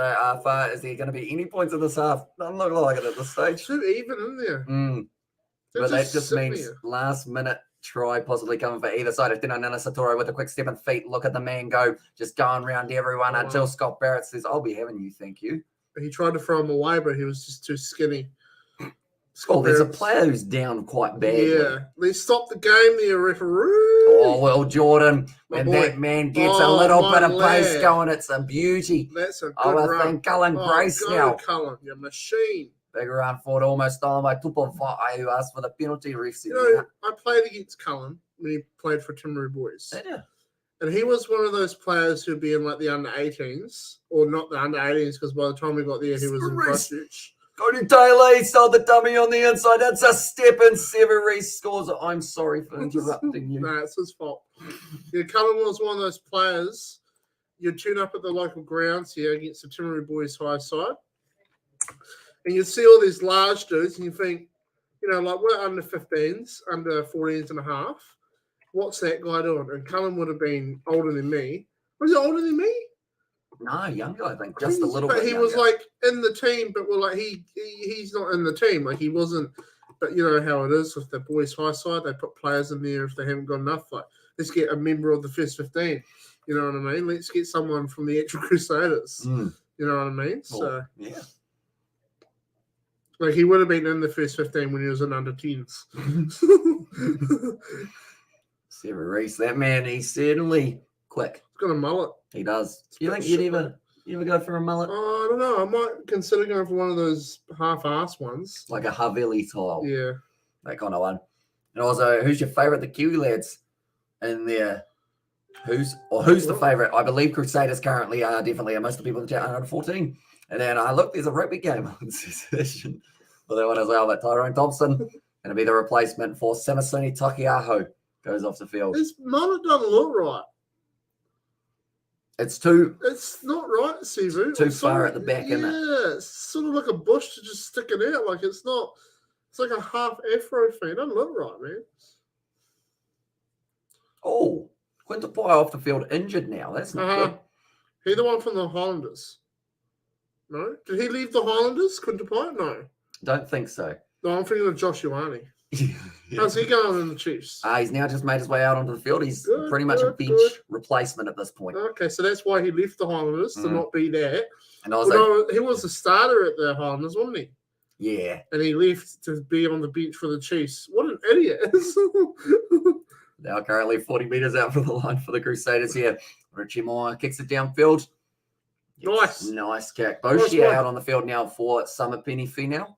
is there going to be any points in this half? Doesn't look like it at this stage. Too even in there. But that just means last minute try possibly coming for either side. If Nana Satori with a quick step and feet, look at the man go, just going around everyone until Scott Barrett says, I'll be having you, thank you. He tried to throw him away, but he was just too skinny. There's a player who's down quite badly. Yeah. Let's stop the game there, referee. Oh, well, Jordan, when that man gets a little bit of pace going, it's a beauty. That's a good run. I think Cullen Grace now. Cullen, your machine. Big run forward, almost stolen by Tupavai, who asked for the penalty. You know, I played against Cullen when he played for Timaru Boys. Yeah. And he was one of those players who'd be in like the under-18s, or not the under-18s, because by the time we got there, he was in Christchurch. Go to Taylor, he saw the dummy on the inside. That's a step and Severy scores. I'm sorry for interrupting you. No, it's his fault. Yeah, Cullen was one of those players. You'd tune up at the local grounds here against the Timaru Boys high side. And you'd see all these large dudes and you think, you know, like we're under 15s, under 14s and a half. What's that guy doing? And Cullen would have been older than me. Was he older than me? No, younger, I think, just a little bit. But he was like in the team, but we're like he's not in the team. Like he wasn't. But you know how it is with the boys' high side. They put players in there if they haven't got enough. Like let's get a member of the first 15. You know what I mean? Let's get someone from the actual Crusaders. You know what I mean? So yeah. Like he would have been in the first 15 when he was in under 10s. Sarah Reese, that man, he's certainly quick. He's got a mullet. He does. Do you think you'd ever go for a mullet? Oh, I don't know. I might consider going for one of those half-ass ones. Like a Haveli style. Yeah. That kind of one. And also, who's your favourite, the Kiwi lads in there? Who's the favourite? I believe Crusaders currently are definitely, and most of the people in the chat are under 14. And then look, there's a rugby game on session for that one as well. But Tyrone Thompson going to be the replacement for Samasoni Takiaho. Goes off the field. His mullet doesn't look right. It's not right, Sivu. Too far at the back, isn't it? Yeah, it's sort of like a bush to just stick it out. Like it's not. It's like a half afro thing. It doesn't look right, man. Oh, Quinta Pai off the field injured now. That's not good. He the one from the Highlanders. No? Did he leave the Highlanders, Quinta Pai? No. Don't think so. No, I'm thinking of Josh Ioane. How's he going in the Chiefs? He's now just made his way out onto the field. He's pretty much a bench replacement at this point. Okay, so that's why he left the Highlanders to not be there. And also, he was a starter at the Highlanders, wasn't he? Yeah. And he left to be on the bench for the Chiefs. What an idiot. Now currently 40 metres out from the line for the Crusaders here. Richie Moore kicks it downfield. Nice kick. Boshi out on the field now for Summer Penny Finau.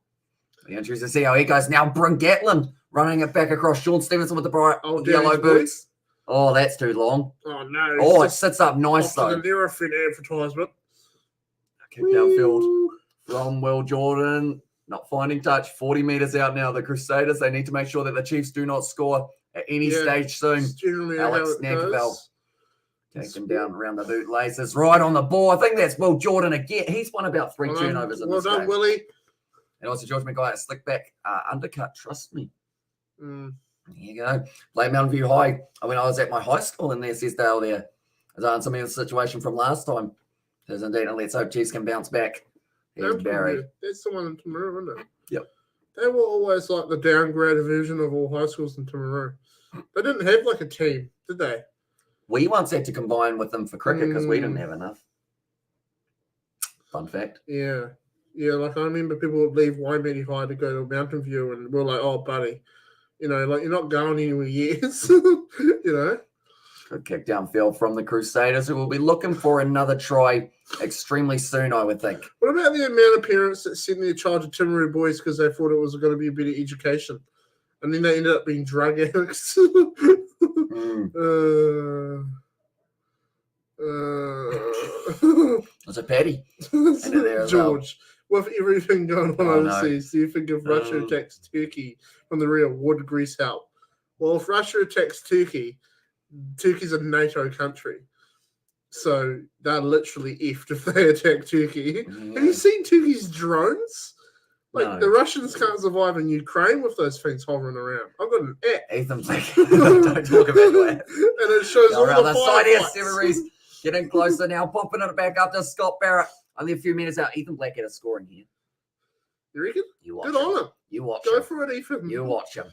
The injuries to see how he goes now. Bryn Gatlin running it back across. Sean Stevenson with the bright Oh, yellow Danny's boots. Oh, that's too long. Oh, no. Oh, it sits up nice, though. though. The Nurofen advertisement. Kick downfield from Will Jordan. Not finding touch. 40 metres out now. The Crusaders, they need to make sure that the Chiefs do not score at any stage soon. Alex Nankerveld taken down around the bootlaces. Right on the ball. I think that's Will Jordan again. He's won about 3 turnovers in this game. Well done, Willie. And also George McGuire, slick back, undercut, trust me. Mm. There you go. Play Mountain View High. When I was at my high school in there, says Dale there. I was answering the situation from last time. There's indeed, and let's hope Chiefs can bounce back. Here's Barry. That's the one in Timaru, isn't it? Yep. They were always like the downgraded version of all high schools in Timaru. They didn't have like a team, did they? We once had to combine with them for cricket because we didn't have enough. Fun fact. Yeah. Yeah, like I remember people would leave Waimea High to go to Mountain View and we're like, oh, buddy, like you're not going anywhere years, Good kick downfield from the Crusaders, who will be looking for another try extremely soon, I would think. What about the amount of parents that sent their child to Timaru Boys because they thought it was going to be a better education? And then they ended up being drug addicts. Was it Paddy? George. With everything going on overseas, do you think if Russia attacks Turkey from the rear, would Greece help? Well, if Russia attacks Turkey, Turkey's a NATO country. So they're literally effed if they attack Turkey. Yeah. Have you seen Turkey's drones? Like, the Russians can't survive in Ukraine with those things hovering around. I've got an app. Ethan's like, don't talk about that. And it shows all the side here, Severies getting closer now, popping it back up to Scott Barrett. Only a few minutes out. Ethan Blackhead is scoring here. You reckon? Good on him. You watch him. Go for it, Ethan. You watch him.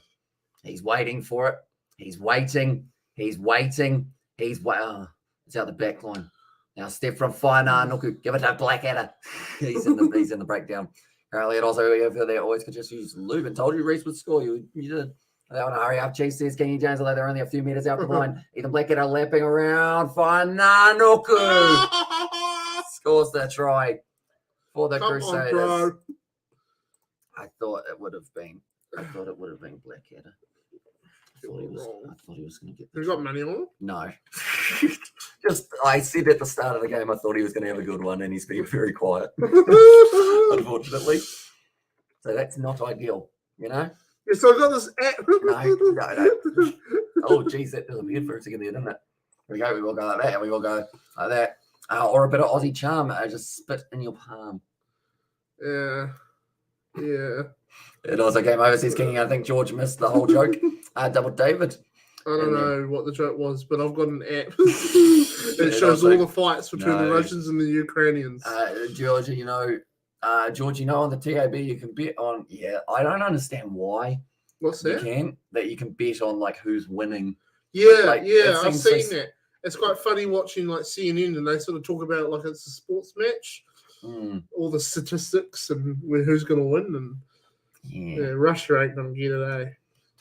He's waiting for it. He's waiting. It's out the back line. Now step from Faina Nuku. Give it to Blackadder. he's in the breakdown. Apparently, it also over there always could just use lube. And told you Reese would score. You did. They want to hurry up. Chiefs says Kenny James, although they're only a few meters out the line. Ethan Blackadder lapping around. Faina Nuku scores the try for the Crusaders. I thought it would have been Blackadder. I thought he was going to get this. You got money on him? No. I said at the start of the game, I thought he was going to have a good one, and he's been very quiet, unfortunately. So that's not ideal, Yeah, so I got this app. No. Oh, geez, that disappeared for a second there, didn't it? Here we go. We will go like that, and we will go like that. Or a bit of Aussie charm. Just spit in your palm. Yeah. It also came over, says King. I think George missed the whole joke. Double David. I don't know what the joke was, but I've got an app. It shows all the fights between the Russians and the Ukrainians. George, George, on the TAB you can bet on. Yeah, I don't understand why. What's that? You can bet on like who's winning. Yeah, I've seen that. It's quite funny watching like CNN and they sort of talk about it like it's a sports match. All the statistics and who's going to win, and Russia ain't going to get it.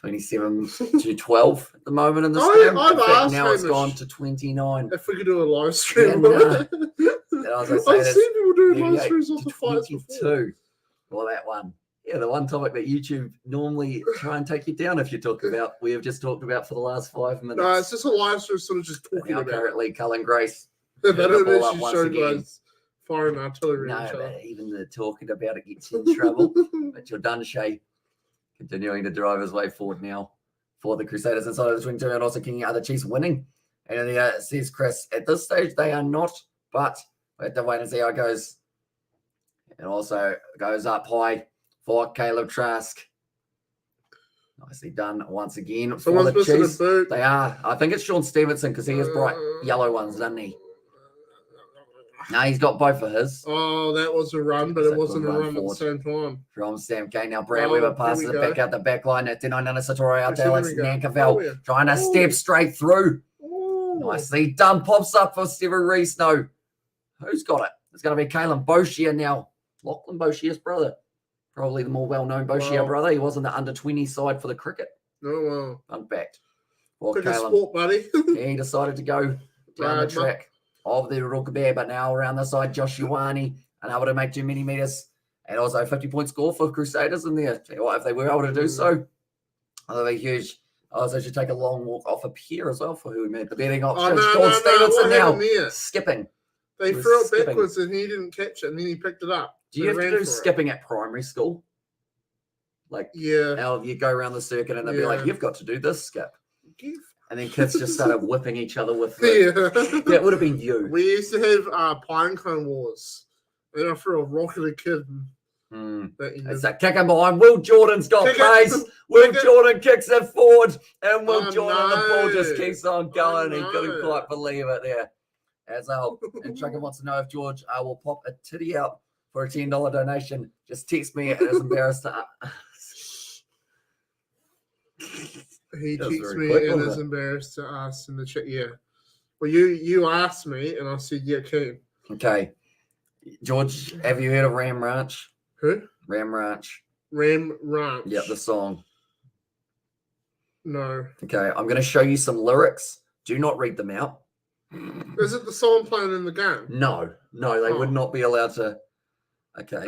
27-12 at the moment in this game. Now it's gone to 29. If we could do a live stream, I've seen people doing live streams off the fights before. Well, that one. Yeah, the one topic that YouTube normally try and take you down if you talk about, we have just talked about for the last 5 minutes. No, it's just a live stream sort of just talking about. Currently, Cullen Grace. They don't actually show guys firing artillery. No, but even the talking about it gets in trouble. But you're done, Shay. Continuing to drive his way forward now for the Crusaders inside of the swing 2 and also King other Chiefs winning. And says Chris, at this stage they are not, but we have to wait and see how it goes. And also goes up high for Caleb Trask. Nicely done once again for the Chiefs. They are. I think it's Sean Stevenson because he has bright yellow ones, doesn't he? No, he's got both of his. Oh, that was a run, but it wasn't a run at the same time. From Sam K. Now, Brad Weaver passes it back out the back line. At 10-9 Satori out to Alex Nankerveld. Trying to step straight through. Nicely done. Pops up for Steven Reese. No. Who's got it? It's going to be Kalen Boshier now. Lachlan Boshier's brother. Probably the more well-known Boshier brother. He was on the under-20 side for the cricket. Oh, wow. Fun fact. Well, cricket sport, buddy. He decided to go down the track of the Rugby, but now around the side, Josh Ioane, unable to make too many meters, and also a 50-point score for Crusaders in there. Tell you what, if they were able to do so, Oh, they're huge. Oh, so I should take a long walk off up here as well for who made the betting Oh, options. no, George no, Stevenson what now happened there? skipping. They He was threw it skipping. backwards and he didn't catch it, and then he picked it up. Do you have to do skipping at primary school? Like, Yeah. now you go around the circuit and they'll be like, Yeah. you've got to do this skip. Give- And then kids just started whipping each other with the, Yeah. that would have been you. We used to have Pinecone Wars. And I threw a rock at a kid. It's a kick him behind. Will Jordan's got Kick it. pace. Will Kick it. Jordan kicks it forward. And Will Oh, Jordan, the ball just no. keeps on going. Oh, He couldn't no. quite believe it there. As and Chucker wants to know if George will pop a titty out for a $10 donation. Just text me. It is embarrassed to He That was texts very me quick, and wasn't is it? embarrassed to ask in the chat. Yeah. Well, you asked me, and I said, yeah, keen. Okay. George, have you heard of Ram Ranch? Who? Ram Ranch. Ram Ranch. Yeah, the song. No. Okay, I'm going to show you some lyrics. Do not read them out. Is it the song playing in the game? No, they would not be allowed to. Okay. Wait,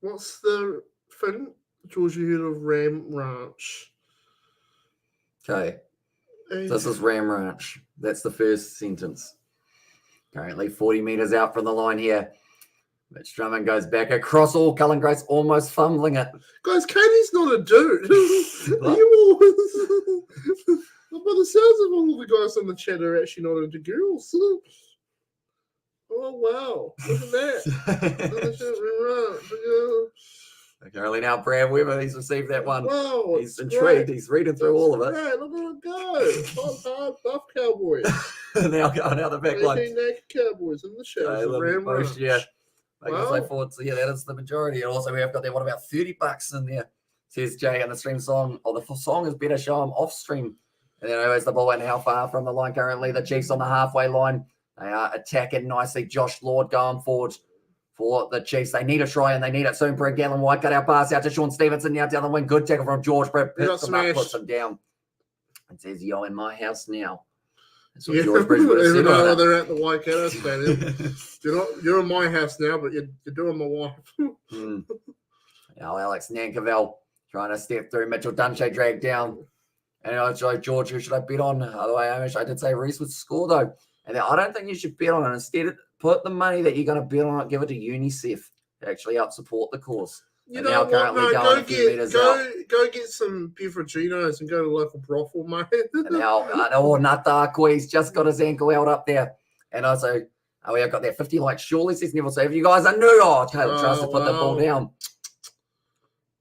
what's the thing? George, you heard of Ram Ranch? Okay. This is Ram Ranch. That's the first sentence. Currently 40 meters out from the line here. Mitch Drummond goes back across all. Cullen Grace almost fumbling it. Guys, Katie's not a dude. What? You all... By the sounds of all the guys on the chat are actually not into girls. Oh, wow. Look at that. Currently now Brad Weber, he's received that one. Wow, He's intrigued. He's reading through all of it. Great. Look at it go. Hard, buff Cowboys. Now going out the back line. 18 naked Cowboys in the show. Ram Ranch. Yeah. Making his way Wow. forward. So yeah, that is the majority. And also we have got there, what about $30 in there? Says Jay, and the stream song, or the song is better show them off stream. And then where's the ball and how far from the line currently? The Chiefs on the halfway line. They are attacking nicely. Josh Lord going forward for the Chiefs. They need a try and they need it soon. Brett Gallon White got our pass out to Sean Stevenson. Now down the wing. Good tackle from George. Brett picks him up, puts him down. And says, yo, in my house now. That's what George Bridge would have said. Even though they're at the Waikato Stadium. You're in my house now, but you're doing my wife. Now Alex Nankerville trying to step through. Mitchell Dunshea dragged down. And I was like, George, who should I bet on? Otherwise, I did say Reese would score, though. And I don't think you should bet on it. Instead, put the money that you're going to bet on it, give it to UNICEF to actually help support the cause. You know what? No, go get some Buffaginos and go to the local brothel, mate. And now, Natakoi, he's just got his ankle out up there. And also, we have got that 50 like surely, says Neville. So if you guys are new, Caleb tries to put the ball down.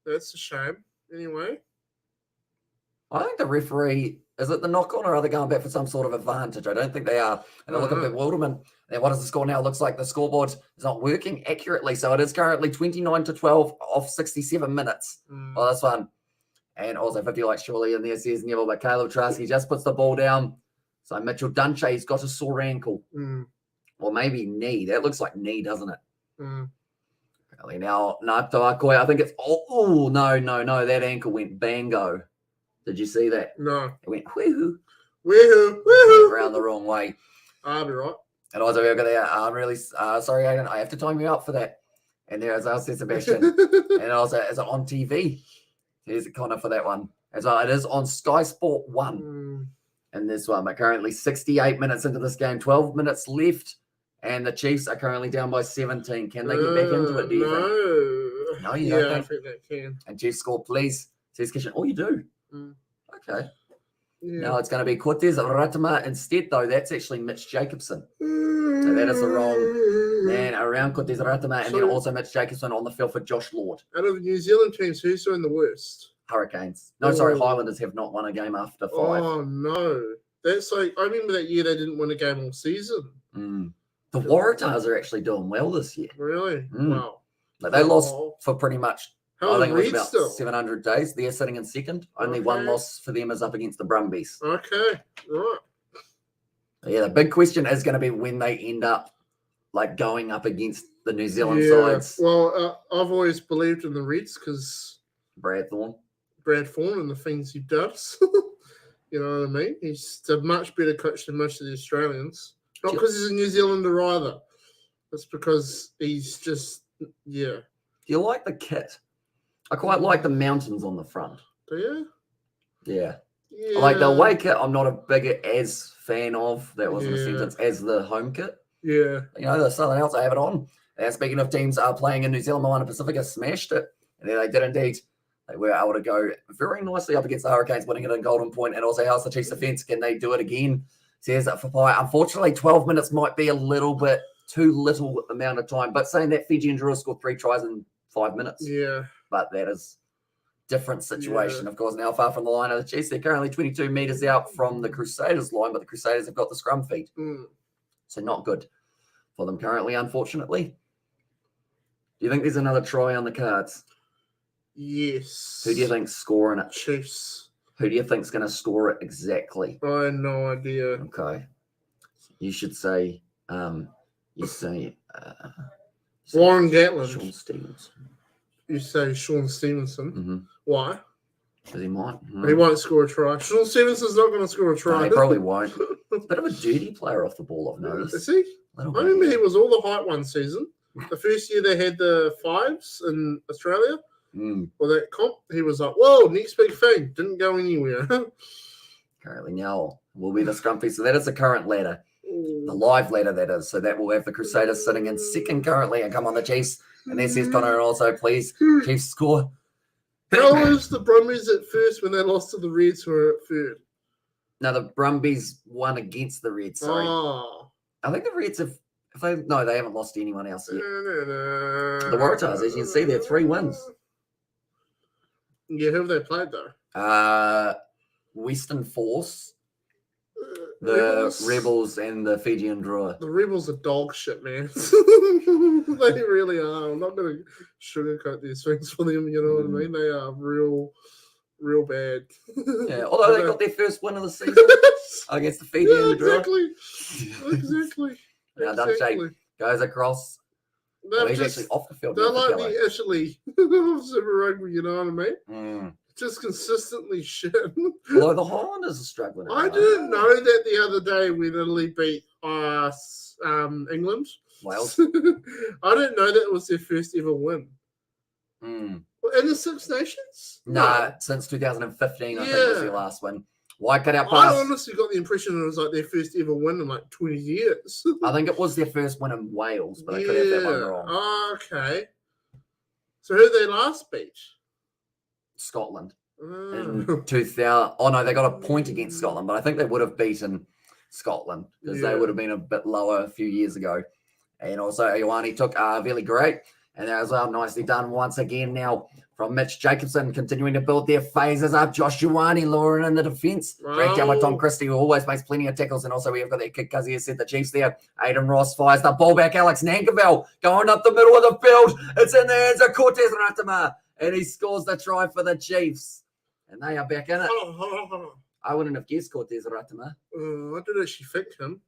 That's a shame. Anyway. I think the referee, is it the knock-on or are they going back for some sort of advantage? I don't think they are. And they look at bewilderment. And what is the score now? It looks like the scoreboard is not working accurately. So it is currently 29-12 off 67 minutes. Oh, this one. And also 50 like surely in there, says Neville. But Caleb Trask, he just puts the ball down. So Mitchell Dunshea, he's got a sore ankle. Or maybe knee. That looks like knee, doesn't it? Now, Natakoi, I think it's... Oh, no. That ankle went bango. Did you see that? No. It went woohoo. Woohoo. Around the wrong way. I'll be right. And also, we've got there. I'm really sorry, Aiden. I have to time you up for that. And there's our Sebastian. And also, is it on TV? Here's Connor for that one. As well, it is on Sky Sport 1. And this one, but currently 68 minutes into this game, 12 minutes left. And the Chiefs are currently down by 17. Can they get back into it, do you think? No, you don't I think they can. And Chiefs score, please. Says Kishan. Oh, you do? Okay. Yeah. Now it's going to be Cortez Ratama instead, though. That's actually Mitch Jacobson. So that is the wrong man around Cortez Ratama. And then also Mitch Jacobson on the field for Josh Lord. Out of the New Zealand teams, who's doing the worst? Hurricanes. No, sorry, Highlanders have not won a game after 5. Oh, no. That's like, I remember that year they didn't win a game all season. The Waratahs are actually doing well this year. Really? Wow. Like they lost for pretty much, How I think it was Reed about still? 700 days. They're sitting in second. Only one loss for them is up against the Brumbies. Okay, right. Yeah, the big question is going to be when they end up like going up against the New Zealand sides. Well, I've always believed in the Reds because Brad Thorne and the things he does. You know what I mean? He's a much better coach than most of the Australians. Not because he's a New Zealander either. It's because he's just, Do you like the kit? I quite like the mountains on the front. Do you? Yeah. Yeah. Like the away kit, I'm not a big as fan of. That wasn't a sentence. As the home kit. Yeah. You know, there's something else I have it on. And speaking of teams playing in New Zealand, Moana Pacifica smashed it. And then they did indeed. They were able to go very nicely up against the Hurricanes, winning it in Golden Point. And also, how's the Chiefs defense? Can they do it again? Says that for Pai. Unfortunately, 12 minutes might be a little bit too little amount of time. But saying that, Fiji and Drua scored 3 tries in 5 minutes. Yeah. But that is different situation. Of course, now far from the line of the Chiefs. They're currently 22 metres out from the Crusaders line, but the Crusaders have got the scrum feed. So not good for them currently, unfortunately. Do you think there's another try on the cards? Yes. Who do you think's scoring it? Chiefs. Who do you think's going to score it exactly? I have no idea. Okay. You should say, you say Warren Gatland. Sean Stevens. You say Sean Stevenson. Mm-hmm. Why? Because he might. He won't score a try. Sean Stevenson's not going to score a try. No, he probably won't. Bit of a dirty player off the ball, I've noticed. Is he? I remember he was all the height one season. The first year they had the 5s in Australia. Or that comp, he was like, whoa, next big thing. Didn't go anywhere. Currently now will be the scrum feed. So that is the current ladder. The live ladder, that is. So that will have the Crusaders sitting in second currently. And come on, the Chiefs. And there says Connor, and also, please, Chiefs score. How was the Brumbies at first when they lost to the Reds who were at third? No, the Brumbies won against the Reds, sorry. Oh. I think the Reds have, no, they haven't lost to anyone else yet. The Waratahs, as you can see, they're 3 wins. Yeah, who have they played though? Western Force, the Rebels, and the Fiji and Drua. The Rebels are dog shit, man. They really are. I'm not going to sugarcoat these things for them, you know what I mean? They are real bad. Yeah, although they got their first win of the season against the Fiji and Drua. Exactly. Now, Dunshake goes across. He's actually off the field. They're like the Ashley of Super Rugby, you know what I mean? Just consistently shit. Although the Highlanders are struggling. I didn't know that the other day when Italy beat England. Wales. I didn't know that was their first ever win. In the Six Nations? No, since 2015, I think was their last win. Why cut out I pass? honestly got the impression it was like their first ever win in like 20 years. I think it was their first win in Wales, but I could have that one wrong. Okay. So who they last beat? Scotland. In 2000. Oh, no, they got a point against Scotland, but I think they would have beaten Scotland because they would have been a bit lower a few years ago. And also, Ioane took really great. And that was nicely done once again now from Mitch Jacobson, continuing to build their phases up. Josh Ioane luring in the defence. Dragged down by Tom Christie, who always makes plenty of tackles. And also, we have got that kick, because he has said the Chiefs there. Aiden Ross fires the ball back. Alex Nankerville going up the middle of the field. It's in the hands of Cortez Ratama. And he scores the try for the Chiefs. And they are back in it. Hold on. I wouldn't have guessed Cortez Ratama. I did actually think him.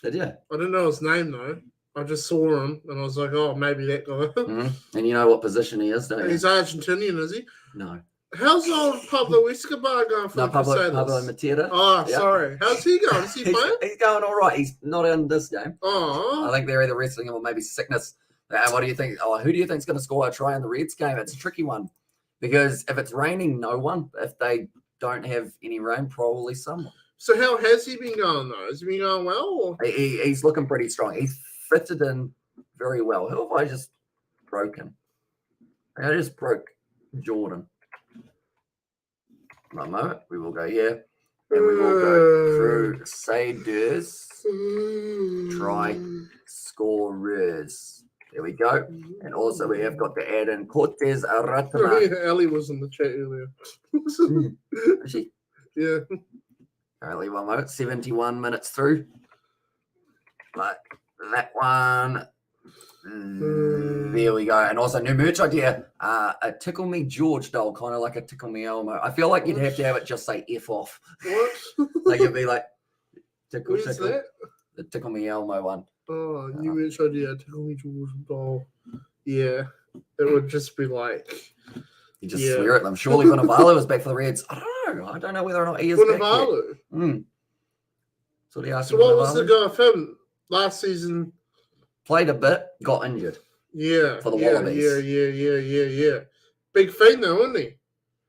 Did you? I didn't know his name, though. I just saw him, and I was like, oh, maybe that guy. And you know what position he is, don't you? He's Argentinian, is he? No. How's old Pablo Escobar going for the Crusaders? Pablo Matera. Oh, sorry. How's he going? Is he playing? He's going all right. He's not in this game. Oh. I think they're either wrestling him or maybe sickness. What do you think? Who do you think is going to score a try in the Reds game? It's a tricky one. Because if it's raining, no one. If they don't have any rain, probably someone. So how has he been going, though? Has he been going well? Or? He's looking pretty strong. He's fitted in very well. Who have I just broken? I just broke Jordan. One moment. We will go here. And we will go Crusaders. Try scorers. There we go. And also we have got to add in Cortez Ratama. Ali was in the chat earlier. Is she? Yeah. Currently 1 moment. 71 minutes through. Like that one. There we go. And also new merch idea. A Tickle Me George doll, kind of like a Tickle Me Elmo. I feel like you'd have to have it just say F off. What? Like it'd be like Tickle. What is that? The Tickle Me Elmo one. Oh, new merch idea. Tickle Me George doll. Yeah. It would just be like... You just swear at them. Surely Vunivalu is back for the Reds. I don't know. I don't know whether or not he is Vunivalu? back yet. So what was the go of him last season? Played a bit, got injured. Yeah. For the yeah, Wallabies. Yeah. Big feat though, isn't he?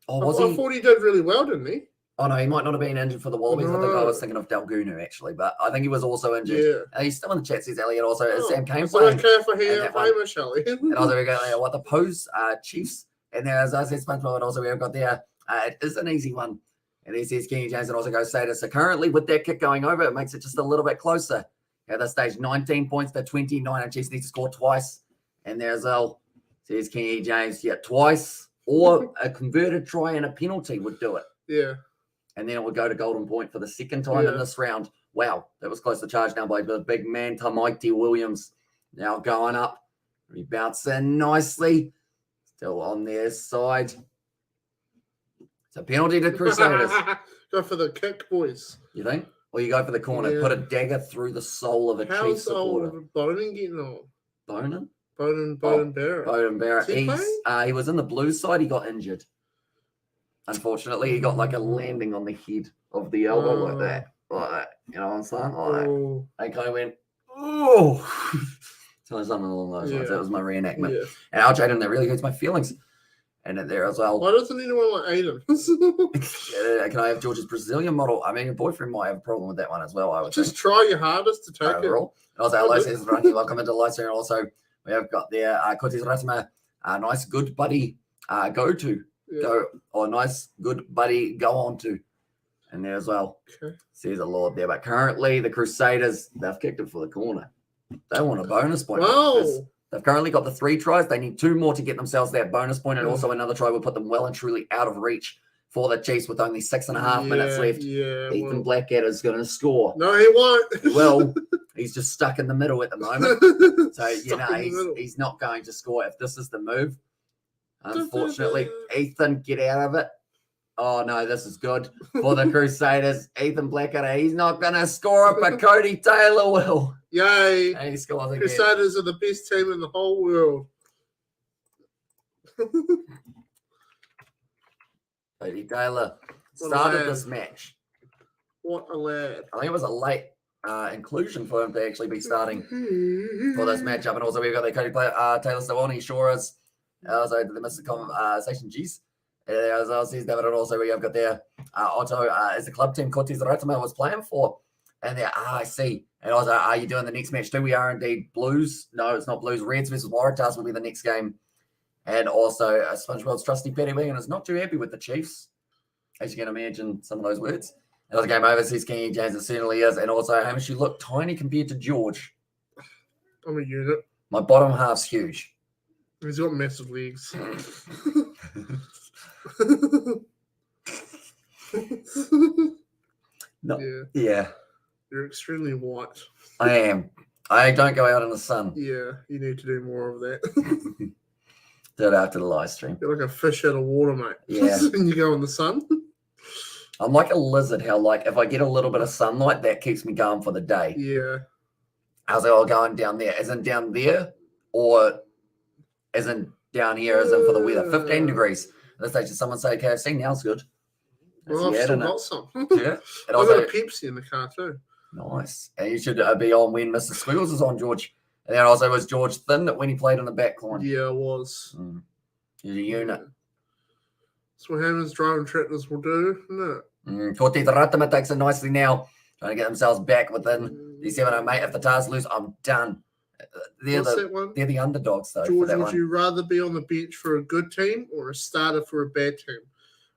Oh, was I he? thought he did really well, didn't he? Oh, no, he might not have been injured for the Wallabies. I think I No. was thinking of Dalgunu, actually, but I think he was also injured. Yeah. He's still in the chat, says Elliot. Also, is Sam Kane Is it playing? okay for in here? that one? Famous, Elliot. And also, we got what the Pose Chiefs. And there, as I said, SpongeBob, and also we've got there. It is an easy one. And he says Kenny James and also goes Saders. So currently, with that kick going over, it makes it just a little bit closer. At this stage, 19 points to 29, and Chiefs need to score twice. And there as well, says Kenny James, yeah, twice, or a converted try and a penalty would do it. Yeah. And then it would go to golden point for the second time in this round. Wow, that was close to charge now by the big man, Tamaiti Williams. Now going up. Rebounds in nicely. Still on their side. It's a penalty to Crusaders. Go for the kick, boys. You think? Or you go for the corner. Yeah. Put a dagger through the soul of a Chiefs supporter. How's Bowden getting on? Bonin? Bowden Barrett. Bowden Barrett. Is he playing? He was in the Blues side. He got injured. Unfortunately, he got like a landing on the head of the elbow like that. Like that. You know what I'm saying? Like that. I kind of went, oh. So something along those lines. That was my reenactment. Yeah. And I'll trade him. That really hurts my feelings. And there as well. Why doesn't anyone like Aiden? Can I have George's Brazilian model? I mean, your boyfriend might have a problem with that one as well, I would Just think. try your hardest to take it. And also, hello, says Ranky. Welcome into live stream. And also, we have got there Kotis Ratama, nice, good buddy go to. Go or nice, good buddy go on to. And there as well. Okay. Says a Lord there. But currently, the Crusaders, they've kicked it for the corner. They want a bonus point. Wow. They've currently got the 3 tries. They need 2 more to get themselves that bonus point, and also another try will put them well and truly out of reach for the Chiefs with only 6.5 minutes left. Yeah, Ethan Blackadder's going to score. No, he won't. Well, he's just stuck in the middle at the moment. So, you know, he's not going to score if this is the move. Unfortunately, Ethan, get out of it. Oh, no, this is good for the Crusaders. Ethan Blackadder, he's not going to score it, but Cody Taylor will. Yay. And he scores again. Crusaders are the best team in the whole world. Cody Taylor started this match. What a lad. I think it was a late inclusion for him to actually be starting for this matchup. And also, we've got the Cody Taylor still on. He sure is. So the Mr. Conversation G's. As I says David, and also we have got there Otto is the club team Kotis Ratama was playing for. And there, I see. And also, are you doing the next match too? We are indeed Blues. No, it's not Blues. Reds versus Waratahs will be the next game. And also, SpongeBob's trusty Petty Wigan is not too happy with the Chiefs. As you can imagine, some of those words. Another game over, says Kenny James. It certainly is. And also, Hamish, you look tiny compared to George. I'm a unit. My bottom half's huge. He's got massive legs. No. Yeah. You're extremely white. I am. I don't go out in the sun. Yeah, you need to do more of that. Do it after the live stream. You're like a fish out of water, mate. Yeah. And you go in the sun. I'm like a lizard, how like if I get a little bit of sunlight, that keeps me going for the day. Yeah. How's it all going down there? Isn't down there or isn't down here as in for the weather? 15 degrees. At this stage, did someone say KFC? Now it's good. Well, I've still got some. Yeah. I've got a Pepsi in the car too. Nice. And you should be on when Mr. Squiggles is on, George. And then also was George thin when he played in the back line. Yeah, it was. He's a unit. That's what Hammond's driving tractors will do, isn't it? Forsyth Barr takes it nicely now. Trying to get themselves back within the 7-0, mate. If the Tars lose, I'm done. They're the underdogs, though. George, would you rather be on the bench for a good team or a starter for a bad team?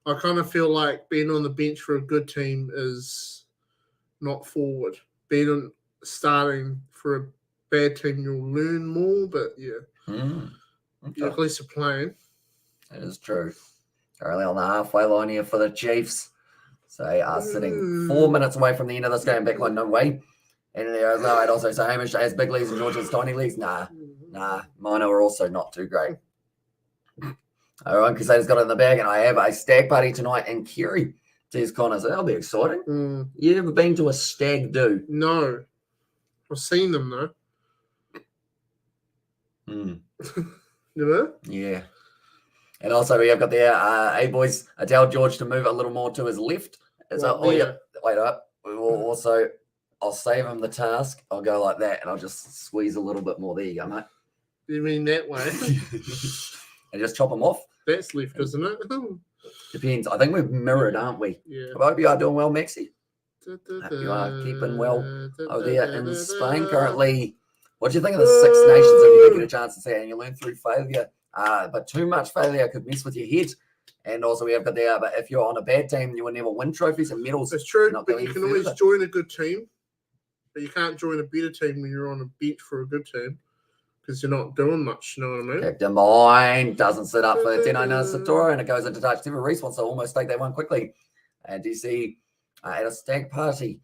I kind of feel like being on the bench for a good team is not forward. Starting for a bad team, you'll learn more, but yeah. Okay. At least you're playing. That is true. Currently on the halfway line here for the Chiefs. So they are sitting 4 minutes away from the end of this game. Backline, no way. And there as well. I'd also say Hamish has big leagues and George has tiny leagues. Nah. Mine are also not too great. All right, Crusaders got it in the bag, and I have a stag party tonight in Kerry. Says Connor, so that'll be exciting. You ever been to a stag do? No. I've seen them, though. Never? Yeah. And also, we have got there, hey, boys, I tell George to move a little more to his left. Wait up. We will also, I'll save him the task. I'll go like that, and I'll just squeeze a little bit more. There you go, mate. You mean that way? And just chop them off. That's left, isn't it? Depends. I think we've mirrored, aren't we? Yeah. I hope you are doing well, Maxie. Hope you are keeping well over there in Spain currently. What do you think of the Six Nations if you did get a chance to see it and you learn through failure? But too much failure could mess with your head. And also we have got there, but if you're on a bad team, you will never win trophies and medals. It's true, but you can always join a good team. But you can't join a better team when you're on a bench for a good team because you're not doing much, you know what I mean? Captain Mine doesn't sit up for Tino Satora and it goes into touch. Stephen Reese wants to almost take that one quickly. And DC at a stag party.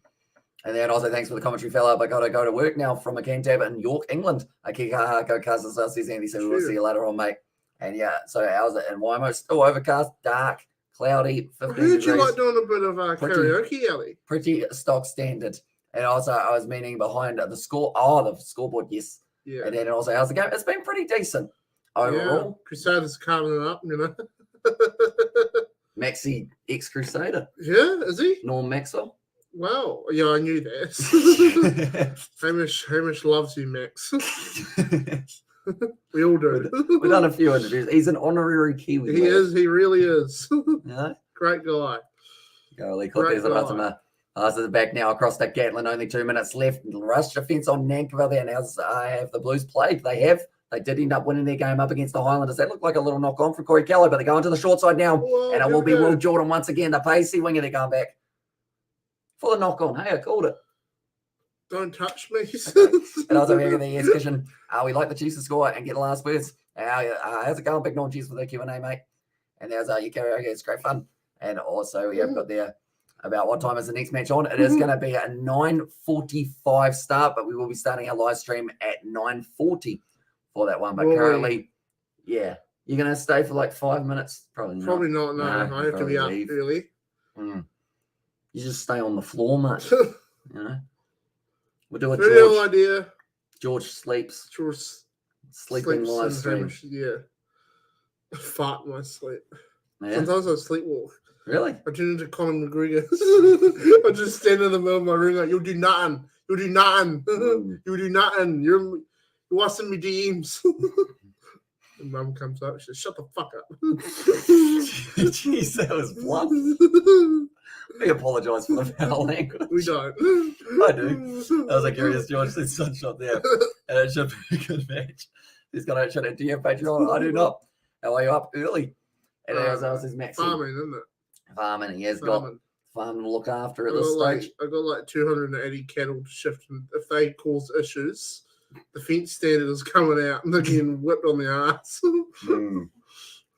And then also thanks for the commentary, fella. But got to go to work now from a Cantab in York, England. Go cousins. Says Andy. So we'll see you later on, mate. And yeah, so how's it in Waimo? Still overcast, dark, cloudy, 15 degrees. You like doing a bit of karaoke, Ellie? Pretty stock standard. And also I was meaning behind the score. Oh, the scoreboard, yes. Yeah. And then also how's the game? It's been pretty decent overall. Yeah. Crusaders carving it up, you know. Maxie, ex-Crusader. Yeah, is he? Norm Maxwell. Wow. Yeah, I knew that. Hamish loves you, Max. We all do. We've done a few interviews. He's an honorary Kiwi. He is. He really is. Yeah. Great guy. Golly, there's a so back now across the Gatlin. Only 2 minutes left. Rush defense on Nankivell there. Now have the Blues played. They have. They did end up winning their game up against the Highlanders. That looked like a little knock on from Corey Kelly, but they're going to the short side now. Whoa, and it will be Will Jordan once again. The pacey winger, they're going back for the knock on. Hey, I called it. Don't touch me. And also here the discussion. We like the Chiefs to score and get the last words. How's it going? Big non-Chiefs for the Q&A, mate. And there's your karaoke. It's great fun. And also we have got there about what time is the next match on. It is going to be a 9:45 start, but we will be starting our live stream at 9:40 for that one. But currently, yeah, you're going to stay for like 5 minutes? Probably not. No, I have to be up early. You just stay on the floor, mate. You know? We'll do it, George. Idea. George sleeps. George sleeping live stream. Yeah. Fart in my sleep. Yeah. Sometimes I sleepwalk. Really? I turn into Conor McGregor. I just stand in the middle of my room like, you'll do nothing. You'll do nothing. You'll do nothing. You're watching me DMs. And Mum comes up. She says, shut the fuck up. Jeez, that was blunt. We apologise for the foul language. We don't. I do. That was a curious George sun shot there. And it should be a good match. He's got to shut it. Do you have Patreon? I do not. How are you up early? And as else is Maxie. Farming, isn't it? Farming. He has got farming to look after at this stage. I got like 280 cattle to shift. And if they cause issues, the fence standard is coming out and they're getting whipped on the ass. And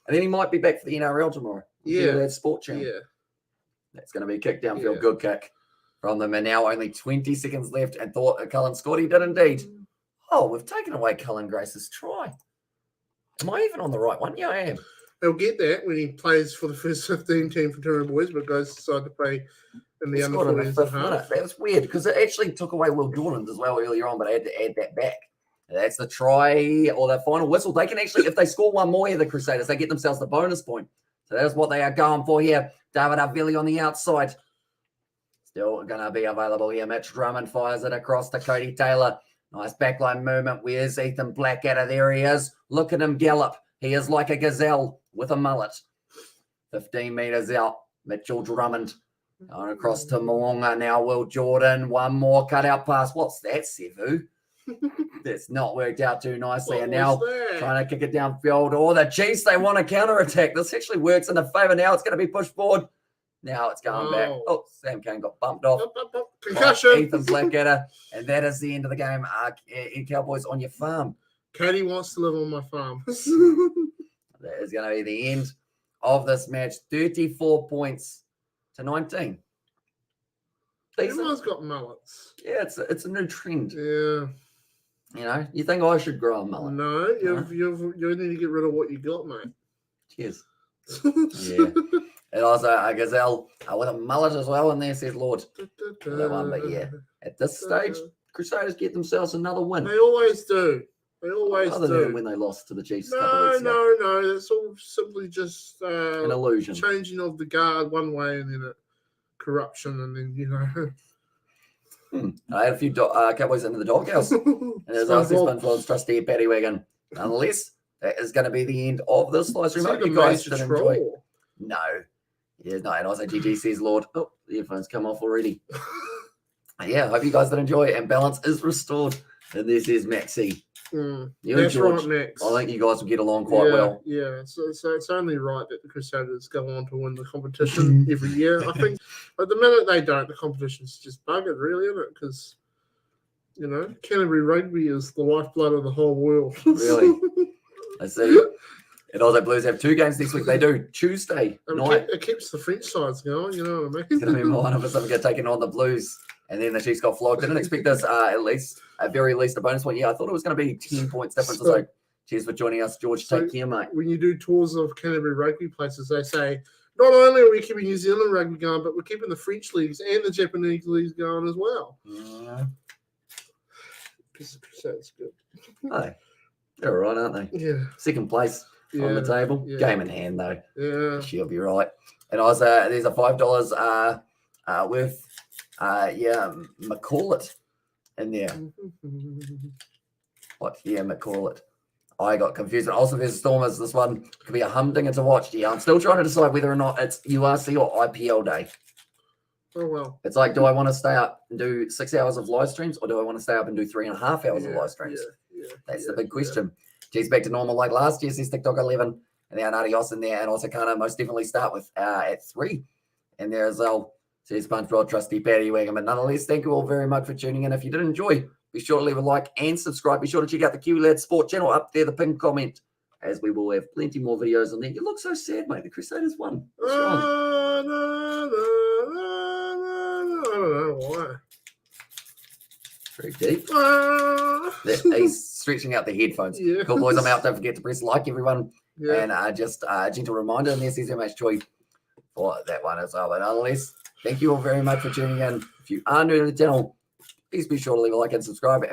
then he might be back for the NRL tomorrow. Yeah. That sport channel. Yeah. That's going to be a kick downfield, good kick from them. And now only 20 seconds left and thought Cullen scored. He did indeed. Oh, we've taken away Cullen Grace's try. Am I even on the right one? Yeah, I am. He'll get that when he plays for the first 15 team for Toronto Boys, but goes decide to play in the under 14s. That was weird because it actually took away Will Jordan's as well earlier on, but I had to add that back. That's the try or the final whistle. They can actually, if they score one more here, the Crusaders, they get themselves the bonus point. So that's what they are going for here. David Avili on the outside. Still going to be available here. Mitch Drummond fires it across to Cody Taylor. Nice backline movement. Where's Ethan Blackadder? There he is. Look at him gallop. He is like a gazelle with a mullet. 15 metres out. Mitchell Drummond. Going across to Moonga. Now Will Jordan. One more cutout pass. What's that, Sevu? That's not worked out too nicely. And now trying to kick it downfield. Oh, the Chiefs, they want a counter-attack. This actually works in their favour. Now it's going to be pushed forward. Now it's going back. Oh, Sam Kane got bumped off. Concussion. Ethan Blackadder. And that is the end of the game. Cowboys on your farm. Katie wants to live on my farm. That is going to be the end of this match. 34 points to 19. Everyone's got mullets. Yeah, it's a new trend. Yeah. You know, you think I should grow a mullet? No, you need to get rid of what you got, mate. Cheers. Yeah. And also a gazelle with a mullet as well in there, says Lord. That one, but yeah, at this stage, Crusaders get themselves another win. They always do. Other than when they lost to the Chiefs. No. That's all simply just an illusion. Changing of the guard one way and then corruption, and then I had a few Cowboys into the doghouse. And there's also Spongebob trustee Paddy Wagon. nonetheless, that is going to be the end of this live stream. It's Hope like you a guys major did enjoy. troll. No. Yeah, no. And also, GG says, Lord. Oh, the earphones come off already. Yeah, hope you guys did enjoy. And balance is restored. And this is Maxie. You and George, right, Max. I think you guys will get along quite well. Yeah, so it's only right that the Crusaders go on to win the competition every year. I think at the minute they don't, the competition's just buggered, really, isn't it? Because, you know, Canterbury Rugby is the lifeblood of the whole world. Really? I see. And all the Blues have 2 games next week. They do Tuesday night. It keeps the French sides going, you know what I mean? It's going to be one of us taking on the Blues. And then the Chiefs got flogged. Didn't expect this, at very least, a bonus point. Yeah, I thought it was going to be 10 points difference. So, cheers for joining us, George. Take care, mate. When you do tours of Canterbury Rugby places, they say, not only are we keeping New Zealand rugby going, but we're keeping the French leagues and the Japanese leagues going as well. Because the Crusaders good. Oh, they're all right, aren't they? Yeah. Second place on the table. Yeah. Game in hand, though. Yeah. She'll be right. And also, there's a $5 worth, McCall it in there. What? Yeah, McCall it. I got confused. And also, there's Stormers. This one could be a humdinger to watch. Yeah, I'm still trying to decide whether or not it's URC or IPL day. Oh, well. It's like, do I want to stay up and do 6 hours of live streams, or do I want to stay up and do 3.5 hours of live streams? That's the big question. Geez, back to normal like last year, says TikTok 11. And then Adios in there, and also kind of most definitely start with at 3. And there as well, says SpongeBob Trusty Patty Wagon. But nonetheless, thank you all very much for tuning in. If you did enjoy, be sure to leave a like and subscribe. Be sure to check out the Kiwi Lads Sport channel up there, the pinned comment, as we will have plenty more videos on there. You look so sad, mate. The Crusaders won. What's wrong? I don't know why. Very deep. He's stretching out the headphones. Yeah. Cool, boys. I'm out. Don't forget to press like, everyone. Yeah. And just a gentle reminder, and there's much joy for that one as well. But nonetheless, thank you all very much for tuning in. If you are new to the channel, please be sure to leave a like and subscribe.